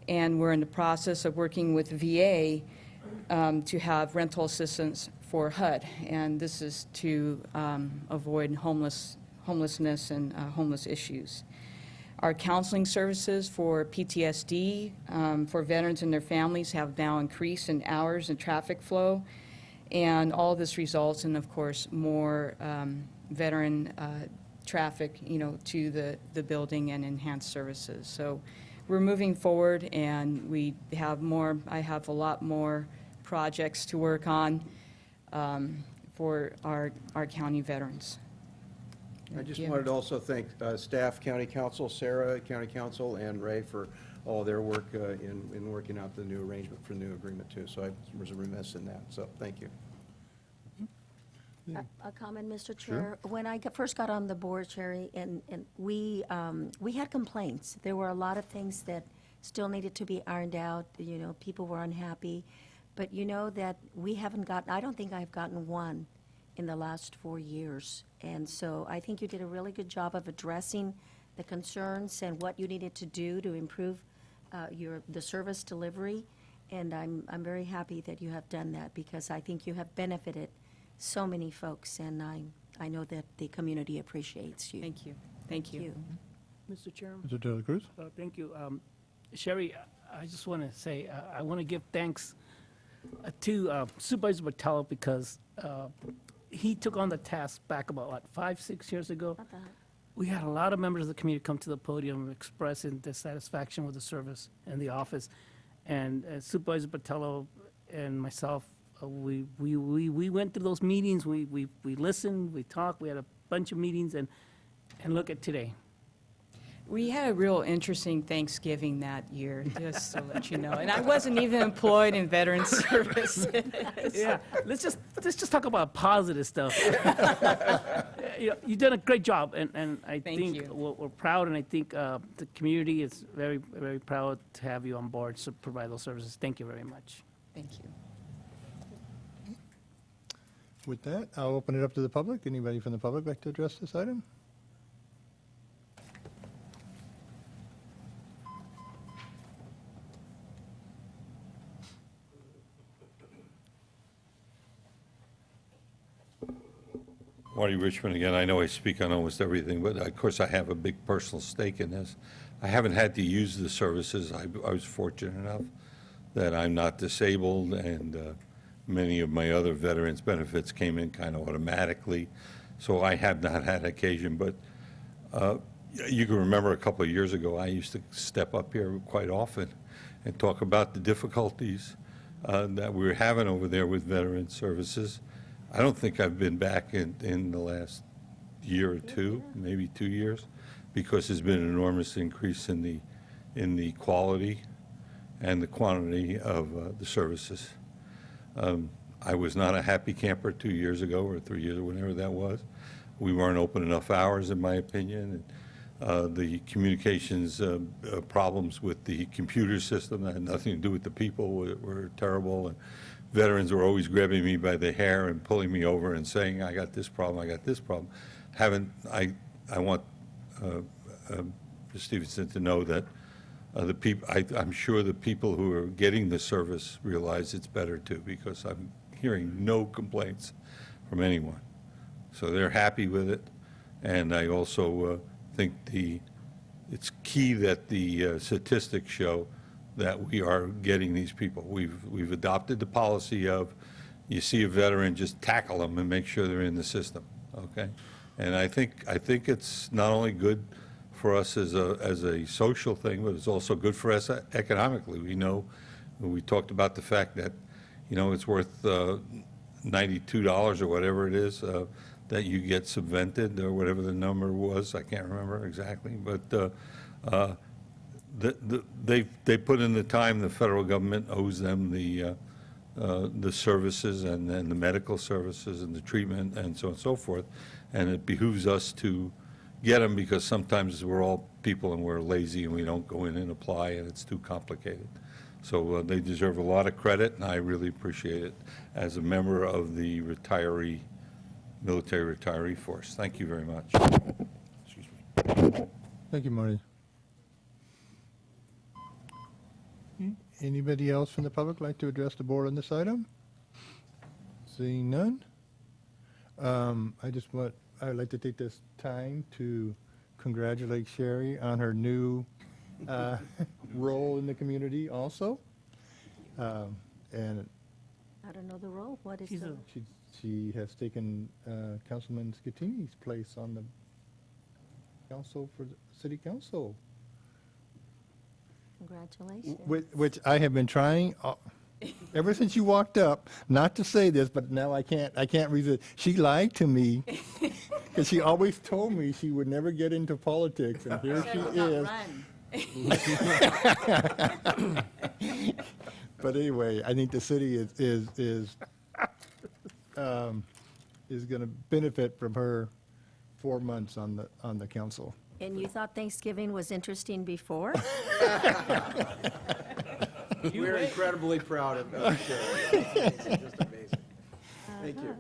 and we're in the process of working with VA to have rental assistance for HUD, and this is to avoid homelessness and homeless issues. Our counseling services for PTSD for veterans and their families have now increased in hours and traffic flow, and all this results in, of course, more veteran traffic, to the building and enhanced services. So we're moving forward, and we have more. I have a lot more projects to work on for our county veterans. I just wanted to also thank staff, county council, Sarah, county council, and Ray for all their work in working out the new arrangement for the new agreement too. So I was remiss in that. So thank you. A comment, Mr. Chair. When I first got on the board, Sherry, and we had complaints. There were a lot of things that still needed to be ironed out. People were unhappy. But that we haven't gotten, I don't think I've gotten one in the last 4 years. And so I think you did a really good job of addressing the concerns and what you needed to do to improve the service delivery. And I'm very happy that you have done that, because I think you have benefited so many folks, and I know that the community appreciates you. Thank you. Thank you. Mr. Chairman. Mr. De La Cruz? Thank you. Sherry, I just want to say, I want to give thanks to Supervisor Botello, because he took on the task back about, 5-6 years ago. We had a lot of members of the community come to the podium expressing dissatisfaction with the service and the office. And Supervisor Botello and myself, we went through those meetings. We listened, we talked, we had a bunch of meetings, and look at today. We had a real interesting Thanksgiving that year, just to let you know. And I wasn't even employed in veteran services. Yeah, let's just talk about positive stuff. You've done a great job, and I think we're proud, and I think the community is very, very proud to have you on board to provide those services. Thank you very much. Thank you. With that, I'll open it up to the public. Anybody from the public like to address this item? Marty Richmond again. I know I speak on almost everything, but of course I have a big personal stake in this. I haven't had to use the services. I was fortunate enough that I'm not disabled, and many of my other veterans' benefits came in kind of automatically, so I have not had occasion. But you can remember a couple of years ago, I used to step up here quite often and talk about the difficulties that we were having over there with veteran services. I don't think I've been back in the last year or two, maybe 2 years, because there's been an enormous increase in the quality and the quantity of the services. I was not a happy camper 2 years ago, or 3 years, or whenever that was. We weren't open enough hours, in my opinion. the communications problems with the computer system that had nothing to do with the people were terrible. And veterans were always grabbing me by the hair and pulling me over and saying, I got this problem, I got this problem. I want Mr. Stevenson to know that the people, I'm sure the people who are getting the service realize it's better too, because I'm hearing no complaints from anyone. So they're happy with it. And I also think it's key that the statistics show that we are getting these people. We've adopted the policy of, you see a veteran, just tackle them and make sure they're in the system, okay? And I think it's not only good for us as a social thing, but it's also good for us economically. We know, we talked about the fact that, you know, it's worth $92 or whatever it is that you get subvented, or whatever the number was. I can't remember exactly, but they put in the time. The federal government owes them the services and the medical services and the treatment and so on and so forth, and it behooves us to get them, because sometimes we're all people and we're lazy and we don't go in and apply, and it's too complicated. So they deserve a lot of credit, and I really appreciate it as a member of the military retiree force. Thank you very much. Excuse me. Thank you, Marty. Anybody else from the public like to address the board on this item? Seeing none. I'd like to take this time to congratulate Sherry on her new role in the community also. And I don't know the role. What is She's the? she has taken Councilman Scattini's place on the council for the city council. Congratulations. Which I have been trying ever since you walked up, not to say this, but now I can't resist. She lied to me because she always told me she would never get into politics, and here she is. But anyway, I think the city is going to benefit from her 4 months on the council. And you thought Thanksgiving was interesting before? We're incredibly proud of that. It's just amazing. Thank you.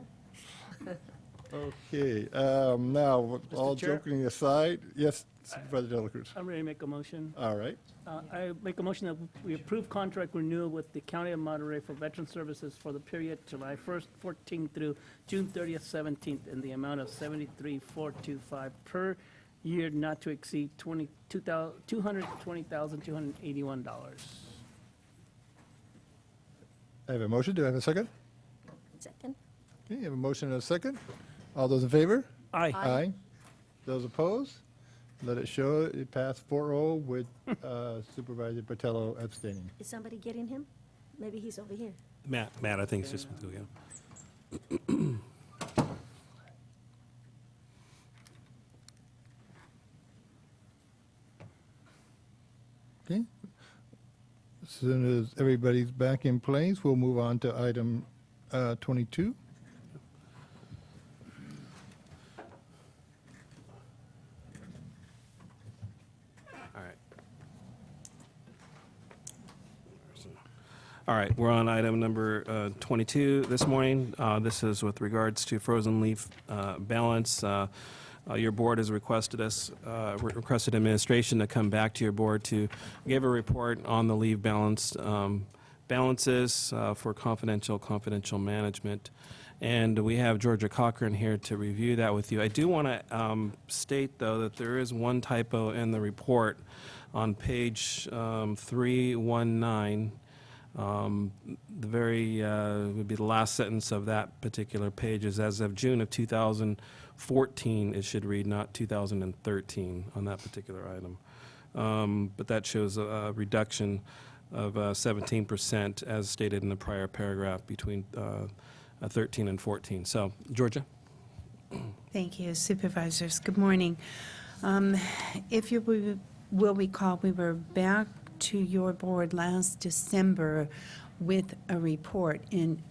Okay, now, all Chair? joking aside, yes, Supervisor De La Cruz. I'm ready to make a motion. All right. I make a motion that we approve contract renewal with the County of Monterey for Veteran Services for the period July 1st, 14 through June 30th, 17th, in the amount of $73,425 per year, not to exceed $220,281. I have a motion. Do I have a second? Second. Okay, you have a motion and a second. All those in favor? Aye. Aye. Those opposed? Let it show it passed 4-0 with Supervisor Patello abstaining. Is somebody getting him? Maybe he's over here. Matt, I think it's just, yeah. Okay. As soon as everybody's back in place, we'll move on to item 22. All right, we're on item number 22 this morning. This is with regards to frozen leaf balance. Your board has requested administration to come back to your board to give a report on the leave balances for confidential management. And we have Georgia Cochran here to review that with you. I do want to state, though, that there is one typo in the report on page 319. Would be the last sentence of that particular page is, as of June of 2014, it should read, not 2013 on that particular item. But that shows a reduction of 17% as stated in the prior paragraph between 13 and 14. So, Georgia? Thank you, Supervisors. Good morning. If you will recall, we were back to your board last December with a report. And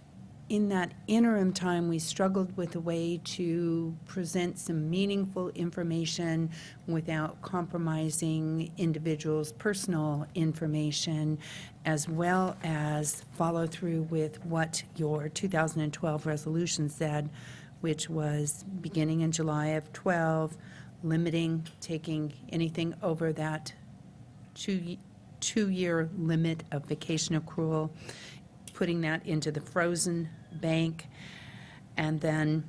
in that interim time, we struggled with a way to present some meaningful information without compromising individuals' personal information, as well as follow through with what your 2012 resolution said, which was beginning in July of 12, limiting, taking anything over that two-year limit of vacation accrual, putting that into the frozen bank, and then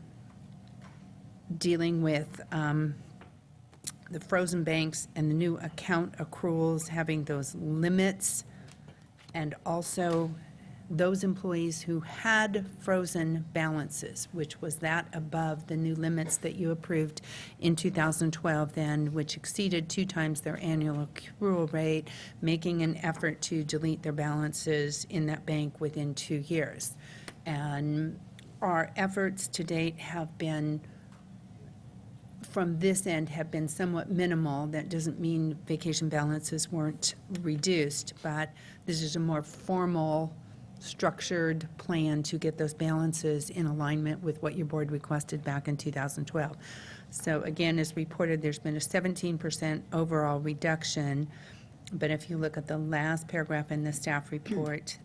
dealing with the frozen banks and the new account accruals, having those limits, and also those employees who had frozen balances, which was that above the new limits that you approved in 2012 then, which exceeded 2 times their annual accrual rate, making an effort to delete their balances in that bank within 2 years. And our efforts to date have been, from this end, have been somewhat minimal. That doesn't mean vacation balances weren't reduced, but this is a more formal, structured plan to get those balances in alignment with what your board requested back in 2012. So again, as reported, there's been a 17% overall reduction, but if you look at the last paragraph in the staff report,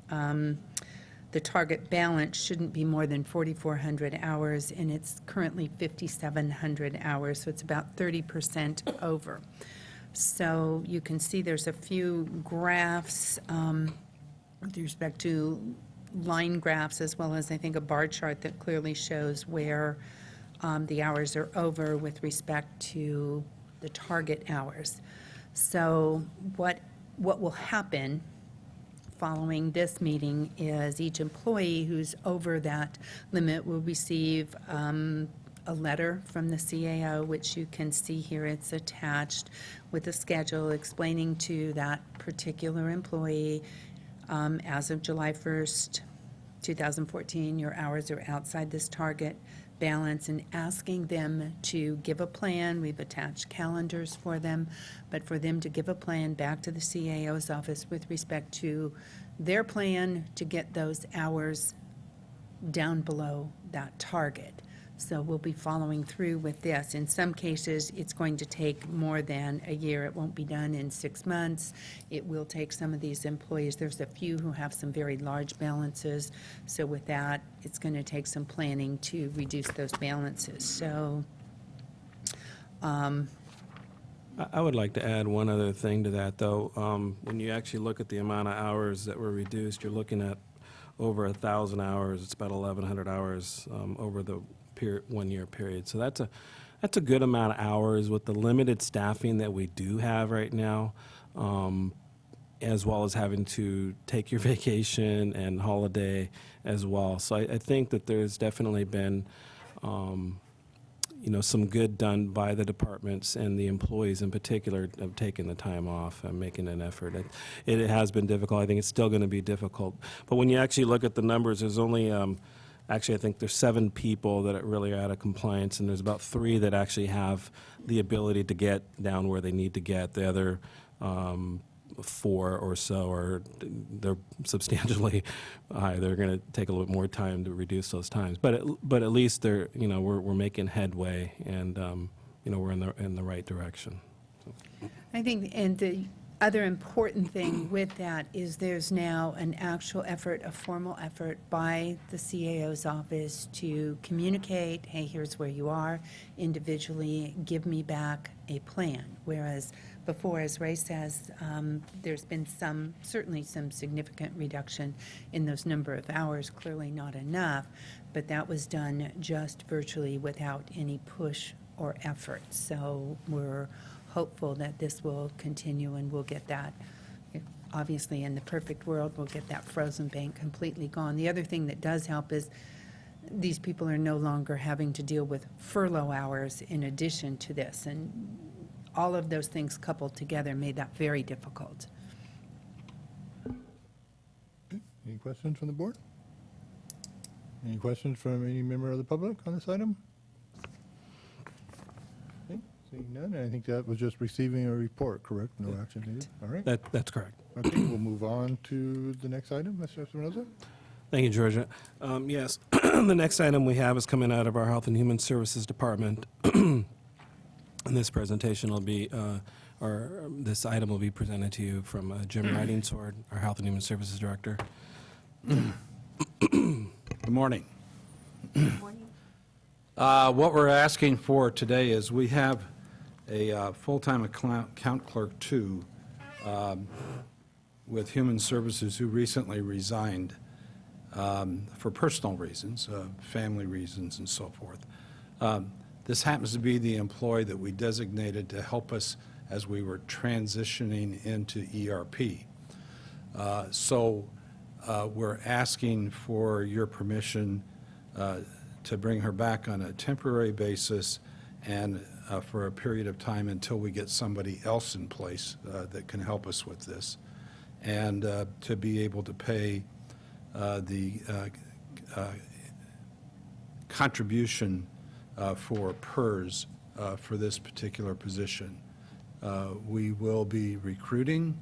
the target balance shouldn't be more than 4,400 hours, and it's currently 5,700 hours, so it's about 30% over. So you can see there's a few graphs with respect to line graphs, as well as, I think, a bar chart that clearly shows where the hours are over with respect to the target hours. So what will happen following this meeting is each employee who's over that limit will receive a letter from the CAO, which you can see here. It's attached with a schedule explaining to that particular employee, as of July 1st, 2014, your hours are outside this target balance, and asking them to give a plan. We've attached calendars for them, but for them to give a plan back to the CAO's office with respect to their plan to get those hours down below that target. So we'll be following through with this. In some cases, it's going to take more than a year. It won't be done in 6 months. It will take some of these employees. There's a few who have some very large balances. So with that, it's going to take some planning to reduce those balances. So I would like to add one other thing to that, though. When you actually look at the amount of hours that were reduced, you're looking at over 1,000 hours. It's about 1,100 hours over the 1 year period. So that's a good amount of hours with the limited staffing that we do have right now, as well as having to take your vacation and holiday as well. So I think that there's definitely been some good done by the departments and the employees in particular of taking the time off and making an effort. It has been difficult. I think it's still going to be difficult. But when you actually look at the numbers, there's only actually, I think there's 7 people that really are out of compliance, and there's about 3 that actually have the ability to get down where they need to get. The other 4 or so they're substantially high. They're going to take a little bit more time to reduce those times. But at least they're we're making headway, and we're in the right direction. I think, and the other important thing with that is there's now an actual effort, a formal effort by the CAO's office to communicate, hey, here's where you are individually, give me back a plan. Whereas before, as Ray says, there's been certainly some significant reduction in those number of hours, clearly not enough, but that was done just virtually without any push or effort. So we're hopeful that this will continue and we'll get that. Obviously, in the perfect world, we'll get that frozen bank completely gone. The other thing that does help is these people are no longer having to deal with furlough hours in addition to this. And all of those things coupled together made that very difficult. Any questions from the board? Any questions from any member of the public on this item? Okay, seeing none, I think that was just receiving a report, correct? No action needed? All right. That's correct. Okay, we'll move on to the next item. Mr. Espinoza? Thank you, Georgia. Yes, the next item we have is coming out of our Health and Human Services Department. And this presentation will be, this item will be presented to you from Jim Riding Sword, our Health and Human Services Director. Good morning. What we're asking for today is we have a full-time account clerk 2 with Human Services who recently resigned for personal reasons, family reasons and so forth. This happens to be the employee that we designated to help us as we were transitioning into ERP. We're asking for your permission to bring her back on a temporary basis and for a period of time until we get somebody else in place that can help us with this, and to be able to pay the contribution for PERS for this particular position. We will be recruiting,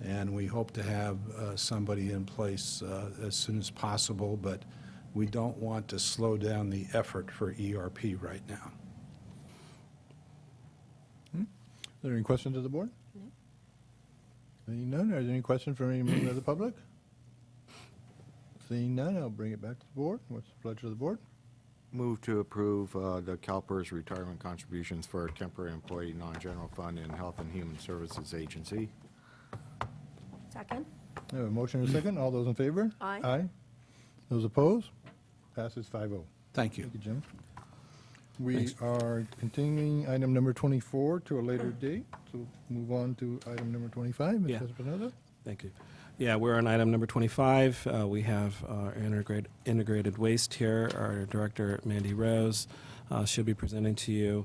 and we hope to have somebody in place as soon as possible, but we don't want to slow down the effort for ERP right now. Are there any questions of the board? No. Seeing none, are there any questions from any member of the public? Seeing none, I'll bring it back to the board. What's the pleasure of the board? Move to approve the CalPERS retirement contributions for a temporary employee non-general fund in Health and Human Services Agency. Second? I have a motion and a second. All those in favor? Aye. Aye. Those opposed? Passes 5-0. Thank you. Thank you, Jim. We are continuing item number 24 to a later date, so move on to item number 25. Ms. Yeah. Espinoza? Thank you. Yeah, we're on item number 25. We have our integrated waste here. Our director, Mandy Rose, she'll be presenting to you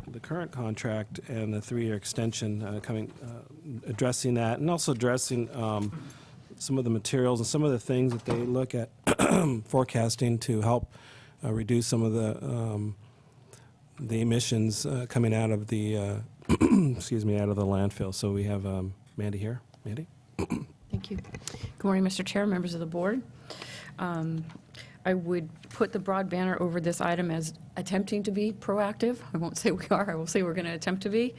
the current contract and the 3-year extension addressing that, and also addressing some of the materials and some of the things that they look at forecasting to help reduce some of the emissions coming out of the excuse me, out of the landfill. So we have Mandy here. Mandy? Thank you. Good morning, Mr. Chair, members of the board. I would put the broad banner over this item as attempting to be proactive. I won't say we are, I will say we're going to attempt to be.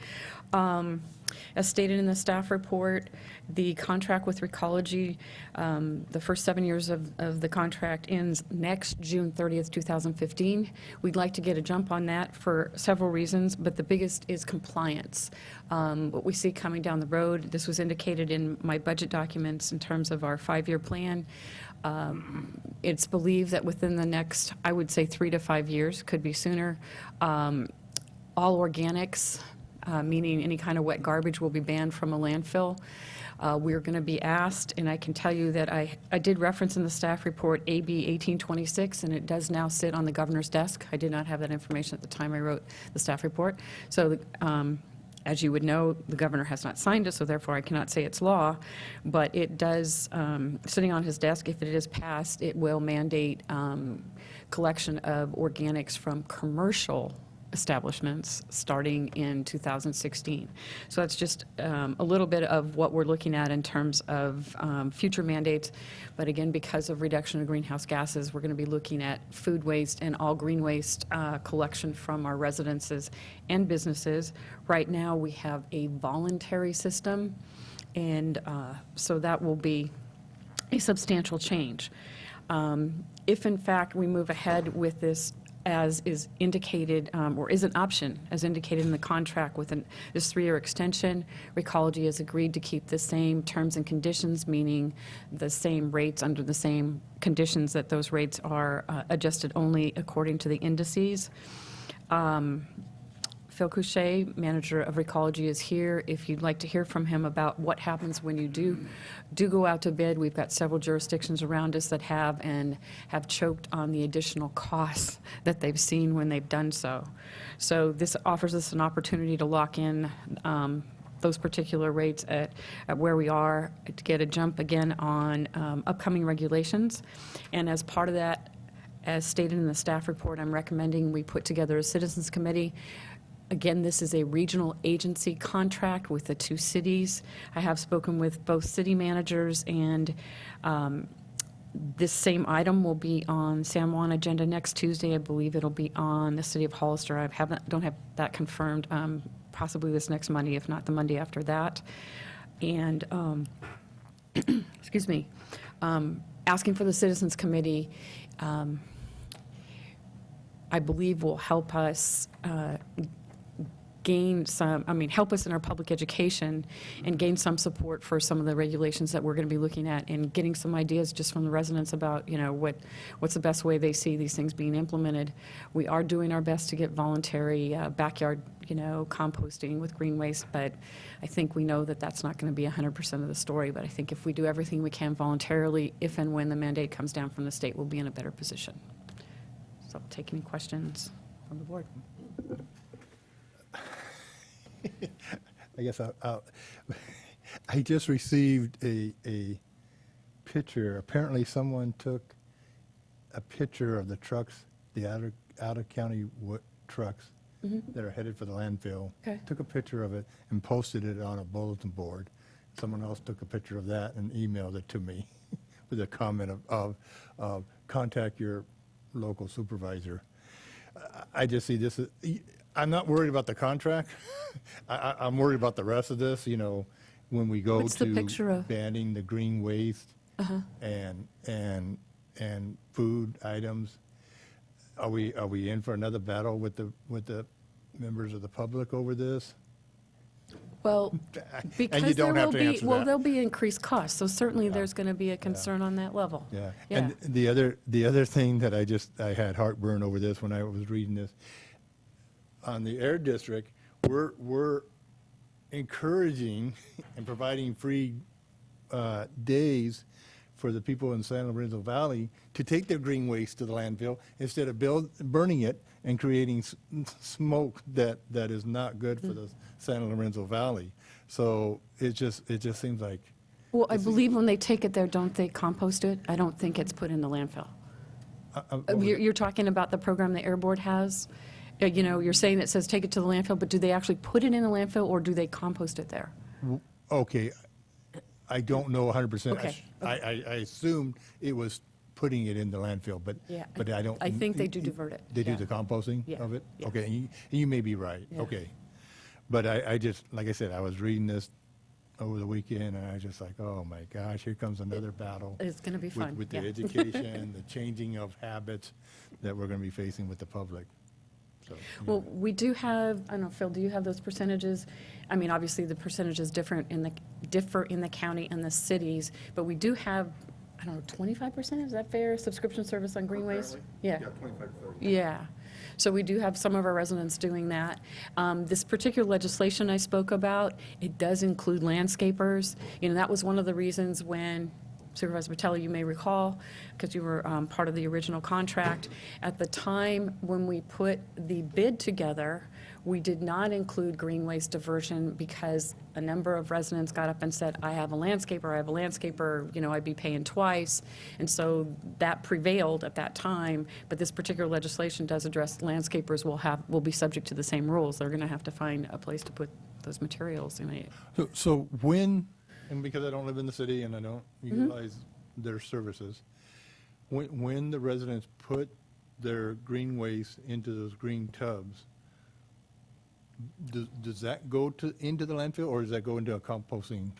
As stated in the staff report, the contract with Recology, the first 7 years of the contract ends next June 30th, 2015. We'd like to get a jump on that for several reasons, but the biggest is compliance. What we see coming down the road, this was indicated in my budget documents in terms of our 5-year plan. It's believed that within the next, I would say 3 to 5 years, could be sooner, all organics, meaning any kind of wet garbage, will be banned from a landfill. We're going to be asked, and I can tell you that I did reference in the staff report AB 1826, and it does now sit on the governor's desk. I did not have that information at the time I wrote the staff report. So as you would know, the governor has not signed it, so therefore I cannot say it's law, but it does, sitting on his desk, if it is passed, it will mandate collection of organics from commercial establishments starting in 2016. So that's just a little bit of what we're looking at in terms of future mandates. But again, because of reduction of greenhouse gases, we're going to be looking at food waste and all green waste collection from our residences and businesses. Right now, we have a voluntary system, and so that will be a substantial change. If in fact we move ahead with this as is indicated, or is an option, as indicated in the contract with this 3-year extension, Recology has agreed to keep the same terms and conditions, meaning the same rates under the same conditions, that those rates are adjusted only according to the indices. Phil Couchet, manager of Recology, is here. If you'd like to hear from him about what happens when you do go out to bid, we've got several jurisdictions around us that have choked on the additional costs that they've seen when they've done so. So this offers us an opportunity to lock in those particular rates at where we are, to get a jump again on upcoming regulations. And as part of that, as stated in the staff report, I'm recommending we put together a citizens committee. Again, this is a regional agency contract with the 2 cities. I have spoken with both city managers and This same item will be on San Juan agenda next Tuesday. I believe it'll be on the city of Hollister. Don't have that confirmed, possibly this next Monday, if not the Monday after that. And, excuse me, asking for the Citizens Committee, I believe will help us gain some, help us in our public education and gain some support for some of the regulations that we're going to be looking at, and getting some ideas just from the residents about, what's the best way they see these things being implemented. We are doing our best to get voluntary backyard, composting with green waste, but I think we know that that's not going to be 100% of the story. But I think if we do everything we can voluntarily, if and when the mandate comes down from the state, we'll be in a better position. So I'll take any questions from the board. I guess I just received a picture. Apparently someone took a picture of the trucks, the out-of-county trucks that are headed for the landfill. Okay. Took a picture of it and posted it on a bulletin board. Someone else took a picture of that and emailed it to me with a comment of contact your local supervisor. I just see this as, I'm not worried about the contract. I'm worried about the rest of this, when we go What's the to picture of? banning the green waste and food items. Are we in for another battle with the members of the public over this? Well, And because you there don't will have to be, answer well, that. there'll be increased costs, so certainly there's going to be a concern on that level. Yeah. Yeah. And the other thing that I had heartburn over this when I was reading this, on the Air District, we're encouraging and providing free days for the people in San Lorenzo Valley to take their green waste to the landfill instead of burning it and creating smoke that is not good for the San Lorenzo Valley. So it just seems like. Well, I believe when they take it there, don't they compost it? I don't think it's put in the landfill. You're talking about the program the Air Board has? You're saying it says take it to the landfill, but do they actually put it in the landfill, or do they compost it there? Okay, I don't know 100%. Okay. I assumed it was putting it in the landfill, but Yeah, but I don't. I think they do divert it. They do Yeah. the composting Yeah, of it? yeah. Okay, and you may be right, Yeah. okay. But I just, like I said, I was reading this over the weekend, and I was just like, oh my gosh, here comes another battle. It's going to be fun. With yeah. the education, the changing of habits that we're going to be facing with the public. So, Well, we do have, I don't know, Phil, do you have those percentages? Obviously, the percentages differ in the county and the cities, but we do have, I don't know, 25%, is that fair, subscription service on green waste? Yeah. 25, 30. Yeah. So we do have some of our residents doing that. This particular legislation I spoke about, it does include landscapers. That was one of the reasons when Supervisor Patelli, you may recall, because you were part of the original contract. At the time when we put the bid together, we did not include green waste diversion because a number of residents got up and said, I have a landscaper, I'd be paying twice. And so that prevailed at that time, but this particular legislation does address landscapers will be subject to the same rules. They're going to have to find a place to put those materials in it. So when, and because I don't live in the city and I don't utilize their services, when the residents put their green waste into those green tubs, does that go into the landfill, or does that go into a composting?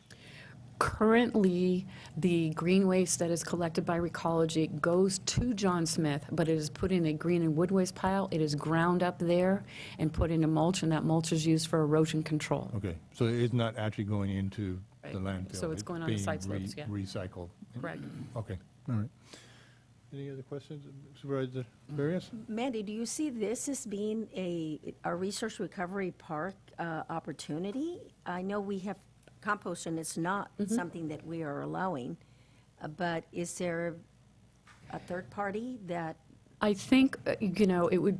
Currently, the green waste that is collected by Recology goes to John Smith, but it is put in a green and wood waste pile. It is ground up there and put into mulch, and that mulch is used for erosion control. Okay, so it's not actually going into Right. the landfill. So it's going on the side slopes, yeah. Recycled. Correct. Okay, all right. Any other questions, Supervisor Barrios? Mandy, do you see this as being a resource recovery park opportunity? I know we have compost, and it's not something that we are allowing, but is there a third party that? I think, it would,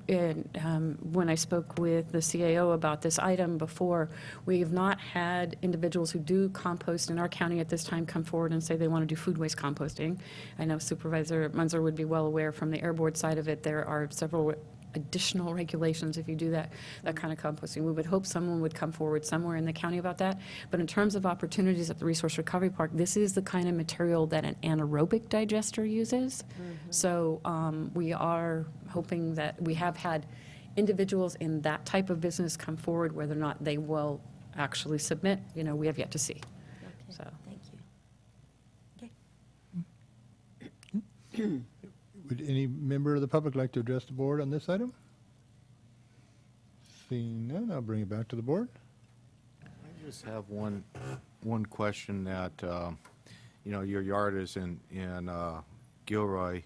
when I spoke with the CAO about this item before, we have not had individuals who do compost in our county at this time come forward and say they want to do food waste composting. I know Supervisor Munzer would be well aware from the Air Board side of it, there are several additional regulations if you do that kind of composting. We would hope someone would come forward somewhere in the county about that. But in terms of opportunities at the Resource Recovery Park, this is the kind of material that an anaerobic digester uses. So we are hoping that we have had individuals in that type of business come forward. Whether or not they will actually submit, we have yet to see. So. Thank you. Okay. Would any member of the public like to address the board on this item? Seeing none, I'll bring it back to the board. I just have one question that, your yard is in Gilroy,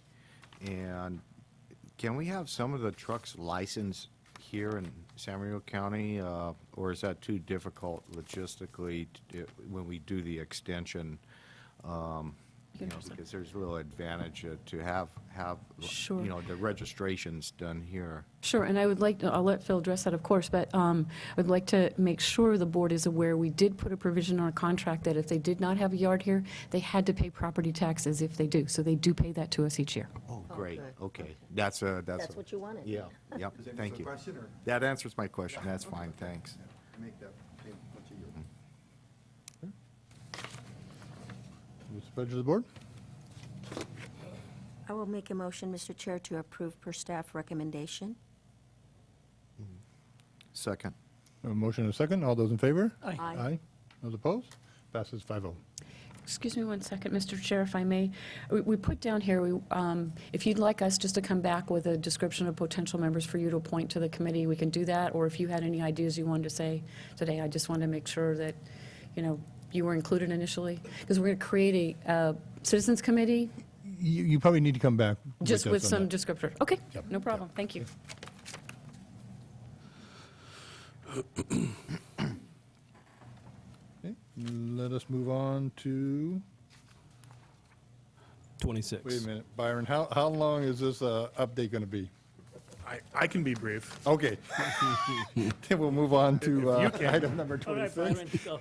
and can we have some of the trucks licensed here in San Bernardino County, or is that too difficult logistically when we do the extension? Because there's real advantage to have Sure. the registrations done here. Sure, and I'll let Phil address that, of course, but I'd like to make sure the board is aware we did put a provision on a contract that if they did not have a yard here, they had to pay property taxes if they do. So they do pay that to us each year. Oh, great. good. Okay. That's what you wanted. Yeah, yep, thank you. That answers my question. That's fine, thanks. Make that payment once a year. What's the pleasure of the board? I will make a motion, Mr. Chair, to approve per staff recommendation. Second. A motion and a second. All those in favor? Aye. Aye. Those opposed? Passes 5-0. Excuse me one second, Mr. Chair, if I may. We put down here, if you'd like us just to come back with a description of potential members for you to appoint to the committee, we can do that. Or if you had any ideas you wanted to say today, I just wanted to make sure that, you were included initially. Because we're going to create a citizens committee You probably need to come back. just with us on some that. descriptor. Okay, Yep. no problem. Thank you. Okay, let us move on to, 26. wait a minute, Byron, how long is this update going to be? I can be brief. Okay. Then we'll move on to If you can. item number All right, 26. Byron, go.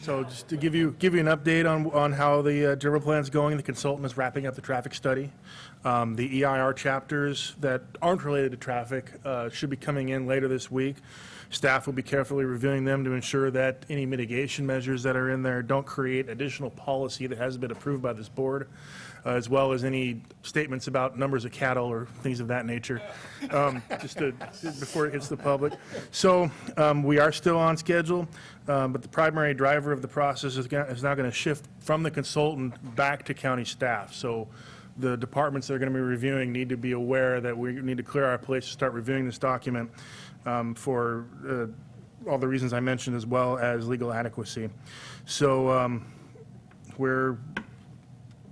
So just to give you an update on how the general plan's going, the consultant is wrapping up the traffic study. The EIR chapters that aren't related to traffic should be coming in later this week. Staff will be carefully reviewing them to ensure that any mitigation measures that are in there don't create additional policy that hasn't been approved by this board, as well as any statements about numbers of cattle or things of that nature, before it hits the public. So we are still on schedule, but the primary driver of the process is now going to shift from the consultant back to county staff. So the departments that are going to be reviewing need to be aware that we need to clear our place to start reviewing this document for all the reasons I mentioned, as well as legal adequacy. So we're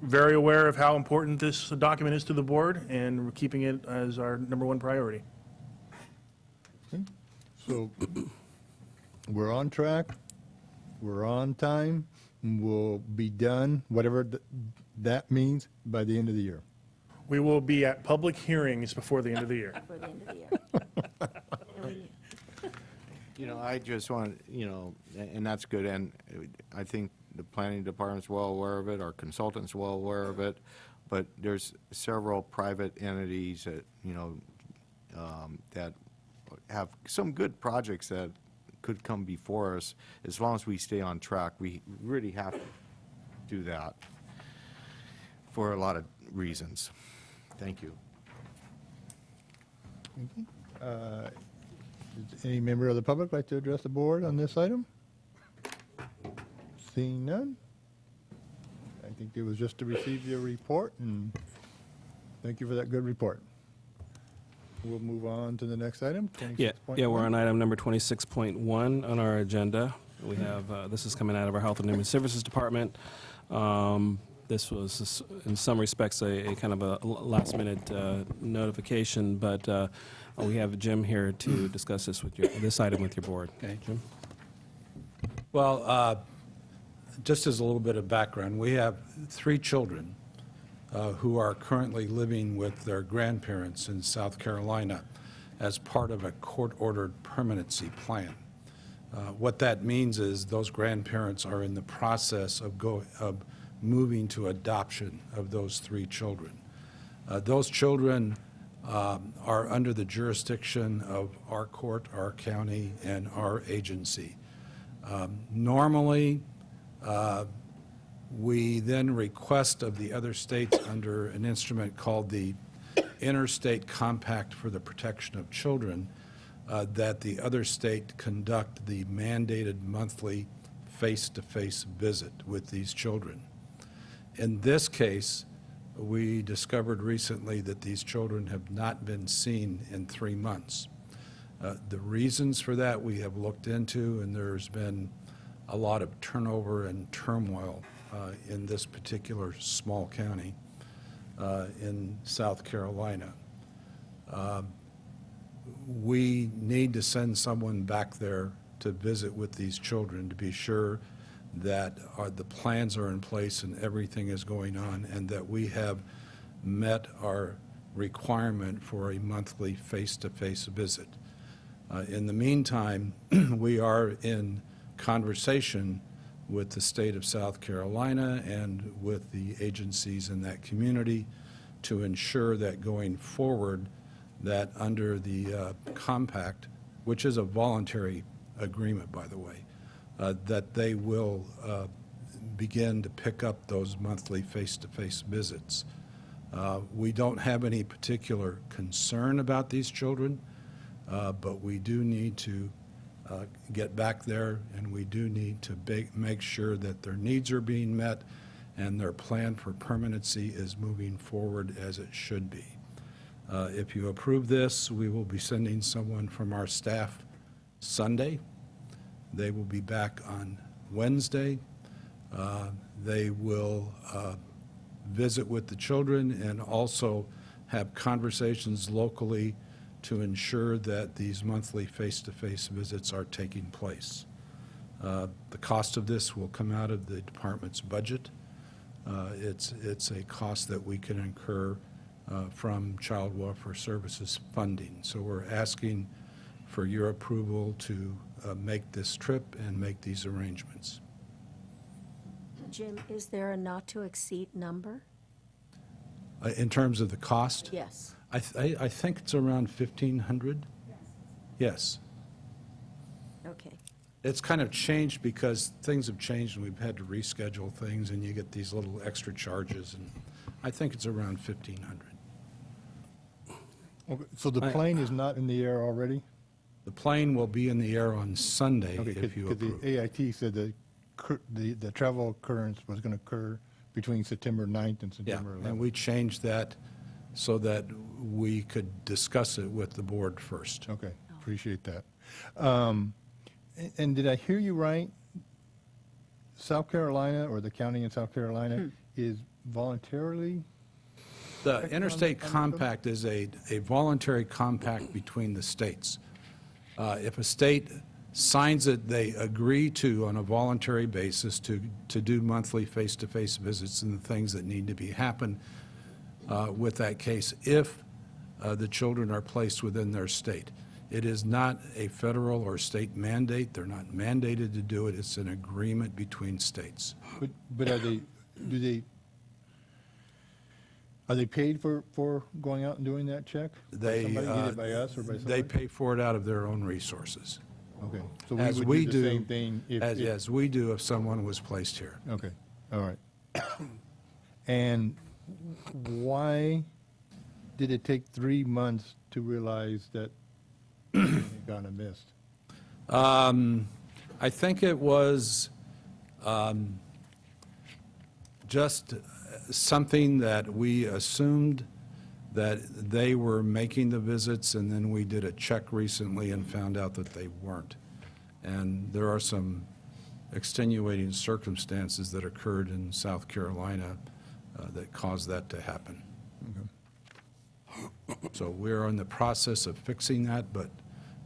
very aware of how important this document is to the board, and we're keeping it as our #1 priority. So we're on track, we're on time, and we'll be done, whatever that means, by the end of the year. We will be at public hearings before the end of the year. For the end of the year. I just want, and that's good, and I think the planning department's well aware of it, our consultant's well aware of it, but there's several private entities that, that have some good projects that could come before us. As long as we stay on track, we really have to do that for a lot of reasons. Thank you. Does any member of the public like to address the board on this item? Seeing none? I think it was just to receive your report, and thank you for that good report. We'll move on to the next item, 26.1. Yeah, we're on item number 26.1 on our agenda. We have, this is coming out of our Health and Human Services Department. This was, in some respects, a kind of a last-minute notification, but we have Jim here to discuss this item with your board. Okay. Jim? Well, just as a little bit of background, we have 3 children who are currently living with their grandparents in South Carolina as part of a court-ordered permanency plan. What that means is those grandparents are in the process of moving to adoption of those 3 children. Those children are under the jurisdiction of our court, our county, and our agency. Normally, we then request of the other states under an instrument called the Interstate Compact for the Protection of Children that the other state conduct the mandated monthly face-to-face visit with these children. In this case, we discovered recently that these children have not been seen in 3 months. The reasons for that we have looked into, and there's been a lot of turnover and turmoil in this particular small county in South Carolina. We need to send someone back there to visit with these children to be sure that the plans are in place and everything is going on, and that we have met our requirement for a monthly face-to-face visit. In the meantime, we are in conversation with the state of South Carolina and with the agencies in that community to ensure that going forward, that under the compact, which is a voluntary agreement, by the way, that they will begin to pick up those monthly face-to-face visits. We don't have any particular concern about these children, but we do need to get back there, and we do need to make sure that their needs are being met and their plan for permanency is moving forward as it should be. If you approve this, we will be sending someone from our staff Sunday. They will be back on Wednesday. They will visit with the children and also have conversations locally to ensure that these monthly face-to-face visits are taking place. The cost of this will come out of the department's budget. It's a cost that we can incur from Child Welfare Services funding. So we're asking for your approval to make this trip and make these arrangements. Jim, is there a not-to-exceed number? In terms of the cost? Yes. I think it's around 1,500. Yes. Okay. It's kind of changed because things have changed and we've had to reschedule things, and you get these little extra charges, and I think it's around 1,500. Okay, so the plane is not in the air already? The plane will be in the air on Sunday if you Because approve. the AIT said the travel occurrence was going to occur between September 9th and Yeah, September 11th. and we changed that so that we could discuss it with the board first. Okay, appreciate that. And did I hear you right? South Carolina, or the county in South Carolina, is voluntarily? The Interstate Compact is a voluntary compact between the states. If a state signs it, they agree to, on a voluntary basis, to do monthly face-to-face visits and the things that need to be happen with that case if the children are placed within their state. It is not a federal or state mandate. They're not mandated to do it. It's an agreement between states. But are they paid for going out and doing that check? They, Somebody, either by us or by somebody? they pay for it out of their own resources. Okay, so As we we would do the do, same thing if... as we do if someone was placed here. Okay, all right. And why did it take 3 months to realize that it had gone amiss? I think it was just something that we assumed that they were making the visits, and then we did a check recently and found out that they weren't. And there are some extenuating circumstances that occurred in South Carolina that caused that to happen. So we're in the process of fixing that, but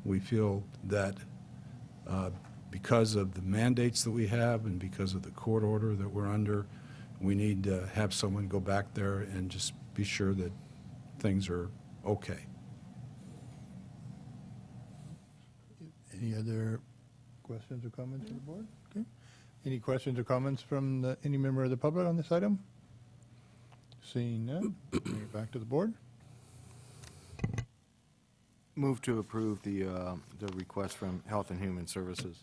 we feel that because of the mandates that we have and because of the court order that we're under, we need to have someone go back there and just be sure that things are okay. Any other questions or comments from the board? Okay. Any questions or comments from any member of the public on this item? Seeing none, bring it back to the board. Move to approve the request from Health and Human Services.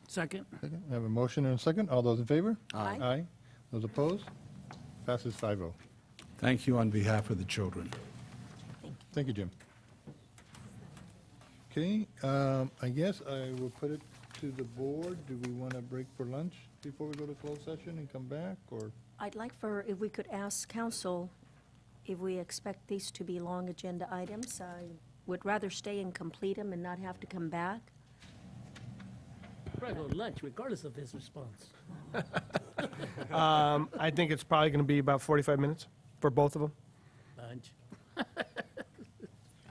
Second. Second. I have a motion and a second. All those in favor? Aye. Aye. Those opposed? Passes 5-0. Thank you on behalf of the children. Thank you, Jim. Okay, I guess I will put it to the board. Do we want to break for lunch before we go to closed session and come back, or? I'd like for, if we could ask council if we expect these to be long agenda items. I would rather stay and complete them and not have to come back. Probably go to lunch regardless of his response. I think it's probably going to be about 45 minutes for both of them. Lunch.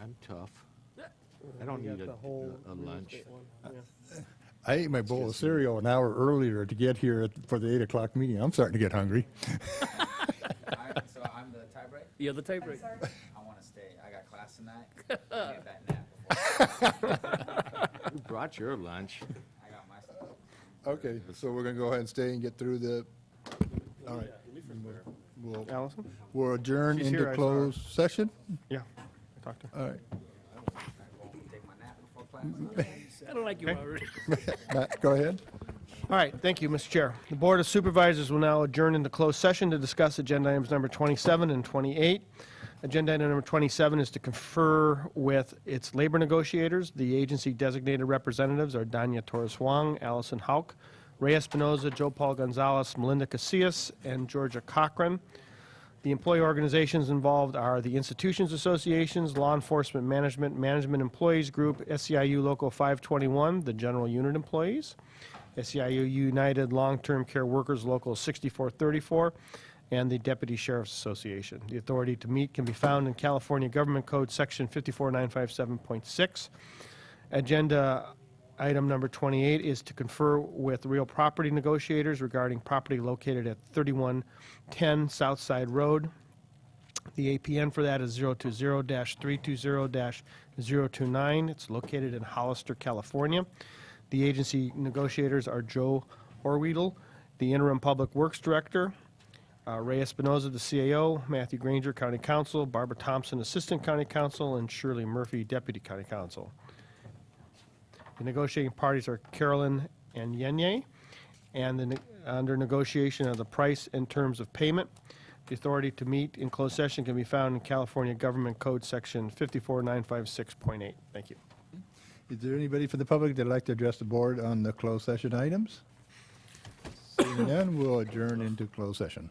I'm tough. I don't need a lunch. I ate my bowl of cereal an hour earlier to get here for the 8 o'clock meeting. I'm starting to get hungry. So I'm the tiebreaker? You're the tiebreaker. I want to stay. I got class tonight. I get that nap before. Who brought your lunch? I got my stuff. Okay, so we're going to go ahead and stay and get through the, all right. We'll- Allison? We'll adjourn She's into here, I saw her. closed session. Yeah, I talked to her. All right. Take my nap before class. I don't like you already. Matt, go ahead. All right, thank you, Mr. Chair. The Board of Supervisors will now adjourn into closed session to discuss agenda items number 27 and 28. Agenda item number 27 is to confer with its labor negotiators. The agency designated representatives are Danya Torres-Wong, Allison Hauk, Ray Espinoza, Joe Paul Gonzalez, Melinda Casillas, and Georgia Cochran. The employee organizations involved are the Institutions Associations, Law Enforcement Management, Management Employees Group, SEIU Local 521, the General Unit Employees, SEIU United Long-Term Care Workers Local 6434, and the Deputy Sheriff's Association. The authority to meet can be found in California Government Code Section 54957.6. Agenda item number 28 is to confer with real property negotiators regarding property located at 3110 Southside Road. The APN for that is 020-320-029. It's located in Hollister, California. The agency negotiators are Joe Orweedle, the interim Public Works Director, Ray Espinoza, the CAO, Matthew Granger, County Counsel, Barbara Thompson, Assistant County Counsel, and Shirley Murphy, Deputy County Counsel. The negotiating parties are Carolyn and Yenye, and under negotiation of the price and terms of payment. The authority to meet in closed session can be found in California Government Code Section 54956.8. Thank you. Is there anybody from the public that'd like to address the board on the closed session items? Seeing none, we'll adjourn into closed session.